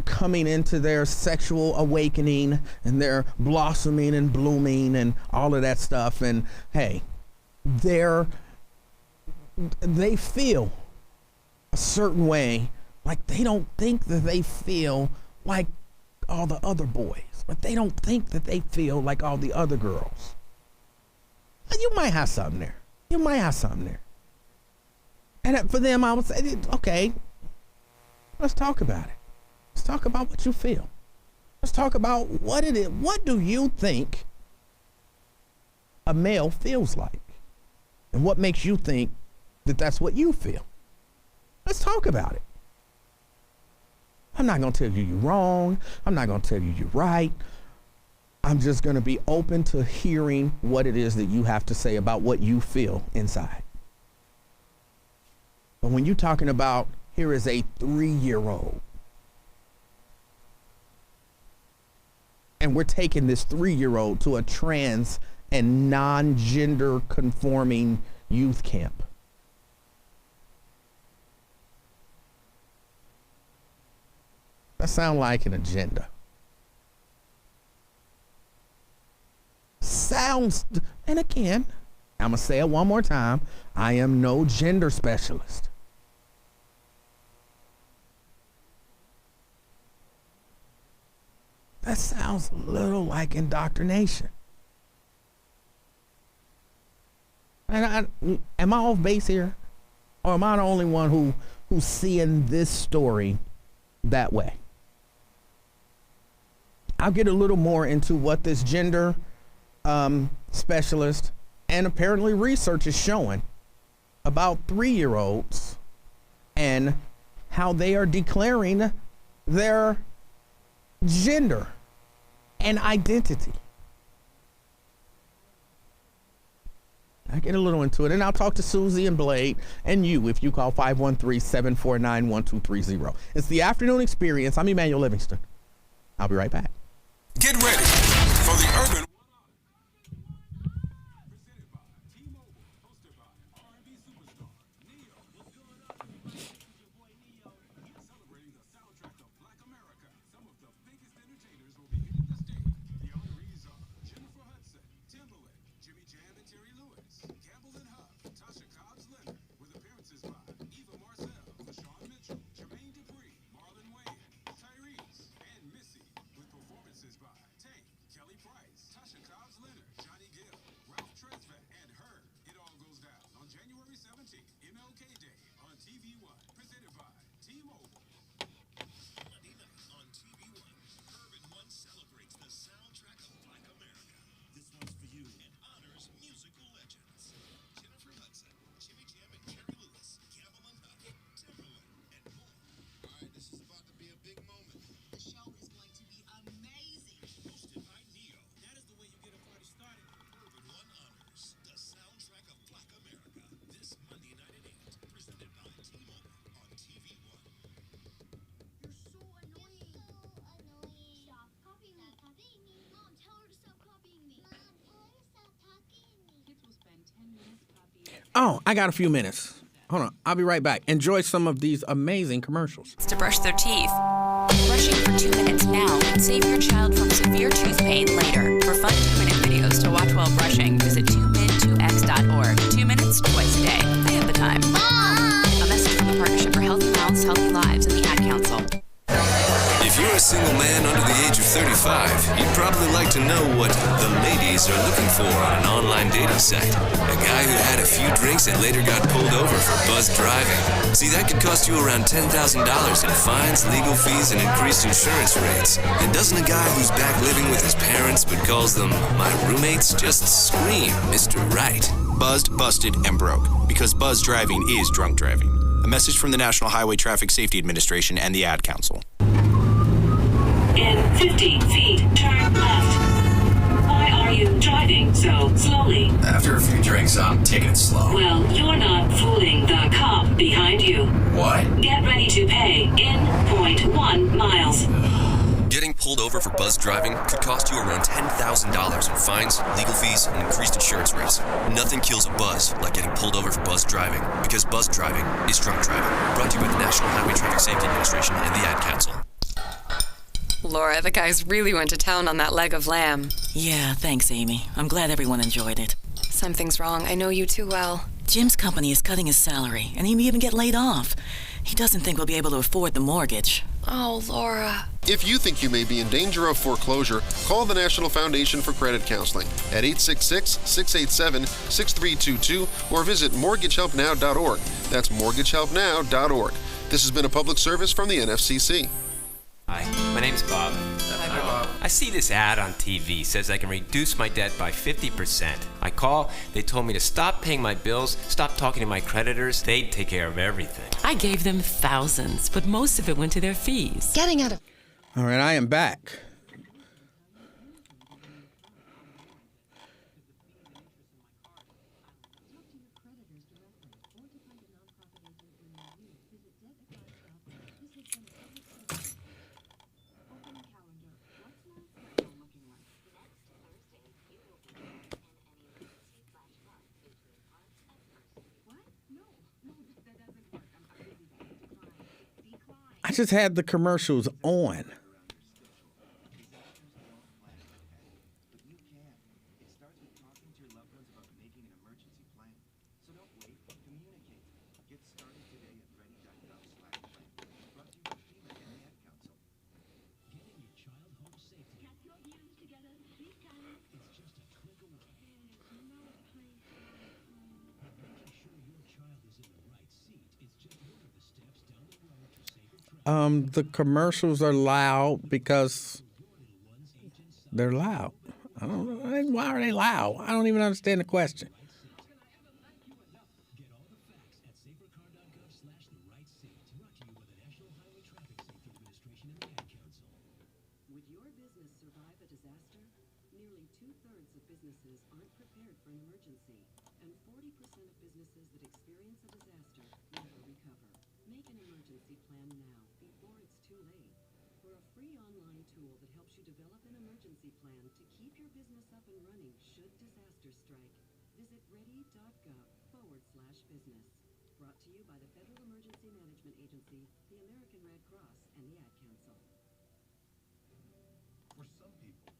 coming into their sexual awakening and they're blossoming and blooming and all of that stuff. And hey, they feel a certain way, like they don't think that they feel like all the other boys, but they don't think that they feel like all the other girls. And you might have something there. And for them, I would say, okay, let's talk about it. Let's talk about what you feel. Let's talk about what it is. What do you think a male feels like? And what makes you think that that's what you feel? Let's talk about it. I'm not going to tell you you're wrong. I'm not going to tell you you're right. I'm just going to be open to hearing what it is that you have to say about what you feel inside. But when you're talking about, here is a 3-year-old, and we're taking this 3-year-old to a trans and non-gender conforming youth camp. That sounds like an agenda. And again, I'm going to say it one more time. I am no gender specialist. That sounds a little like indoctrination. And am I off base here? Or am I the only one who's seeing this story that way? I'll get a little more into what this gender specialist and apparently research is showing about 3-year-olds and how they are declaring their gender and identity. I get a little into it, and I'll talk to Susie and Blade and you if you call 513-749-1230. It's the Afternoon Experience. I'm Emanuel Livingston. I'll be right back. Get ready for the Urban. Jam and Terry Lewis, Campbell and Huff, Tasha Cobbs Leonard, with appearances by Eva Marcel, LaShawn Mitchell, Oh, I got a few minutes. Hold on. I'll be right back. Enjoy some of these amazing commercials. To brush their teeth. Brushing for 2 minutes now can save your child from severe tooth pain later. For fun 2-minute videos to watch while brushing, visit 2min2x.org. 2 minutes, twice a day. I have the time. A message from the Partnership for Healthy Mouths, Healthy Lives, and the Ad Council. If you're a single man under the age of 35, you'd probably like to know what the ladies are looking for on an online dating site. A guy who had a few drinks and later got pulled over for buzzed driving. See, that could cost you around $10,000 in fines, legal fees, and increased insurance rates. And doesn't a guy who's back living with his parents but calls them my roommates just scream Mr. Right? Buzzed, busted, and broke. Because buzz driving is drunk driving. A message from the National Highway Traffic Safety Administration and the Ad Council. In 15 feet, turn left. Why are you driving so slowly? After a few drinks, I'm taking it slow. Well, you're not fooling the cop behind you. What? Get ready to pay in 0.1 miles. Getting pulled over for buzz driving could cost you around $10,000 in fines, legal fees, and increased insurance rates. Nothing kills a buzz like getting pulled over for buzz driving, because buzz driving is drunk driving. Brought to you by the National Highway Traffic Safety Administration and the Ad Council. Laura, the guys really went to town on that leg of lamb. Yeah, thanks, Amy. I'm glad everyone enjoyed it. Something's wrong. I know you too well. Jim's company is cutting his salary, and he may even get laid off. He doesn't think we'll be able to afford the mortgage. Oh, Laura. If you think you may be in danger of foreclosure, call the National Foundation for Credit Counseling at 866-687-6322 or visit mortgagehelpnow.org. That's mortgagehelpnow.org. This has been a public service from the NFCC. Hi, my name's Bob. Hi, Bob. I see this ad on TV. Says I can reduce my debt by 50%. I call, they told me to stop paying my bills, stop talking to my creditors. They'd take care of everything. I gave them thousands, but most of it went to their fees. Getting out of... All right, I am back. I just had the commercials on. The commercials are loud because they're loud. I don't know. Why are they loud? I don't even understand the question. Would your business survive a disaster? Nearly 2/3 of businesses aren't prepared for an emergency, and 40% of businesses that experience a disaster never recover. Make an emergency plan now, before it's too late. For a free online tool that helps you develop an emergency plan to keep your business up and running should disaster strike, visit ready.gov/business. Brought to you by the Federal Emergency Management Agency, the American Red Cross, and the Ad Council. For some people,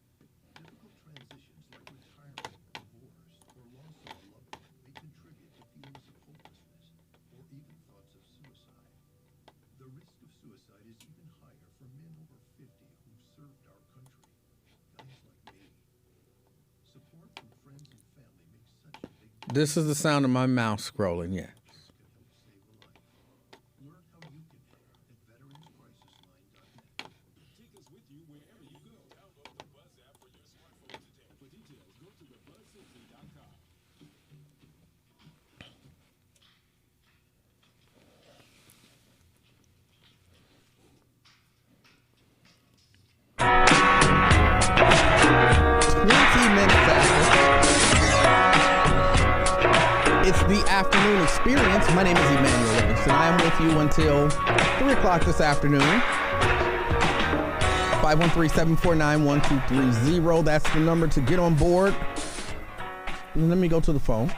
difficult transitions like retirement, divorce, or loss of a loved one may contribute to feelings of hopelessness or even thoughts of suicide. The risk of suicide is even higher for men over 50 who've served our country, guys like me. Support from friends and family makes such a big difference. This is the sound of my mouse scrolling, yeah. It's the afternoon experience. My name is Emanuel Livingston. I am with you until 3 o'clock this afternoon. 513-749-1230. That's the number to get on board. And let me go to the phone.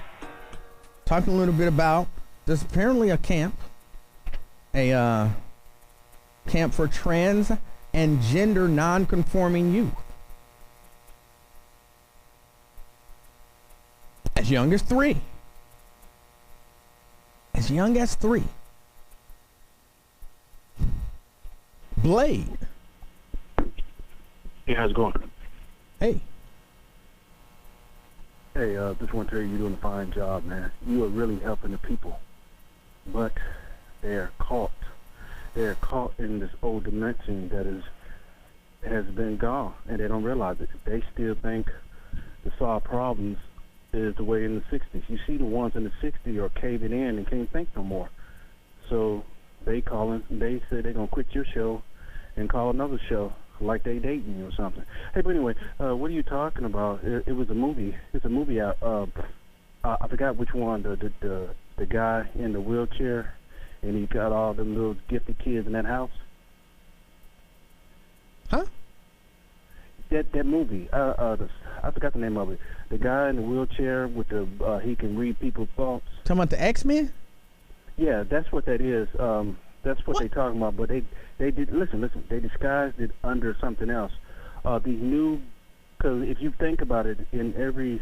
talking a little bit about there's apparently a camp for trans and gender non-conforming youth. As young as 3. As young as 3. Blade. Hey, how's it going? Hey. Hey, just want to tell you, you're doing a fine job, man. You are really helping the people. But they're caught in this old dimension that has been gone, and they don't realize it. They still think to solve problems is the way in the 60s. You see the ones in the 60s are caving in and can't think no more. So they say they're going to quit your show and call another show like they dating you or something. Hey, but anyway, what are you talking about? It was a movie. It's a movie out. I forgot which one. The guy in the wheelchair, and he got all them little gifted kids in that house. Huh? That movie. I forgot the name of it. The guy in the wheelchair with the he can read people's thoughts. Talking about the X-Men? Yeah, that's what that is. That's what they talking about. But they did listen. They disguised it under something else. These new, because if you think about it, in every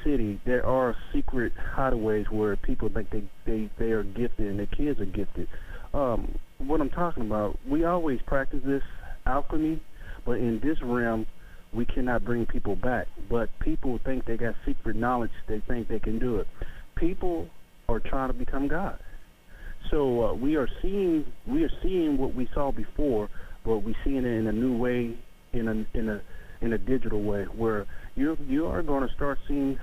city there are secret hideaways where people think they are gifted and their kids are gifted. What I'm talking about, we always practice this alchemy, but in this realm we cannot bring people back. But people think they got secret knowledge. They think they can do it. People are trying to become God. So we are seeing what we saw before, but we're seeing it in a new way, in a digital way, where you are going to start seeing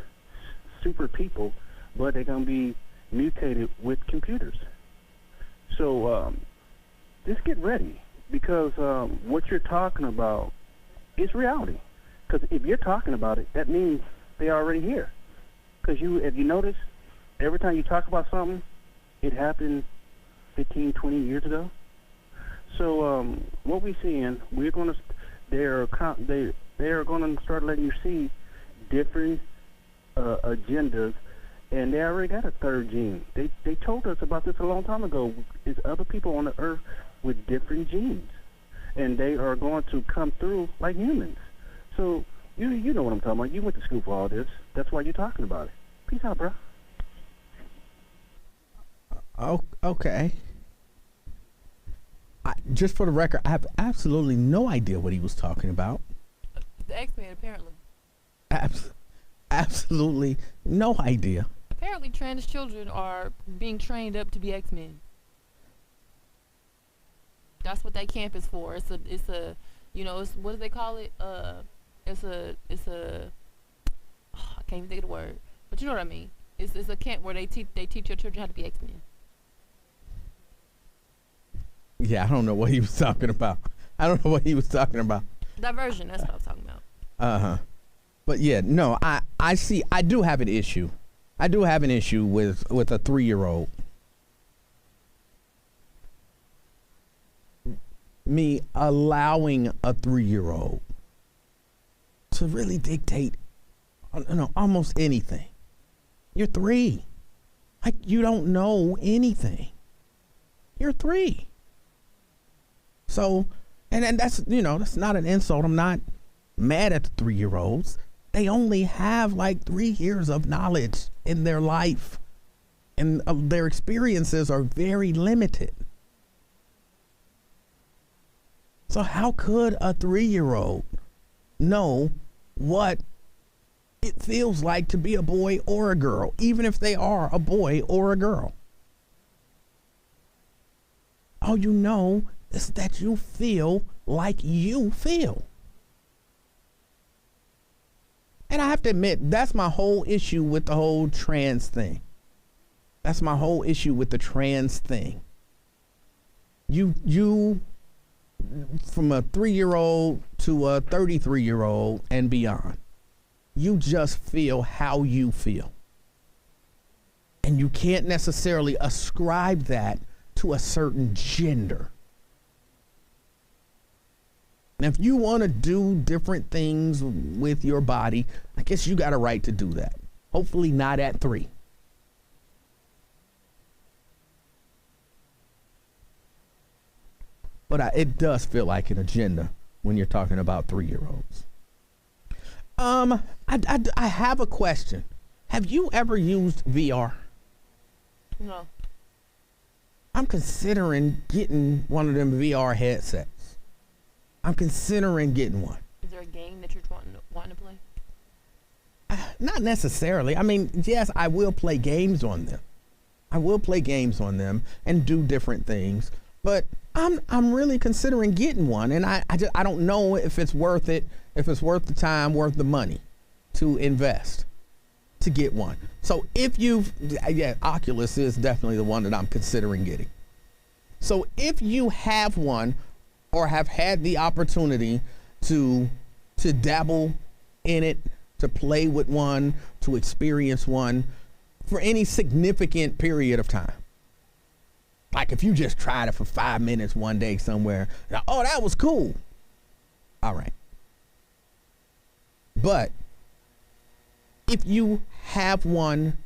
super people, but they're going to be mutated with computers. So just get ready, because what you're talking about is reality. Because if you're talking about it, that means they're already here. Because if you notice, every time you talk about something, it happened 15, 20 years ago. So what we're seeing, they are going to start letting you see different agendas, and they already got a third gene. They told us about this a long time ago. It's other people on the earth with different genes, and they are going to come through like humans. So you know what I'm talking about. You went to school for all this. That's why you're talking about it. Peace out, bro. Oh, okay. Just for the record, I have absolutely no idea what he was talking about. The X-Men, apparently. Absolutely no idea. Apparently, trans children are being trained up to be X-Men. That's what that camp is for. It's a, what do they call it? It's a. I can't even think of the word, but you know what I mean. It's a camp where they teach your children how to be X-Men. Yeah, I don't know what he was talking about. Diversion, that's what I was talking about. But yeah, no, I see. I do have an issue. I do have an issue with a 3-year-old. Me allowing a 3-year-old to really dictate, almost anything. You're 3. Like, you don't know anything. You're 3. So, and that's, that's not an insult. I'm not mad at the 3-year-olds. They only have like 3 years of knowledge in their life, and their experiences are very limited. So how could a 3-year-old know what it feels like to be a boy or a girl, even if they are a boy or a girl? All you know is that you feel like you feel. And I have to admit, that's my whole issue with the whole trans thing. That's my whole issue with the trans thing. You from a 3-year-old to a 33-year-old and beyond, you just feel how you feel. And you can't necessarily ascribe that to a certain gender. And if you want to do different things with your body, I guess you got a right to do that. Hopefully not at 3. but it does feel like an agenda when you're talking about 3-year-olds. I have a question. Have you ever used VR? No. I'm considering getting one of them VR headsets. I'm considering getting one. Is there a game that you're wanting to play? Not necessarily. I mean, yes, I will play games on them. I will play games on them and do different things. But I'm really considering getting one, and I don't know if it's worth it, if it's worth the time, worth the money to invest to get one. So if Oculus is definitely the one that I'm considering getting. So if you have one or have had the opportunity to dabble in it, to play with one, to experience one for any significant period of time. Like if you just tried it for 5 minutes one day somewhere, oh, that was cool. All right. But if you have one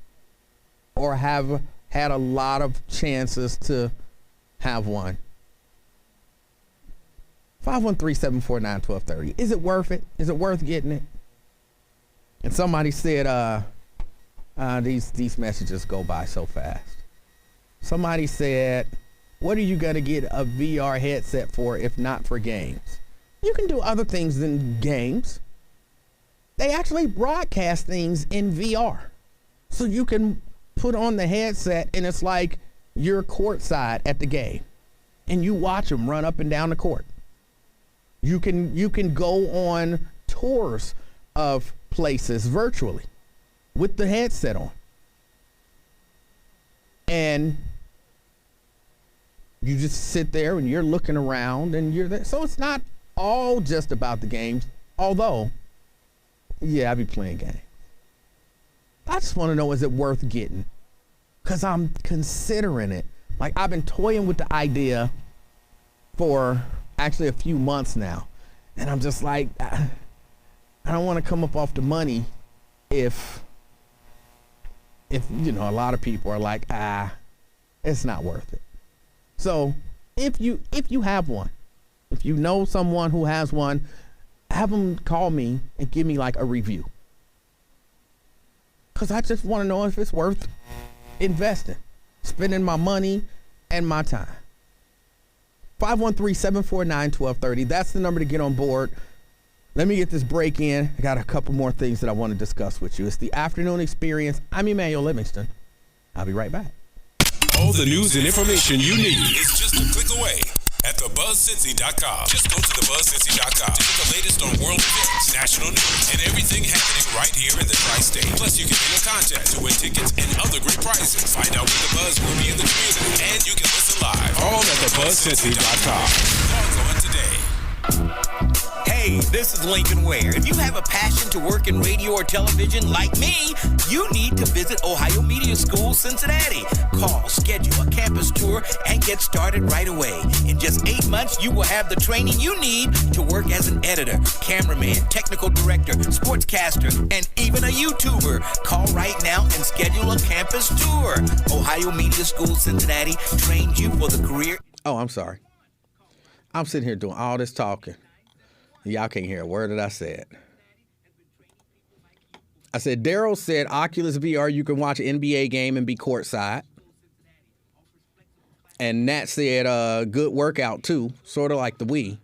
or have had a lot of chances to have one, 513-749-1230. Is it worth it? Is it worth getting it? And somebody said, these messages go by so fast. Somebody said, what are you going to get a VR headset for if not for games? You can do other things than games. They actually broadcast things in VR. So you can put on the headset and it's like you're courtside at the game. And you watch them run up and down the court. You can go on tours of places virtually with the headset on. And you just sit there and you're looking around and you're there. So it's not all just about the games, although, yeah, I'll be playing games. I just want to know, is it worth getting? Because I'm considering it. Like, I've been toying with the idea for actually a few months now. And I'm just like, I don't want to come up off the money if you know, a lot of people are like, it's not worth it. So if you have one, if you know someone who has one, have them call me and give me like a review. Because I just want to know if it's worth investing, spending my money and my time. 513-749-1230. That's the number to get on board. Let me get this break in. I got a couple more things that I want to discuss with you. It's the afternoon experience. I'm Emanuel Livingston. I'll be right back. All the news and information you need is just a click away at thebuzzcincy.com. Just go to thebuzzcincy.com to get the latest on world events, national news, and everything happening right here in the Tri-State. Plus, you can enter contest to win tickets and other great prizes. Find out when the Buzz will be in the community, and you can listen live. All at thebuzzcincy.com. Log on today. Hey, this is Lincoln Ware. If you have a passion to work in radio or television like me, you need to visit Ohio Media School, Cincinnati. Call, schedule a campus tour, and get started right away. In just 8 months, you will have the training you need to work as an editor, cameraman, technical director, sportscaster, and even a YouTuber. Call right now and schedule a campus tour. Ohio Media School, Cincinnati trains you for the career. Oh, I'm sorry. I'm sitting here doing all this talking. Y'all can't hear a word that I said. I said, Daryl said Oculus VR, you can watch an NBA game and be courtside. And Nat said, good workout too, sort of like the Wii.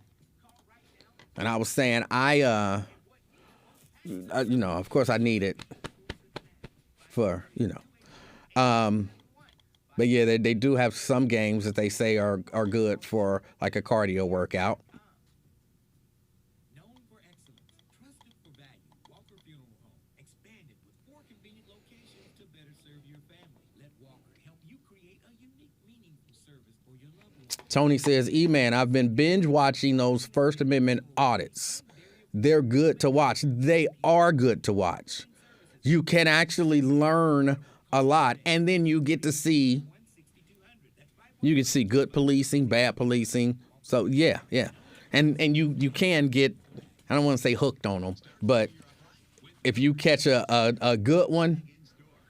And I was saying, of course I need it for, but yeah, they do have some games that they say are good for like a cardio workout. Tony says, E-Man, I've been binge watching those First Amendment audits. They're good to watch. They are good to watch. You can actually learn a lot, and then you get to see, good policing, bad policing. So yeah. And you can get, I don't want to say hooked on them, but if you catch a good one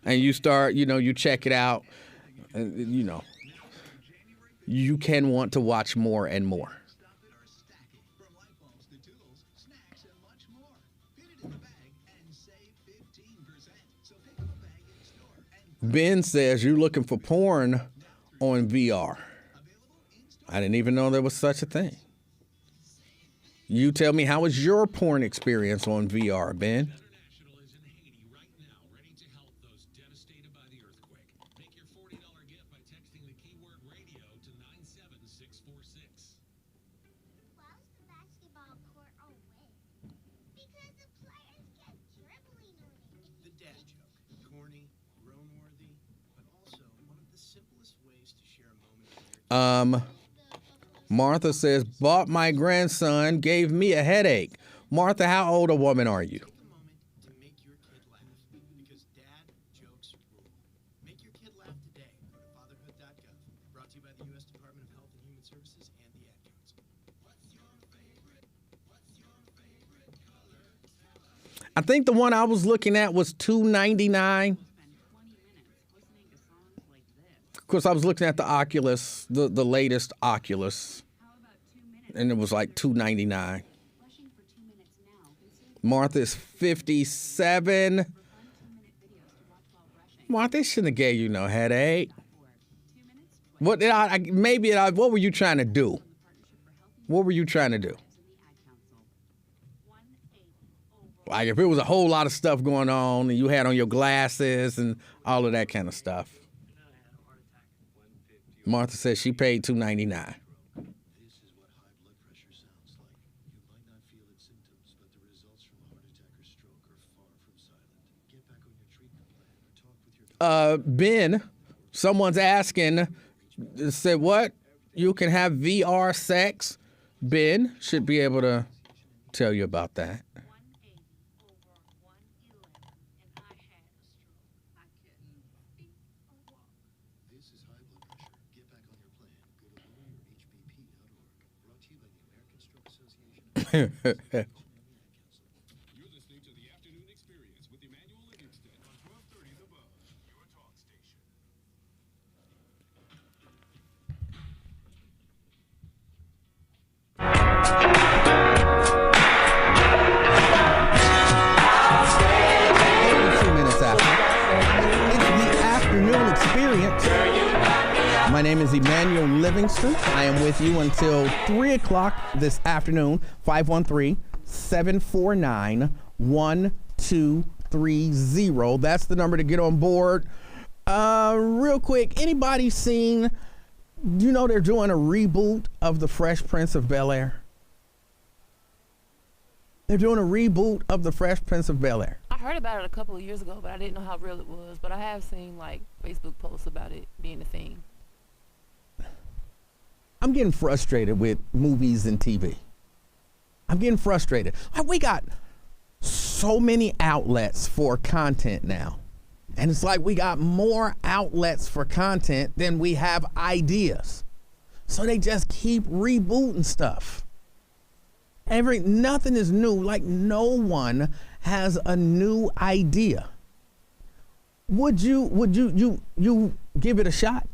and you start, you check it out, you can want to watch more and more. Ben says you're looking for porn on VR. I didn't even know there was such a thing. You tell me, how was your porn experience on VR, Ben? The dad joke. Corny, groan-worthy, but also one of the simplest ways to share a moment with your Martha says, bought my grandson, gave me a headache. Martha, how old a woman are you? Take a moment to make your kid laugh, because dad jokes rule. Make your kid laugh today. Go to fatherhood.gov. Brought to you by the U.S. Department of Health and Human Services and the Ad Council. What's your favorite color? I think the one I was looking at was $299. Of course, I was looking at the Oculus, the latest Oculus, and it was like $299. Martha is 57. Martha, shouldn't have gave you no headache. What did what were you trying to do? What were you trying to do? Like if it was a whole lot of stuff going on and you had on your glasses and all of that kind of stuff. Martha says she paid $299. This is what high blood pressure sounds like. You might not feel its symptoms, but the results from a heart attack or stroke are far from silent. Get back on your treatment plan or talk with your doctor. Ben, someone's asking, said what? You can have VR sex? Ben should be able to tell you about that. You're listening to the Afternoon Experience with Emanuel Livingston on 1230 The Buzz, your talk station. It's the Afternoon Experience. My name is Emanuel Livingston. I am with you until 3 o'clock this afternoon. 513-749-1230. That's the number to get on board. Real quick, anybody seen, you know they're doing a reboot of The Fresh Prince of Bel-Air? They're doing a reboot of The Fresh Prince of Bel-Air. I heard about it a couple of years ago, but I didn't know how real it was. But I have seen like Facebook posts about it being a thing. I'm getting frustrated with movies and TV. I'm getting frustrated. We got so many outlets for content now. And it's like we got more outlets for content than we have ideas. So they just keep rebooting stuff. Nothing is new. Like no one has a new idea. Would you give it a shot?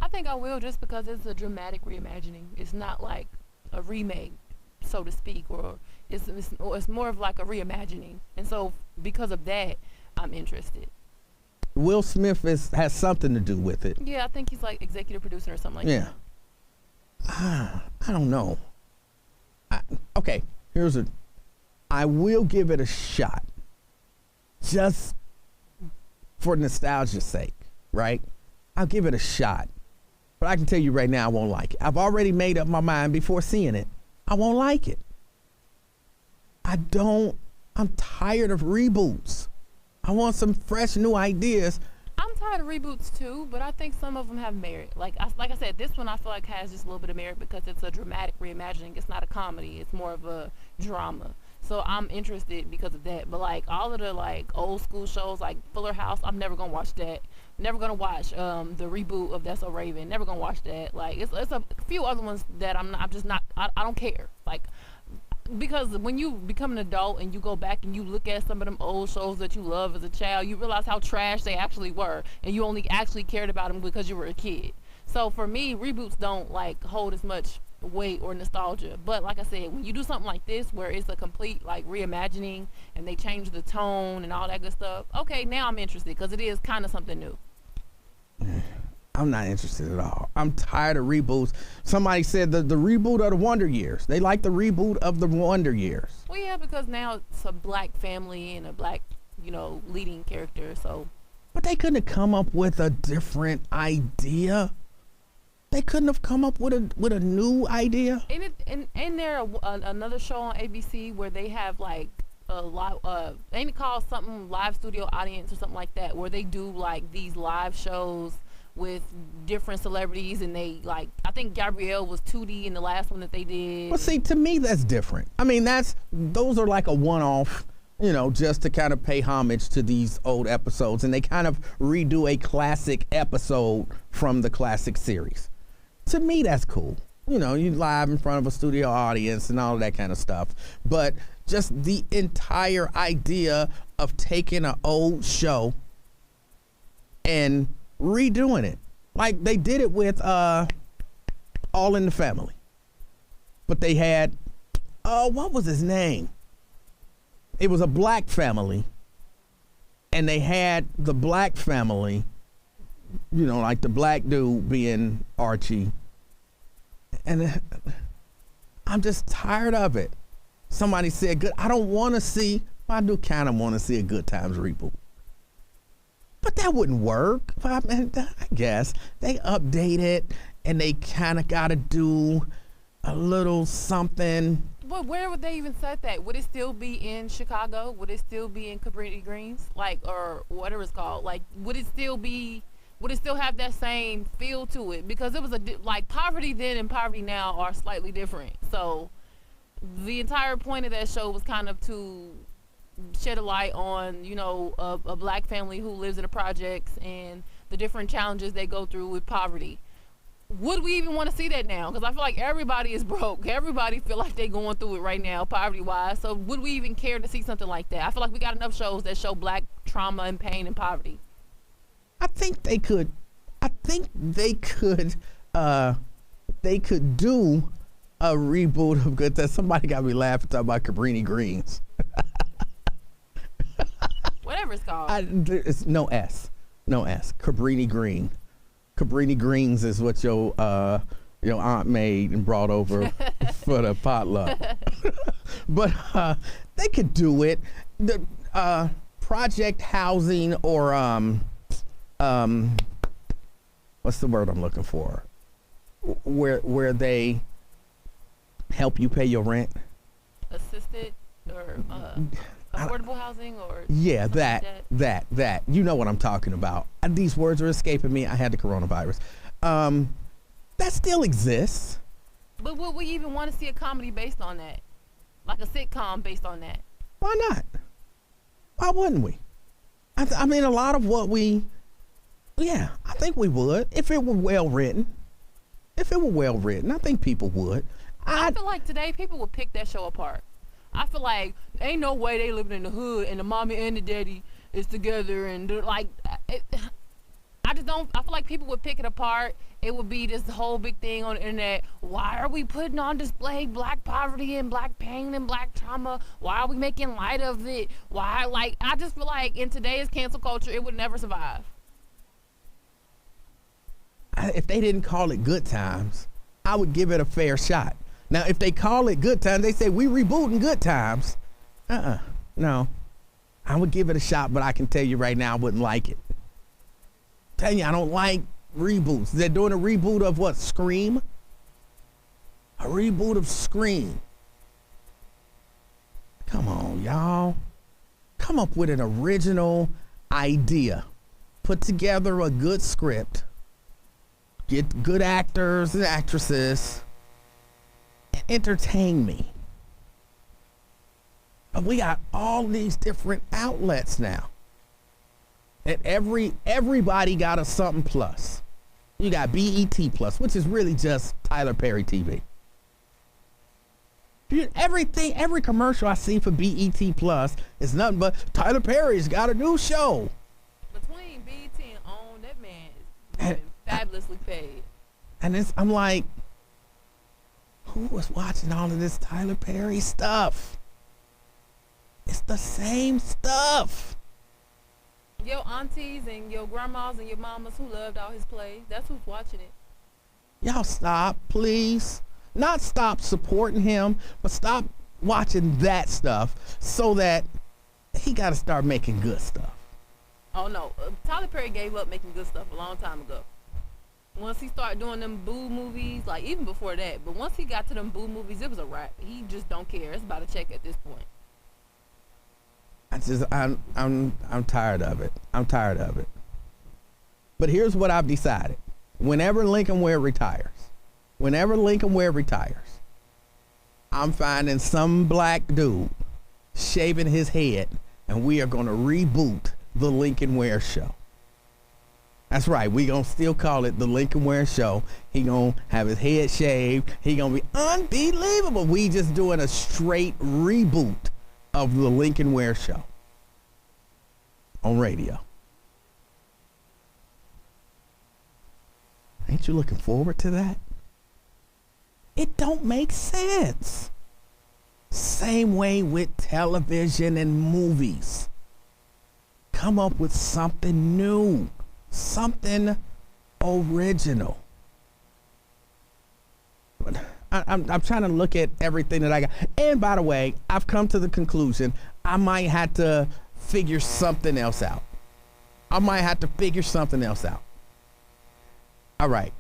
I think I will, just because it's a dramatic reimagining. It's not like a remake, so to speak, or it's more of like a reimagining. And so because of that, I'm interested. Will Smith has something to do with it. Yeah, I think he's like executive producer or something like that. I don't know. Okay, I will give it a shot, just for nostalgia's sake, right? I'll give it a shot. But I can tell you right now, I won't like it. I've already made up my mind before seeing it. I won't like it. I'm tired of reboots. I want some fresh new ideas. I'm tired of reboots too, but I think some of them have merit. Like I said, this one I feel like has just a little bit of merit because it's a dramatic reimagining. It's not a comedy. It's more of a drama. So I'm interested because of that. But like all of the like old school shows like Fuller House, I'm never gonna watch that. Never gonna watch the reboot of That's So Raven. Never gonna watch that. Like it's a few other ones that I don't care. Like, because when you become an adult and you go back and you look at some of them old shows that you love as a child, you realize how trash they actually were, and you only actually cared about them because you were a kid. So for me, reboots don't like hold as much weight or nostalgia. But like I said, when you do something like this where it's a complete like reimagining and they change the tone and all that good stuff, okay, now I'm interested because it is kind of something new. I'm not interested at all. I'm tired of reboots. Somebody said the reboot of the Wonder Years. They like the reboot of the Wonder Years. Well, yeah, because now it's a black family and a black, leading character. So, but they couldn't have come up with a different idea. They couldn't have come up with a new idea. Ain't there another show on ABC where they have like a live, ain't it called something live studio audience or something like that, where they do like these live shows with different celebrities, and they like, I think Gabrielle was 2D in the last one that they did. Well, see, to me that's different. I mean, those are like a one-off, just to kind of pay homage to these old episodes, and they kind of redo a classic episode from the classic series. To me, that's cool. You live in front of a studio audience and all of that kind of stuff. But just the entire idea of taking an old show and redoing it, like they did it with All in the Family, but they had what was his name? It was a black family, and they had the black family, like the black dude being Archie, and I'm just tired of it. Somebody said good. I don't want to see. I do kind of want to see a Good Times reboot. But that wouldn't work. I guess they update it and they kind of got to do a little something. But where would they even set that? Would it still be in Chicago? Would it still be in Cabrini Greens? Like, or whatever it's called? Like, would it still have that same feel to it? Because it was like Poverty then and Poverty now are slightly different. So the entire point of that show was kind of to shed a light on, a black family who lives in the projects and the different challenges they go through with poverty. Would we even want to see that now? Because I feel like everybody is broke. Everybody feel like they're going through it right now, poverty-wise. So would we even care to see something like that? I feel like we got enough shows that show black trauma and pain and poverty. I think they could do a reboot of Good Times. Somebody got me laughing talking about Cabrini Greens. Whatever it's called. It's no S. Cabrini Green. Cabrini Greens is what your aunt made and brought over for the potluck. But they could do it. The project housing or what's the word I'm looking for? Where they help you pay your rent. Assisted or affordable housing or yeah, that. You know what I'm talking about. These words are escaping me. I had the coronavirus. That still exists. But would we even want to see a comedy based on that? Like a sitcom based on that? Why not? Why wouldn't we? I mean, a lot of what I think we would if it were well written. I think people would. I feel like today people would pick that show apart. I feel like ain't no way they living in the hood and the mommy and the daddy is together and like I feel like people would pick it apart. It would be this whole big thing on the internet. Why are we putting on display black poverty and black pain and black trauma? Why are we making light of it? Why? Like, I just feel like in today's cancel culture, it would never survive. If they didn't call it Good Times, I would give it a fair shot. Now, if they call it Good Times, they say we rebooting Good Times. No. I would give it a shot, but I can tell you right now I wouldn't like it. Tell you, I don't like reboots. They're doing a reboot of what? Scream? A reboot of Scream. Come on, y'all. Come up with an original idea. Put together a good script. Get good actors and actresses. And entertain me. But we got all these different outlets now. And everybody got a something plus. You got BET Plus, which is really just Tyler Perry TV. Every commercial I see for BET Plus is nothing but Tyler Perry's got a new show. Between BET and OWN, that man is fabulously paid. And I'm like, who was watching all of this Tyler Perry stuff? It's the same stuff. Your aunties and your grandmas and your mamas who loved all his plays, that's who's watching it. Y'all stop, please. Not stop supporting him, but stop watching that stuff so that he got to start making good stuff. Oh no, Tyler Perry gave up making good stuff a long time ago. Once he started doing them boo movies, like even before that, but once he got to them boo movies, it was a wrap. He just don't care. It's about a check at this point. I'm tired of it. I'm tired of it. But here's what I've decided. Whenever Lincoln Ware retires, I'm finding some black dude shaving his head, and we are going to reboot the Lincoln Ware Show. That's right. We going to still call it the Lincoln Ware Show. He going to have his head shaved. He going to be unbelievable. We just doing a straight reboot of the Lincoln Ware Show on radio. Ain't you looking forward to that? It don't make sense. Same way with television and movies. Come up with something new, something original. I'm trying to look at everything that I got. And by the way, I've come to the conclusion I might have to figure something else out. All right.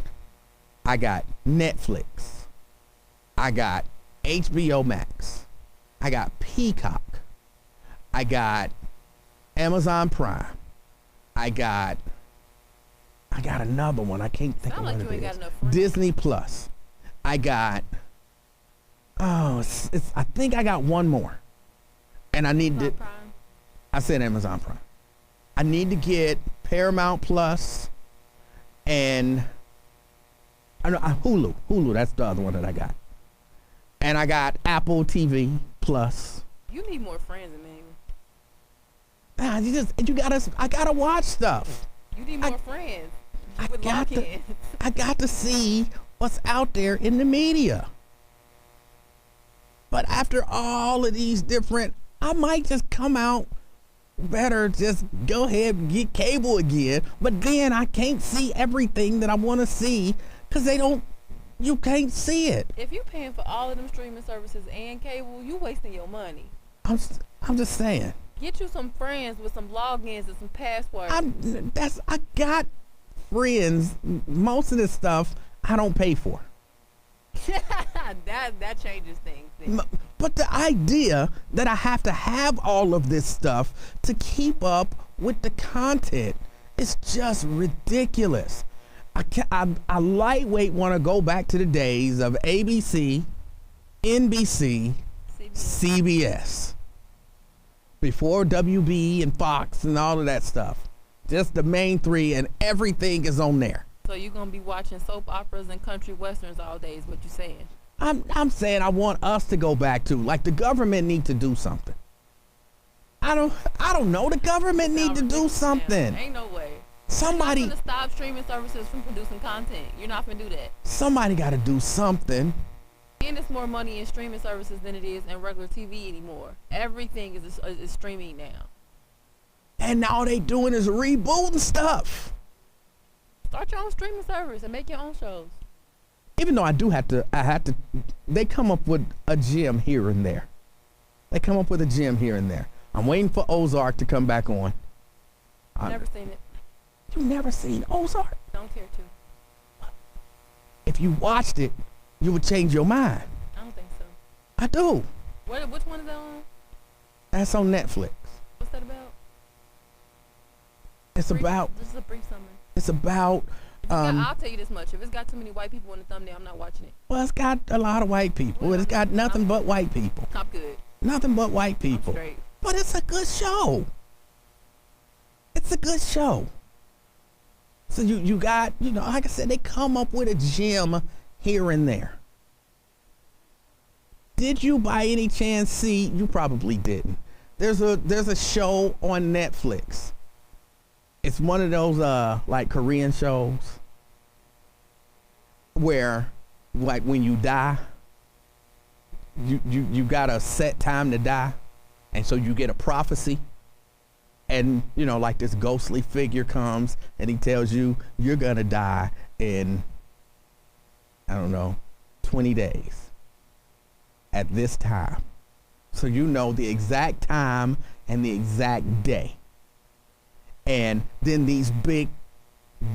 I got Netflix. I got HBO Max. I got Peacock. I got Amazon Prime. I got another one. I can't think of what it is. Disney Plus. I got, I think I got one more. And I need to, I said Amazon Prime. I need to get Paramount Plus and Hulu. Hulu, that's the other one that I got. And I got Apple TV Plus. You need more friends, Emanuel. I gotta watch stuff. You need more friends. I got to see what's out there in the media. But after all of these different, I might just come out better, just go ahead and get cable again. But then I can't see everything that I want to see because you can't see it. If you're paying for all of them streaming services and cable, you wasting your money. I'm just saying. Get you some friends with some logins and some passwords. I got friends. Most of this stuff I don't pay for. that changes things. But the idea that I have to have all of this stuff to keep up with the content is just ridiculous. I lightweight want to go back to the days of ABC, NBC, CBS. Before WB and Fox and all of that stuff. Just the main three, and everything is on there. So you're going to be watching soap operas and country westerns all day is what you're saying? I'm saying I want us to go back to, like, the government need to do something. I don't know. The government need to do something. Ain't no way. Somebody You're not gonna stop streaming services from producing content. You're not going to do that. Somebody got to do something. And it's more money in streaming services than it is in regular TV anymore. Everything is streaming now. And all they doing is rebooting stuff. Start your own streaming service and make your own shows. Even though I had to, they come up with a gem here and there. I'm waiting for Ozark to come back on. Never seen it. You never seen Ozark? Don't care to. If you watched it, you would change your mind. I don't think so. I do. Which one is that on? That's on Netflix. What's that about? This is a brief summary. It's about. I'll tell you this much: if it's got too many white people in the thumbnail, I'm not watching it. Well, it's got a lot of white people. Well, it's got nothing but white people. I'm good. Nothing but white people. I'm straight. But it's a good show. So you got, like I said, they come up with a gem here and there. Did you by any chance see? You probably didn't. There's a show on Netflix. It's one of those like Korean shows where, like, when you die, you got a set time to die, and so you get a prophecy, and like this ghostly figure comes and he tells you you're gonna die in, I don't know, 20 days at this time. So you know the exact time and the exact day. And then these big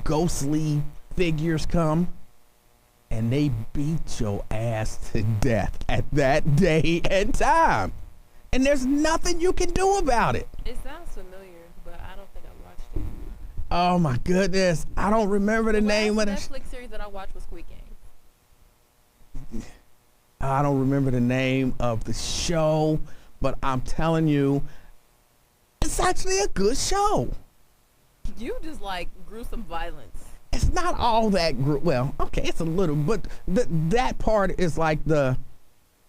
ghostly figures come and they beat your ass to death at that day and time. And there's nothing you can do about it. It sounds familiar, but I don't think I watched it. Oh my goodness. I don't remember the name of The it. Netflix series that I watched was Squid Game. I don't remember the name of the show, but I'm telling you, it's actually a good show. You just like gruesome violence. It's not all that well, okay, it's a little, but that part is like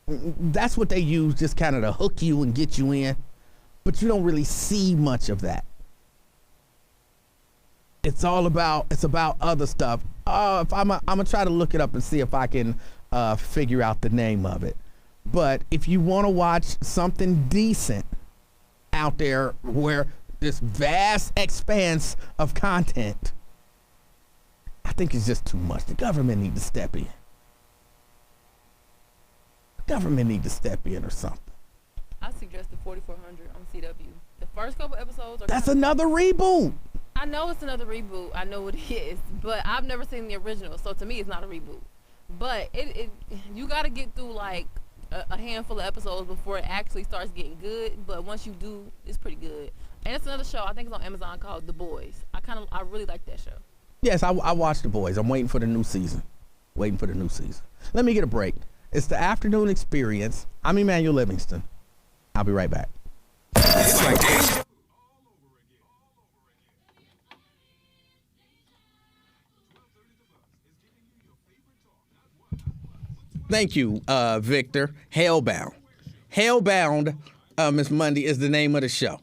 that's what they use just kind of to hook you and get you in, but you don't really see much of that. It's about other stuff. If I'm gonna try to look it up and see if I can figure out the name of it. But if you want to watch something decent out there where this vast expanse of content, I think it's just too much. The government need to step in. The government need to step in or something. I suggested 4400 on CW. The first couple episodes are That's another reboot. I know it's another reboot. I know it is, but I've never seen the original, so to me, it's not a reboot. But it you got to get through like a handful of episodes before it actually starts getting good. But once you do, it's pretty good. And it's another show. I think it's on Amazon called The Boys. I really like that show. Yes, I watched The Boys. I'm waiting for the new season. Let me get a break. It's the Afternoon Experience. I'm Emanuel Livingston. I'll be right back. It's like deja. Thank you, Victor. Hellbound. Hellbound, Miss Monday, is the name of the show.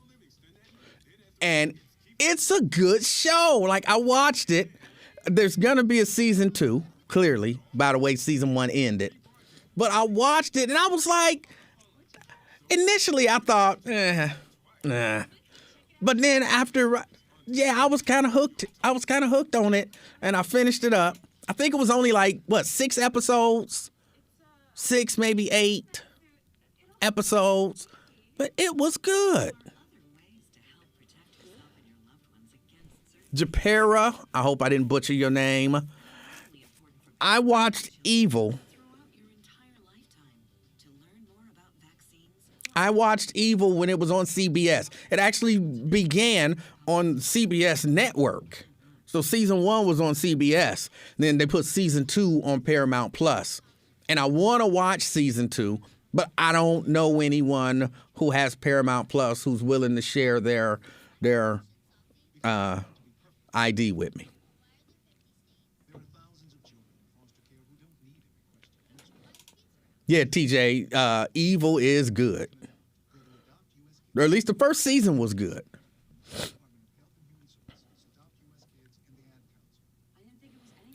And it's a good show. Like, I watched it. There's going to be a season 2, clearly, by the way season 1 ended. But I watched it, and I was like, initially I thought, nah. But then after, I was kind of hooked. I was kind of hooked on it, and I finished it up. I think it was only like, 6 episodes? 6, maybe 8 episodes. But it was good. Japera, I hope I didn't butcher your name. I watched Evil. I watched Evil when it was on CBS. It actually began on CBS Network. So season 1 was on CBS. Then they put season 2 on Paramount Plus. And I want to watch season 2, but I don't know anyone who has Paramount Plus who's willing to share their ID with me. Yeah, TJ, Evil is good. Or at least the first season was good.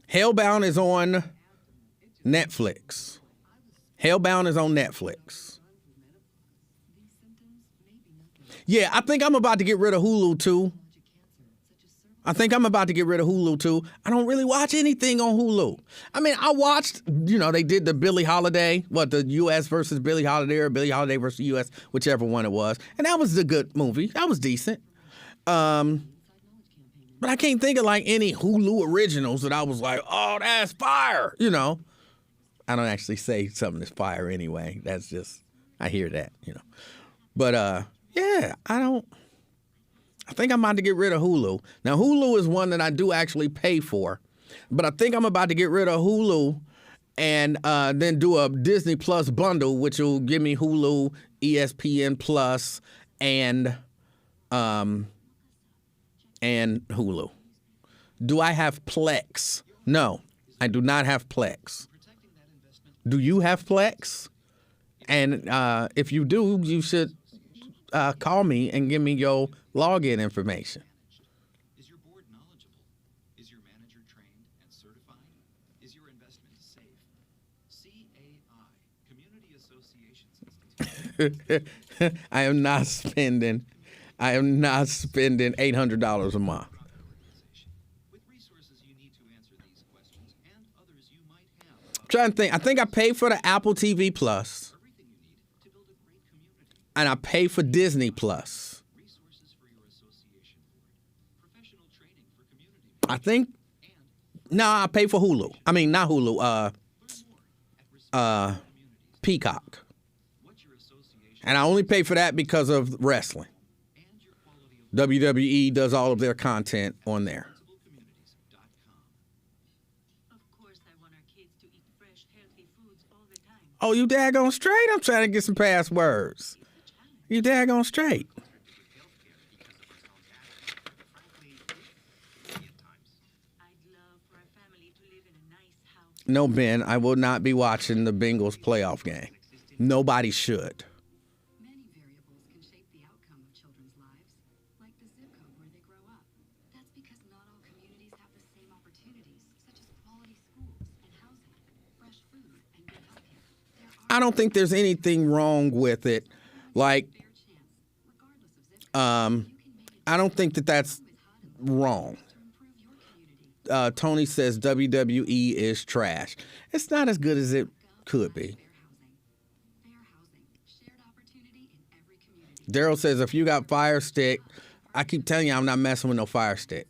Hellbound is on Netflix. Hellbound is on Netflix. Yeah, I think I'm about to get rid of Hulu too. I don't really watch anything on Hulu. I mean, I watched, they did the Billie Holiday, the U.S. versus Billie Holiday or Billie Holiday versus U.S., whichever one it was. And that was a good movie. That was decent. But I can't think of like any Hulu originals that I was like, oh, that's fire. I don't actually say something is fire anyway. That's just, I hear that, But, I think I'm about to get rid of Hulu. Now, Hulu is one that I do actually pay for, but I think I'm about to get rid of Hulu and then do a Disney Plus bundle, which will give me Hulu, ESPN Plus, and Hulu. Do I have Plex? No, I do not have Plex. Do you have Plex? And if you do, you should call me and give me your login information. Is your board knowledgeable? Is your manager trained and certified? Is your investment safe? CAI, Community Association I am not spending $800 a month. Trying to think. I think I pay for the Apple TV Plus, and I pay for Disney Plus. I think. No, I pay for Hulu. I mean, not Hulu. Peacock. And I only pay for that because of wrestling. WWE does all of their content on there. Oh, you daggone straight? I'm trying to get some passwords. You daggone straight. No, Ben, I will not be watching the Bengals playoff game. Nobody should. Many variables can shape the outcome of children's lives, like the zip code where they grow up. That's because not all communities have the same opportunities, such as quality schools and housing, fresh food, and good healthcare. I don't think there's anything wrong with it. Like, I don't think that that's wrong. Tony says WWE is trash. It's not as good as it could be. Daryl says, if you got Fire Stick, I keep telling you I'm not messing with no Fire Stick.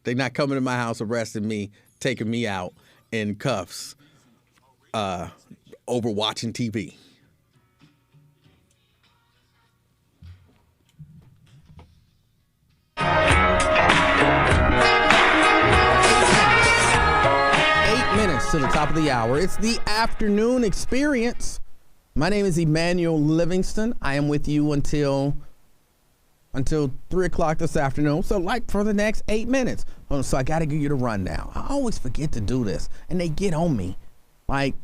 They're not coming to my house arresting me, taking me out in cuffs over watching TV. To the top of the hour. It's the afternoon experience. My name is Emanuel Livingston. I am with you until 3 o'clock this afternoon. So like for the next 8 minutes. So I got to give you the rundown. I always forget to do this and they get on me. Like,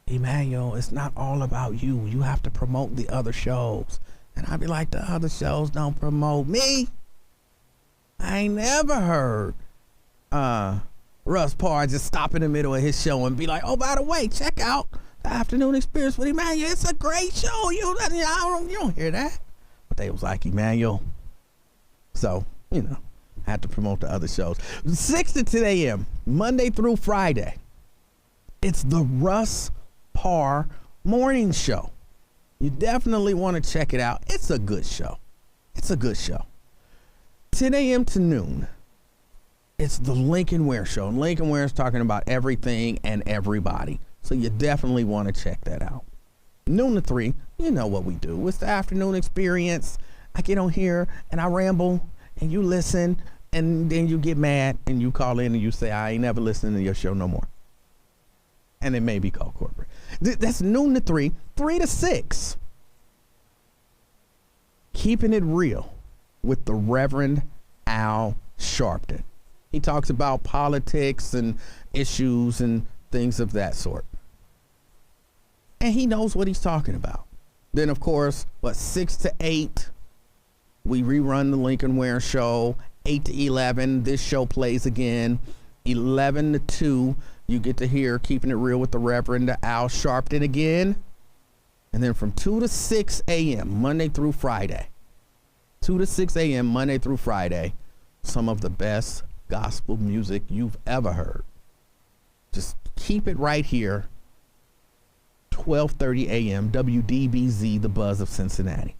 Emanuel, it's not all about you. You have to promote the other shows. And I'd be like, the other shows don't promote me. I ain't never heard Russ Parr just stop in the middle of his show and be like, oh, by the way, check out the afternoon experience with Emanuel. It's a great show. You don't hear that. But they was like, Emanuel. So, I had to promote the other shows. 6 to 10 a.m., Monday through Friday. It's the Russ Parr Morning Show. You definitely want to check it out. It's a good show. 10 a.m. to noon. It's the Lincoln Ware Show. And Lincoln Ware is talking about everything and everybody. So you definitely want to check that out. Noon to 3, you know what we do. It's the afternoon experience. I get on here and I ramble and you listen and then you get mad and you call in and you say, I ain't never listening to your show no more. And it may be called corporate. That's noon to 3, 3 to 6. Keeping it real with the Reverend Al Sharpton. He talks about politics and issues and things of that sort. And he knows what he's talking about. Then, of course, 6 to 8, we rerun the Lincoln Ware Show. 8 to 11, this show plays again. 11 to 2, you get to hear Keeping It Real with the Reverend Al Sharpton again. And then from 2 to 6 a.m., Monday through Friday. 2 to 6 a.m., Monday through Friday. Some of the best gospel music you've ever heard. Just keep it right here. 12:30 a.m. WDBZ, the Buzz of Cincinnati.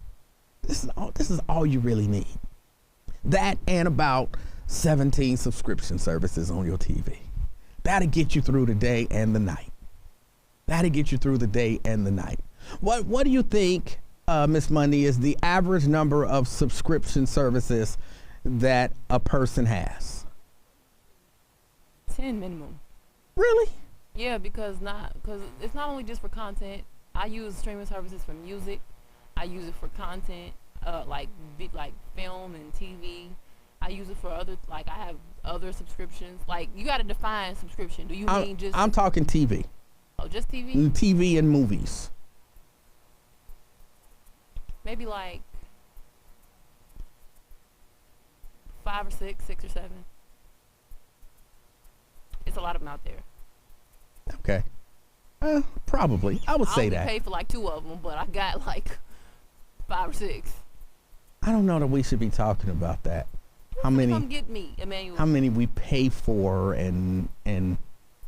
This is all you really need. That and about 17 subscription services on your TV. That'll get you through the day and the night. What do you think, Miss Monday, is the average number of subscription services that a person has? 10 minimum. Really? Yeah, because it's not only just for content. I use streaming services for music. I use it for content, like film and TV. I use it for other, I have other subscriptions. Like, you got to define subscription. Do you mean just? I'm talking TV. Oh, just TV? TV and movies. Maybe 5 or 6 or 7. It's a lot of them out there. Okay. Probably. I would say I that. only paid for like 2 of them, but I got like 5 or 6. I don't know that we should be talking about that. How many? Come get me, Emanuel. How many we pay for and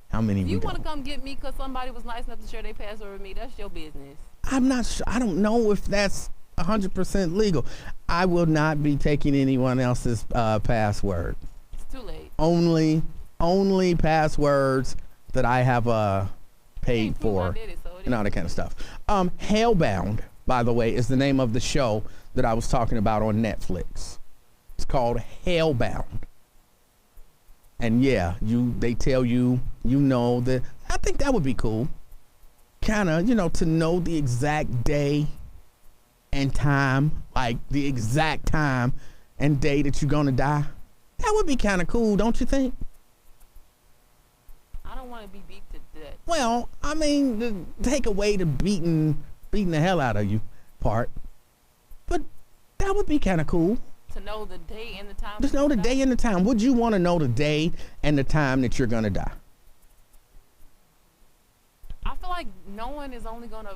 how many If we you don't. want to come get me because somebody was nice enough to share their password with me, that's your business. I'm not sure. I don't know if that's 100% legal. I will not be taking anyone else's password. It's too late. Only passwords that I have paid for and all that kind of stuff. Hellbound, by the way, is the name of the show that I was talking about on Netflix. It's called Hellbound. And yeah, they tell you, that I think that would be cool. Kind of, to know the exact day and time, like the exact time and day that you're gonna die. That would be kind of cool, don't you think? I don't want to be beat to death. Well, I mean, take away the beating the hell out of you part. But that would be kind of cool. To know the day and the time. Just know the day and the time. Would you want to know the day and the time that you're gonna die? I feel like knowing is only gonna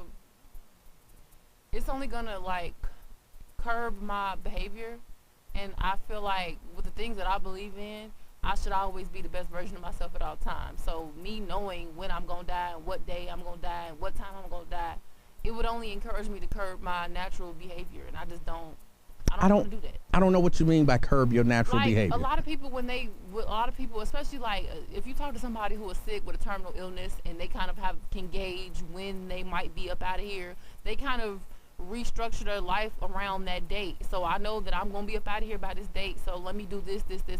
like curb my behavior, and I feel like with the things that I believe in, I should always be the best version of myself at all times. So me knowing when I'm gonna die and what day I'm gonna die and what time I'm gonna die, it would only encourage me to curb my natural behavior, and I just don't. I don't want to do that. I don't know what you mean by curb your natural behavior. A lot of people, especially like if you talk to somebody who is sick with a terminal illness and they kind of can gauge when they might be up out of here, they kind of restructure their life around that date. So I know that I'm going to be up out of here by this date, so let me do this, and this,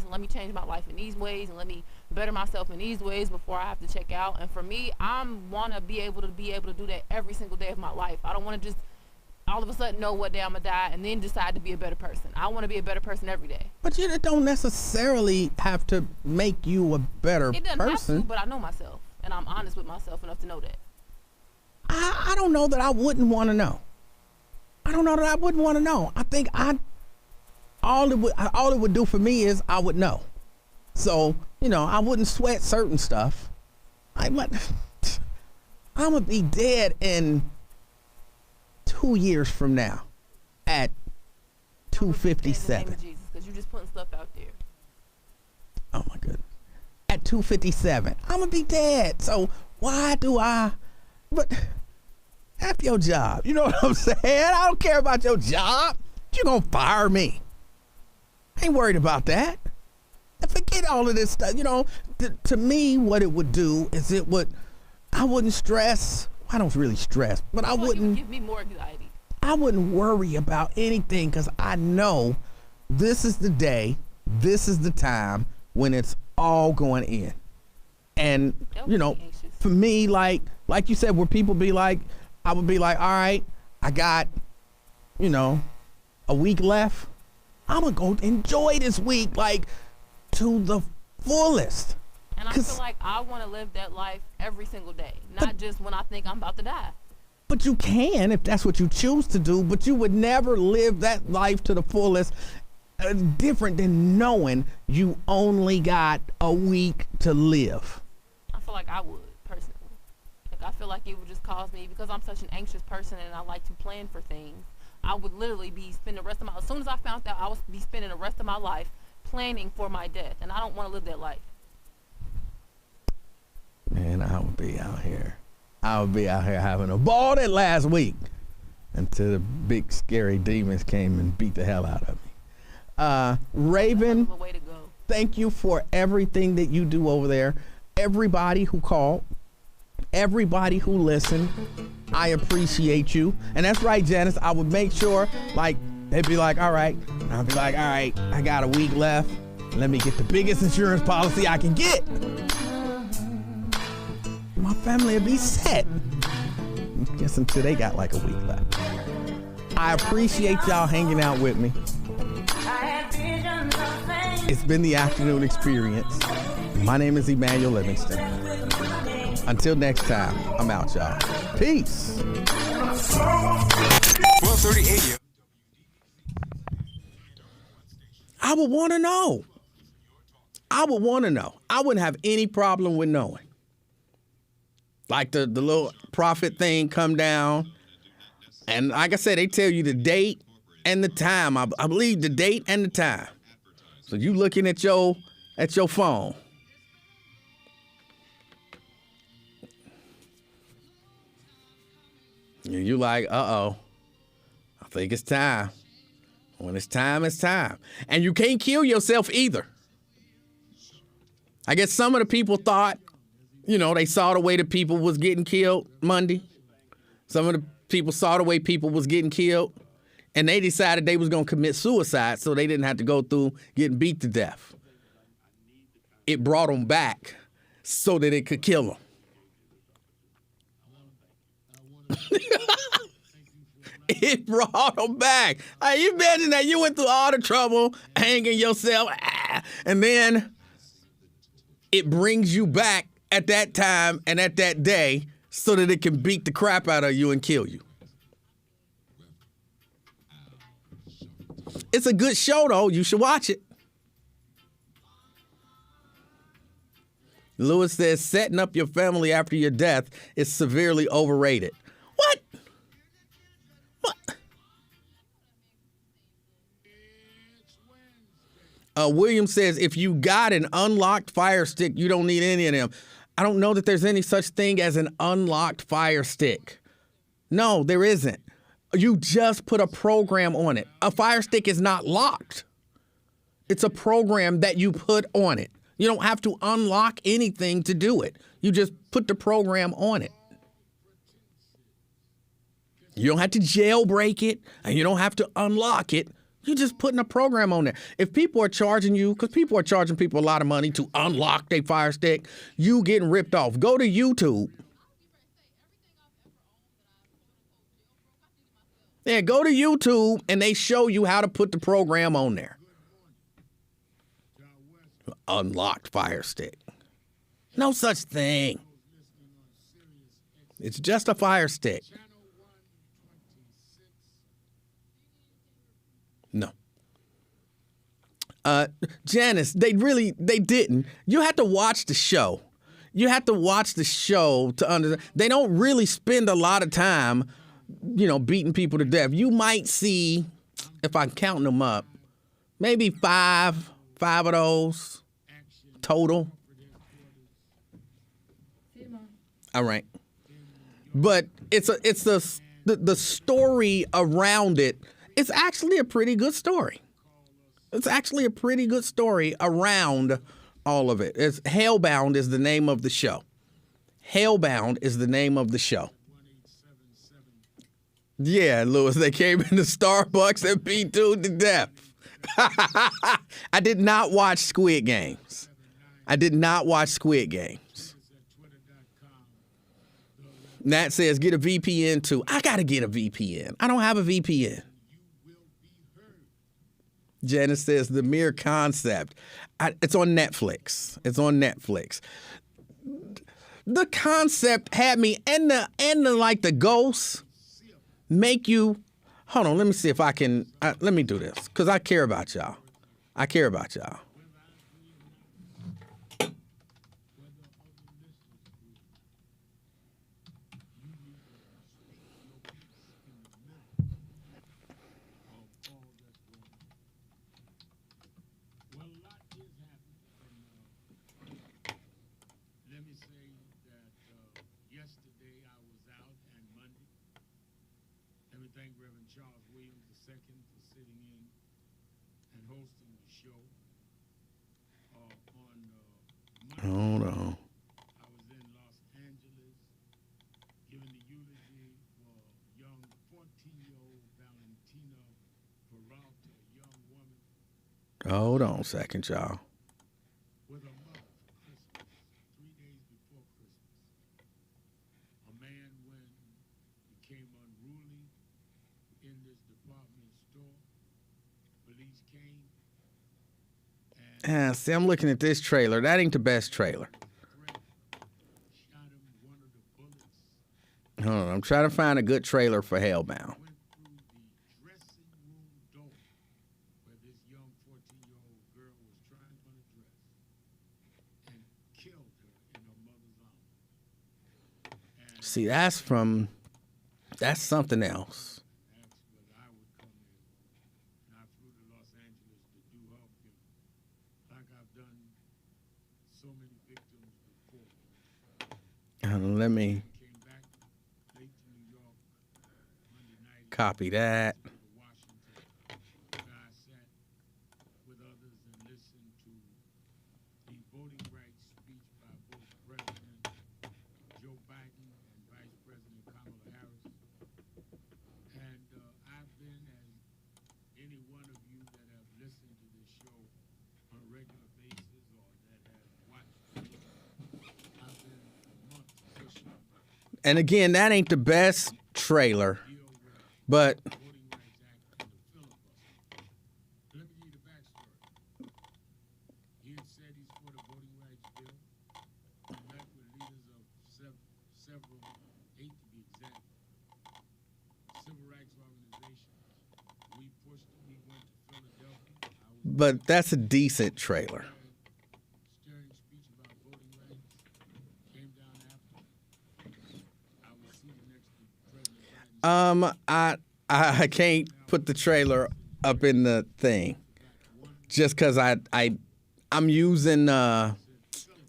and let me change my life in these ways, and let me better myself in these ways before I have to check out. And for me, I want to be able to do that every single day of my life. I don't want to just all of a sudden know what day I'm going to die and then decide to be a better person. I want to be a better person every day. But you don't necessarily have to make you a better person. It doesn't have to, but I know myself, and I'm honest with myself enough to know that. I don't know that I wouldn't want to know. I don't know that I wouldn't want to know. I think all it would do for me is I would know. So, I wouldn't sweat certain stuff. I'm going to be dead in 2 years from now at 2:57. Because you're just putting stuff out there. Oh my goodness. At 2:57. I'm going to be dead. So why do but F your job. You know what I'm saying? I don't care about your job. You're going to fire me. I ain't worried about that. And forget all of this stuff. To me, what it would do is I wouldn't stress. I don't really stress, but I wouldn't give me more anxiety. I wouldn't worry about anything because I know this is the day, this is the time when it's all going in. And, for me, like you said, where people be like, I would be like, all right, I got, a week left. I'm going to go enjoy this week, like, to the fullest. And I feel like I want to live that life every single day, not just when I think I'm about to die. But you can if that's what you choose to do, but you would never live that life to the fullest, different than knowing you only got a week to live. I feel like I would, personally. I feel like it would just cause me, because I'm such an anxious person and I like to plan for things, I would literally be spending the rest of as soon as I found out, I would be spending the rest of my life planning for my death, and I don't want to live that life. Man, I would be out here having a ball that last week until the big scary demons came and beat the hell out of me. Raven, way to go. Thank you for everything that you do over there. Everybody who called, everybody who listened, I appreciate you. And that's right, Janice, I would make sure, they'd be like, all right. And I'd be like, all right, I got a week left. Let me get the biggest insurance policy I can get. My family will be set. I guess until they got like a week left. I appreciate y'all hanging out with me. It's been the afternoon experience. My name is Emanuel Livingston. Until next time, I'm out, y'all. Peace. 12:30 a.m. I would want to know. I wouldn't have any problem with knowing. Like the little profit thing come down. And like I said, they tell you the date and the time. I believe the date and the time. So you looking at your phone. And you like, uh-oh, I think it's time. When it's time, it's time. And you can't kill yourself either. I guess some of the people thought, they saw the way the people was getting killed Monday. Some of the people saw the way people was getting killed, and they decided they was going to commit suicide so they didn't have to go through getting beat to death. It brought them back so that it could kill them. It brought them back. Hey, you imagine that you went through all the trouble, hanging yourself, and then it brings you back at that time and at that day so that it can beat the crap out of you and kill you. It's a good show, though. You should watch it. Lewis says setting up your family after your death is severely overrated. What? William says if you got an unlocked Fire Stick, you don't need any of them. I don't know that there's any such thing as an unlocked Fire Stick. No, there isn't. You just put a program on it. A Fire Stick is not locked. It's a program that you put on it. You don't have to unlock anything to do it. You just put the program on it. You don't have to jailbreak it, and you don't have to unlock it. You're just putting a program on there. If people are charging you, because people are charging people a lot of money to unlock their Fire Stick, you getting ripped off. Go to YouTube. Yeah, go to YouTube, and they show you how to put the program on there. Unlocked Fire Stick. No such thing. It's just a Fire Stick. No. Janice, they didn't. You have to watch the show. You have to watch the show to understand. They don't really spend a lot of time, beating people to death. You might see, if I'm counting them up, maybe five of those total. All right. But it's the story around it. It's actually a pretty good story. It's actually a pretty good story around all of it. It's Hellbound is the name of the show. Hellbound is the name of the show. Yeah, Lewis, they came into Starbucks and beat dude to death. I did not watch Squid Games. Nat says, get a VPN too. I got to get a VPN. I don't have a VPN. Janice says, the mere concept. It's on Netflix. The concept had me, and the ghosts make you, hold on, let me see if I can, let me do this, because I care about y'all. Hold on. Hold on a second, y'all. See, I'm looking at this trailer. That ain't the best trailer. Hold on, I'm trying to find a good trailer for Hellbound. See, that's something else. Let me copy that. And again, that ain't the best trailer, but that's a decent trailer. I can't put the trailer up in the thing just because I'm using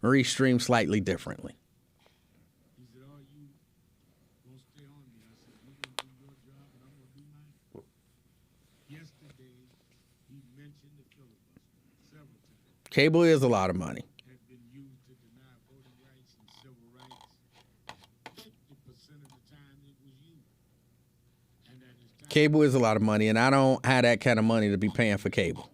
Restream slightly differently. Cable is a lot of money. Cable is a lot of money, and I don't have that kind of money to be paying for cable.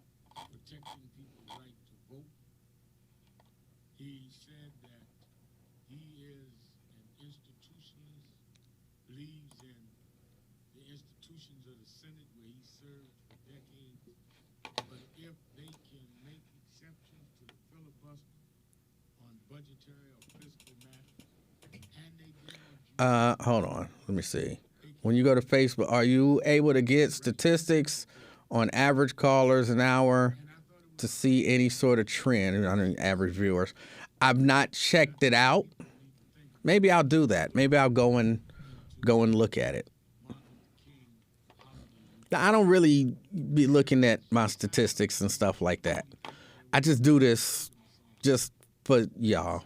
Hold on. Let me see. When you go to Facebook, are you able to get statistics on average callers an hour to see any sort of trend? I mean, average viewers. I've not checked it out. Maybe I'll do that. Maybe I'll go and look at it. I don't really be looking at my statistics and stuff like that. I just do this just for y'all.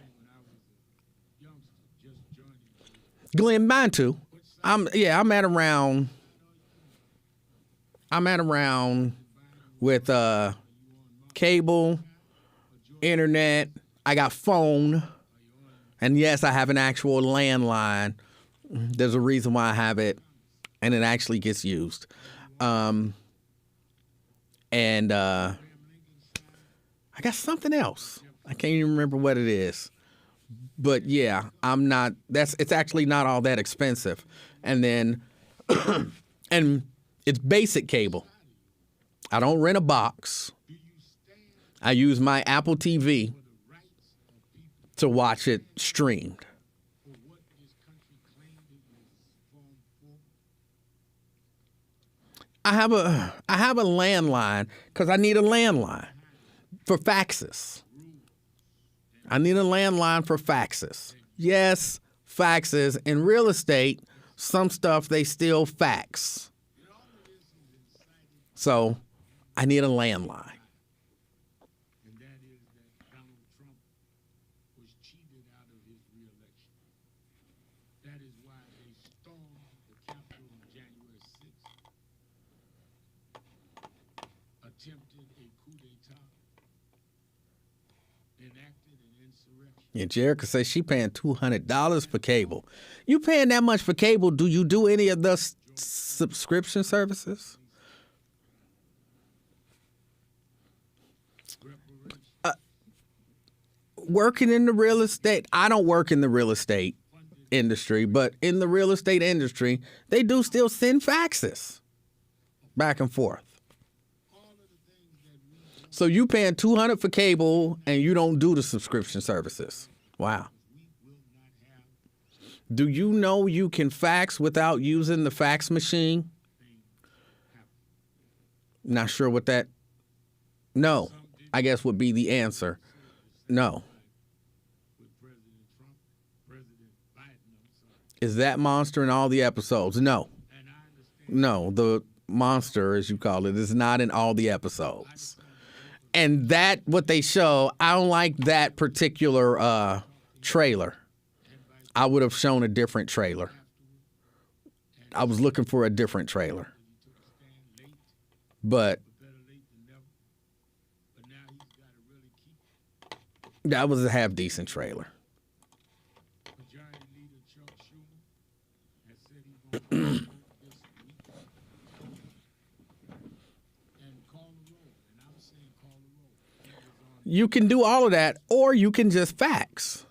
Glenn, mine too. I'm at around with cable, internet. I got phone, and yes, I have an actual landline. There's a reason why I have it, and it actually gets used. And I got something else. I can't even remember what it is. But yeah, it's actually not all that expensive. And then, and it's basic cable. I don't rent a box. I use my Apple TV to watch it streamed. I have a landline because I need a landline for faxes. I need a landline for faxes. Yes, faxes. In real estate, some stuff they still fax. So I need a landline. Yeah, Jerica says she paying $200 for cable. You paying that much for cable? Do you do any of the subscription services? Working in the real estate, I don't work in the real estate industry, but in the real estate industry, they do still send faxes back and forth. So you paying $200 for cable and you don't do the subscription services. Wow. Do you know you can fax without using the fax machine? Not sure what that. No, I guess would be the answer. No. Is that monster in all the episodes? No. No, the monster, as you call it, is not in all the episodes. And that, what they show, I don't like that particular trailer. I would have shown a different trailer. I was looking for a different trailer. But that was a half-decent trailer. You can do all of that, or you can just fax.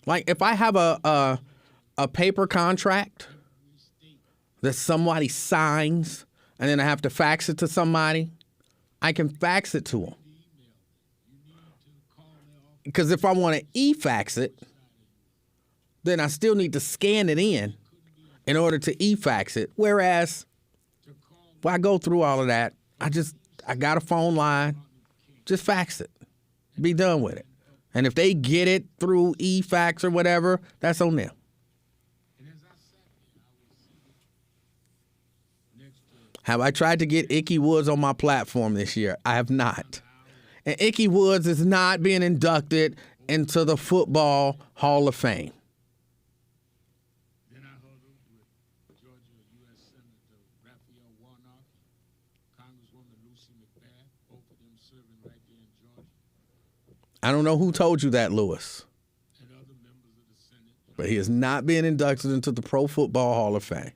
Like if I have a paper contract that somebody signs and then I have to fax it to somebody, I can fax it to them. Because if I want to e-fax it, then I still need to scan it in order to e-fax it. Whereas if I go through all of that, I got a phone line, just fax it. Be done with it. And if they get it through e-fax or whatever, that's on them. Have I tried to get Icky Woods on my platform this year? I have not. And Icky Woods is not being inducted into the Football Hall of Fame. I don't know who told you that, Lewis. But he is not being inducted into the Pro Football Hall of Fame.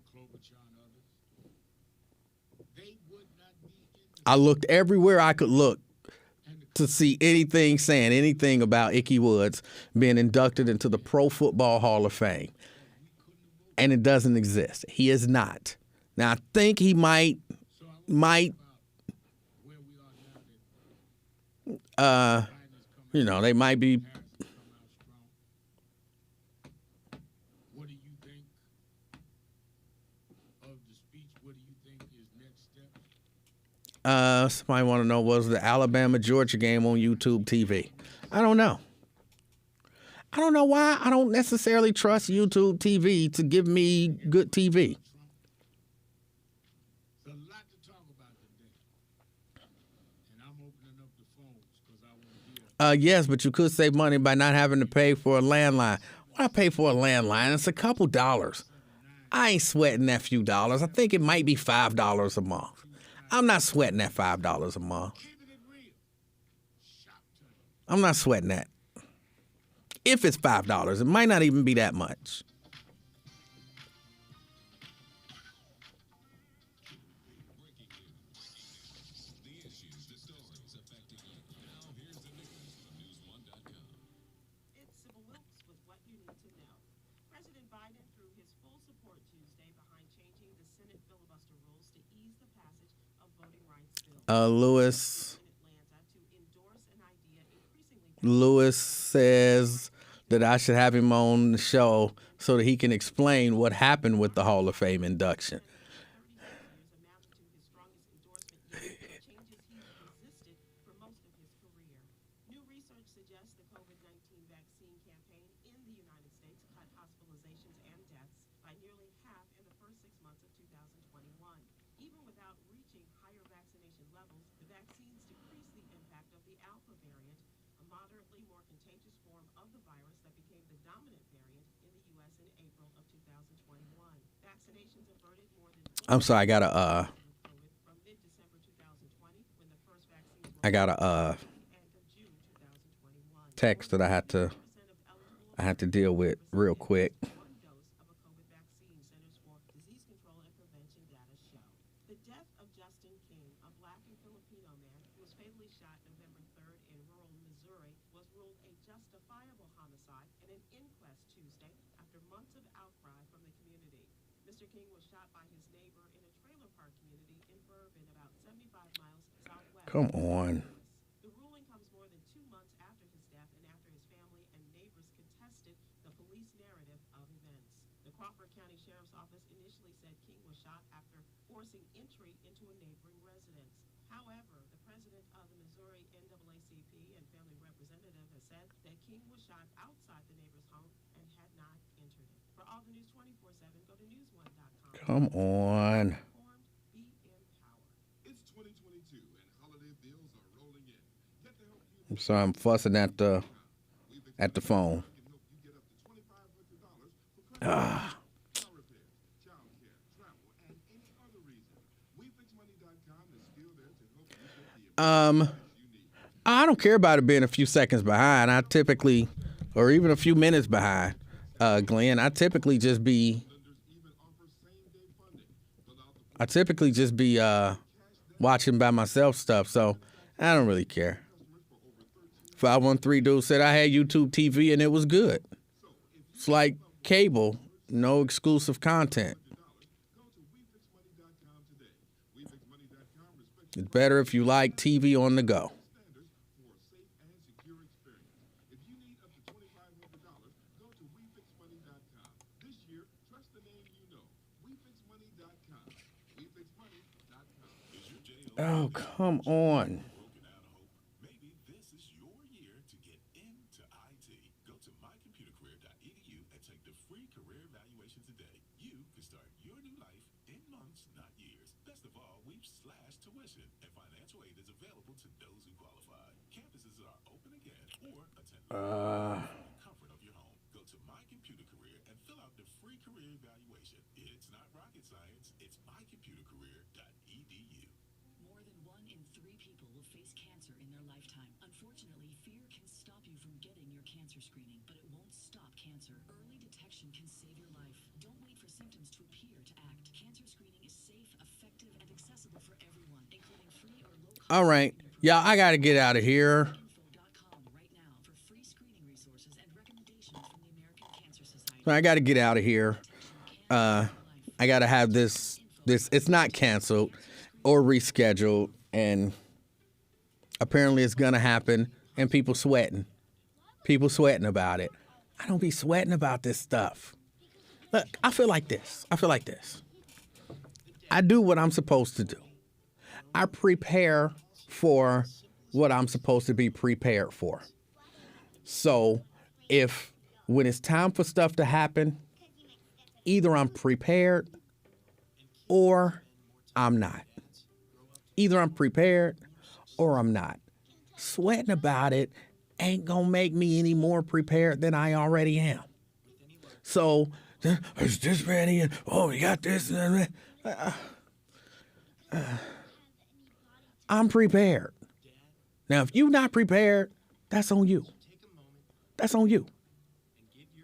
I looked everywhere I could look to see anything saying anything about Icky Woods being inducted into the Pro Football Hall of Fame. And it doesn't exist. He is not. Now, I think he might, they might be. Somebody want to know, was the Alabama-Georgia game on YouTube TV? I don't know. I don't know why I don't necessarily trust YouTube TV to give me good TV. Yes, but you could save money by not having to pay for a landline. Why I pay for a landline? It's a couple dollars. I ain't sweating that few dollars. I think it might be $5 a month. I'm not sweating that $5 a month. I'm not sweating that. If it's $5, it might not even be that much. Lewis says that I should have him on the show so that he can explain what happened with the Hall of Fame induction. I'm sorry, I got a text that I had to deal with real quick. Come on. The ruling comes more than 2 months after his death and after his family and neighbors contested the police narrative of events. forcing entry into a neighboring residence. However, the president of the Missouri NAACP and family representative has said that King was shot outside the neighbor's home and had not entered it. For all the news 24/7, go to news1.com. Come on. It's 2022 and holiday bills are rolling in. Get the help you I'm sorry, I'm fussing at the phone. Ah. I don't care about it being a few seconds behind. I typically, or even a few minutes behind, Glenn. I typically just be watching by myself stuff, so I don't really care. 513 dude said I had YouTube TV and it was good. It's like cable, no exclusive content. It's better if you like TV on the go. Oh, come on. Maybe this is your year to get into IT. Go to mycomputercareer.edu and take the free career evaluation today. You can start your new life in months, not years. Best of all, we've slashed tuition, and financial aid is available to those who qualify. Campuses are open again, or attend the comfort of your home. Go to mycomputercareer and fill out the free career evaluation. It's not rocket science. It's mycomputercareer.edu. More than 1 in 3 people will face cancer in their lifetime. Unfortunately, fear can stop you from getting your cancer screening, but it won't stop cancer. Early detection can save your life. Don't wait for symptoms to appear to act. Cancer screening is safe, effective, and accessible for everyone, including free or low cost. All right. Yeah, I got to get out of here. I got to get out of here. I got to have this. It's not canceled or rescheduled, and apparently it's gonna happen. And people sweating about it. I don't be sweating about this stuff. Look, I feel like this. I do what I'm supposed to do. I prepare for what I'm supposed to be prepared for. So if when it's time for stuff to happen, either I'm prepared or I'm not. Either I'm prepared or I'm not. Sweating about it ain't gonna make me any more prepared than I already am. So, is this ready? And oh, we got this. I'm prepared. Now, if you're not prepared, that's on you. That's on you.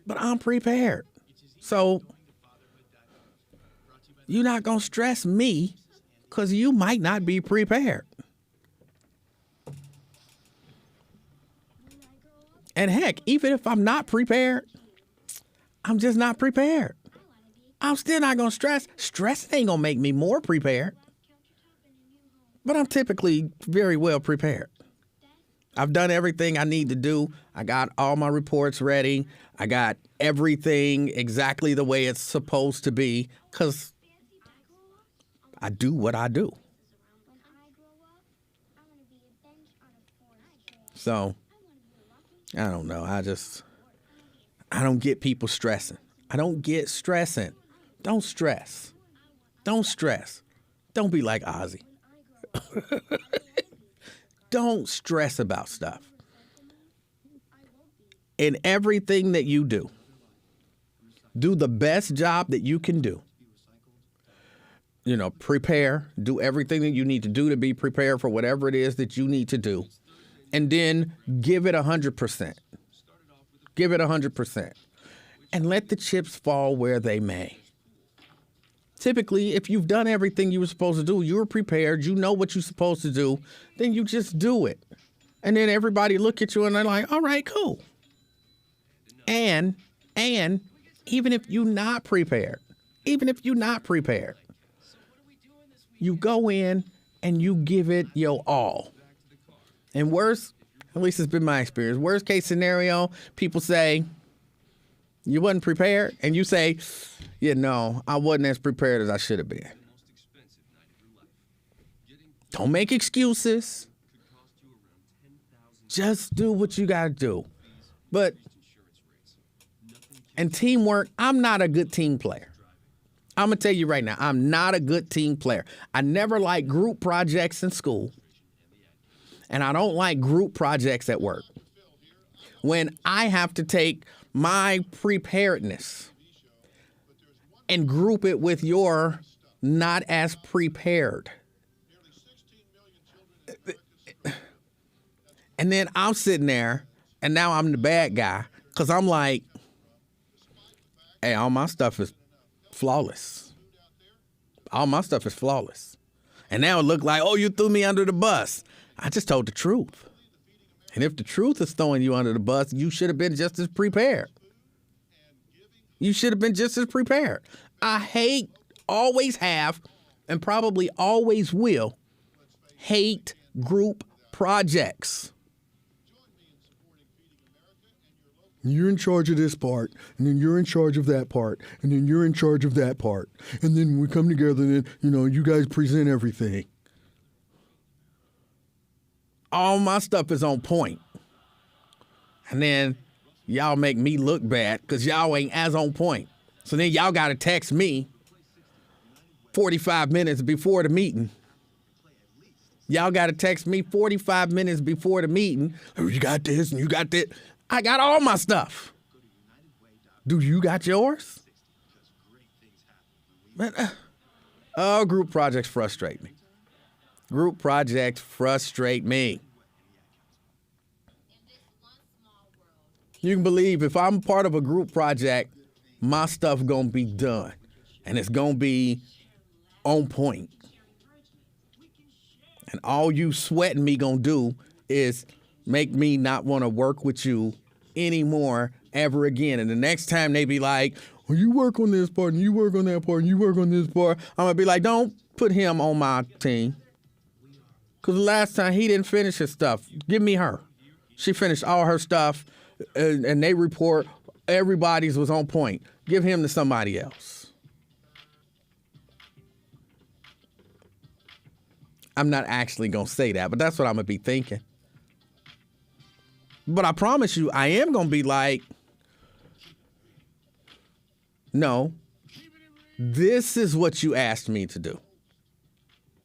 But I'm prepared. So, you're not going to stress me because you might not be prepared. And heck, even if I'm not prepared, I'm just not prepared. I'm still not going to stress. Stress ain't going to make me more prepared. But I'm typically very well prepared. I've done everything I need to do. I got all my reports ready. I got everything exactly the way it's supposed to be because I do what I do. So, I don't know. I don't get people stressing. I don't get stressing. Don't stress. Don't stress. Don't be like Ozzy. Don't stress about stuff. In everything that you do the best job that you can do. You know, prepare, do everything that you need to do to be prepared for whatever it is that you need to do. And then give it 100%. Give it 100%. And let the chips fall where they may. Typically, if you've done everything you were supposed to do, you're prepared, you know what you're supposed to do, then you just do it. And then everybody look at you and they're like, all right, cool. And even if you're not prepared, you go in and you give it your all. And worst, at least it's been my experience, worst case scenario, people say, you wasn't prepared, and you say, yeah, no, I wasn't as prepared as I should have been. Don't make excuses. Just do what you got to do. But, and teamwork, I'm not a good team player. I'm going to tell you right now, I'm not a good team player. I never liked group projects in school. And I don't like group projects at work. When I have to take my preparedness and group it with your not as prepared. And then I'm sitting there, and now I'm the bad guy, because I'm like, hey, all my stuff is flawless. All my stuff is flawless. And now it look like, oh, you threw me under the bus. I just told the truth. And if the truth is throwing you under the bus, you should have been just as prepared. You should have been just as prepared. I hate, always have, and probably always will, hate group projects. You're in charge of this part, and then you're in charge of that part, and then you're in charge of that part. And then we come together, and then, you guys present everything. All my stuff is on point. And then y'all make me look bad because y'all ain't as on point. So then y'all got to text me 45 minutes before the meeting. Y'all got to text me 45 minutes before the meeting. Oh, you got this and you got that. I got all my stuff. Do you got yours? Man, group projects frustrate me. Group projects frustrate me. You can believe if I'm part of a group project, my stuff gonna be done. And it's gonna be on point. And all you sweating me gonna do is make me not want to work with you anymore ever again. And the next time they be like, well, you work on this part and you work on that part and you work on this part, I'm gonna be like, don't put him on my team. Because the last time he didn't finish his stuff. Give me her. She finished all her stuff, and they report everybody's was on point. Give him to somebody else. I'm not actually going to say that, but that's what I'm going to be thinking. But I promise you, I am going to be like, no, this is what you asked me to do.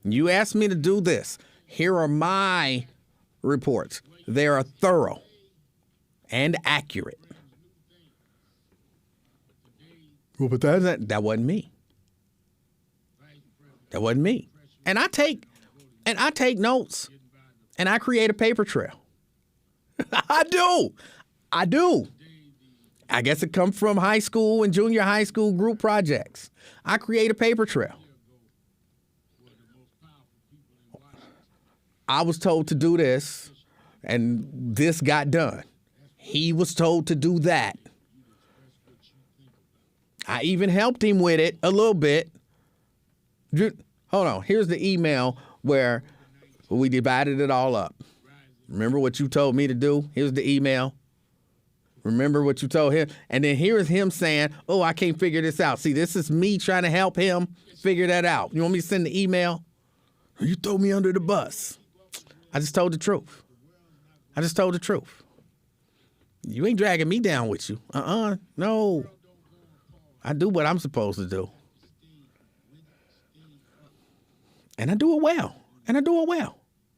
You asked me to do this. Here are my reports. They are thorough and accurate. Well, but that wasn't me. That wasn't me. And I take notes and I create a paper trail. I do. I guess it comes from high school and junior high school group projects. I create a paper trail. I was told to do this, and this got done. He was told to do that. I even helped him with it a little bit. Hold on. Here's the email where we divided it all up. Remember what you told me to do? Here's the email. Remember what you told him? And then here's him saying, oh, I can't figure this out. See, this is me trying to help him figure that out. You want me to send the email? You throw me under the bus. I just told the truth. You ain't dragging me down with you. No. I do what I'm supposed to do. And I do it well.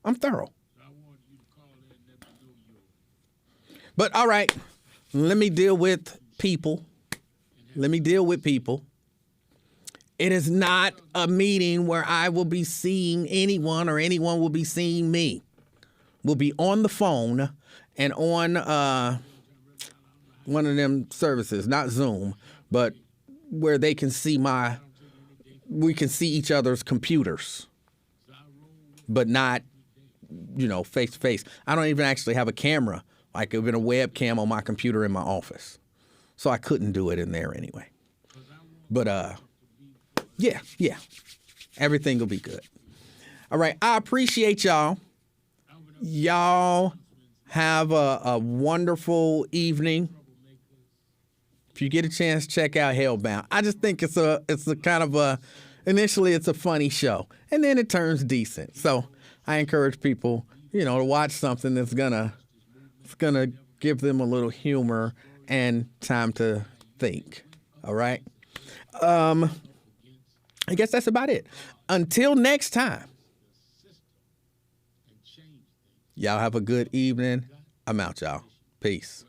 I'm thorough. But all right, let me deal with people. It is not a meeting where I will be seeing anyone or anyone will be seeing me. We'll be on the phone and on one of them services, not Zoom, but where they can see we can see each other's computers, but not, face to face. I don't even actually have a camera, like even a webcam on my computer in my office. So I couldn't do it in there anyway. But, yeah, everything will be good. All right, I appreciate y'all. Y'all have a wonderful evening. If you get a chance, check out Hellbound. I just think it's a kind of Initially, it's a funny show, and then it turns decent. So I encourage people, to watch something that's gonna give them a little humor and time to think. All right. I guess that's about it. Until next time, y'all have a good evening. I'm out, y'all. Peace.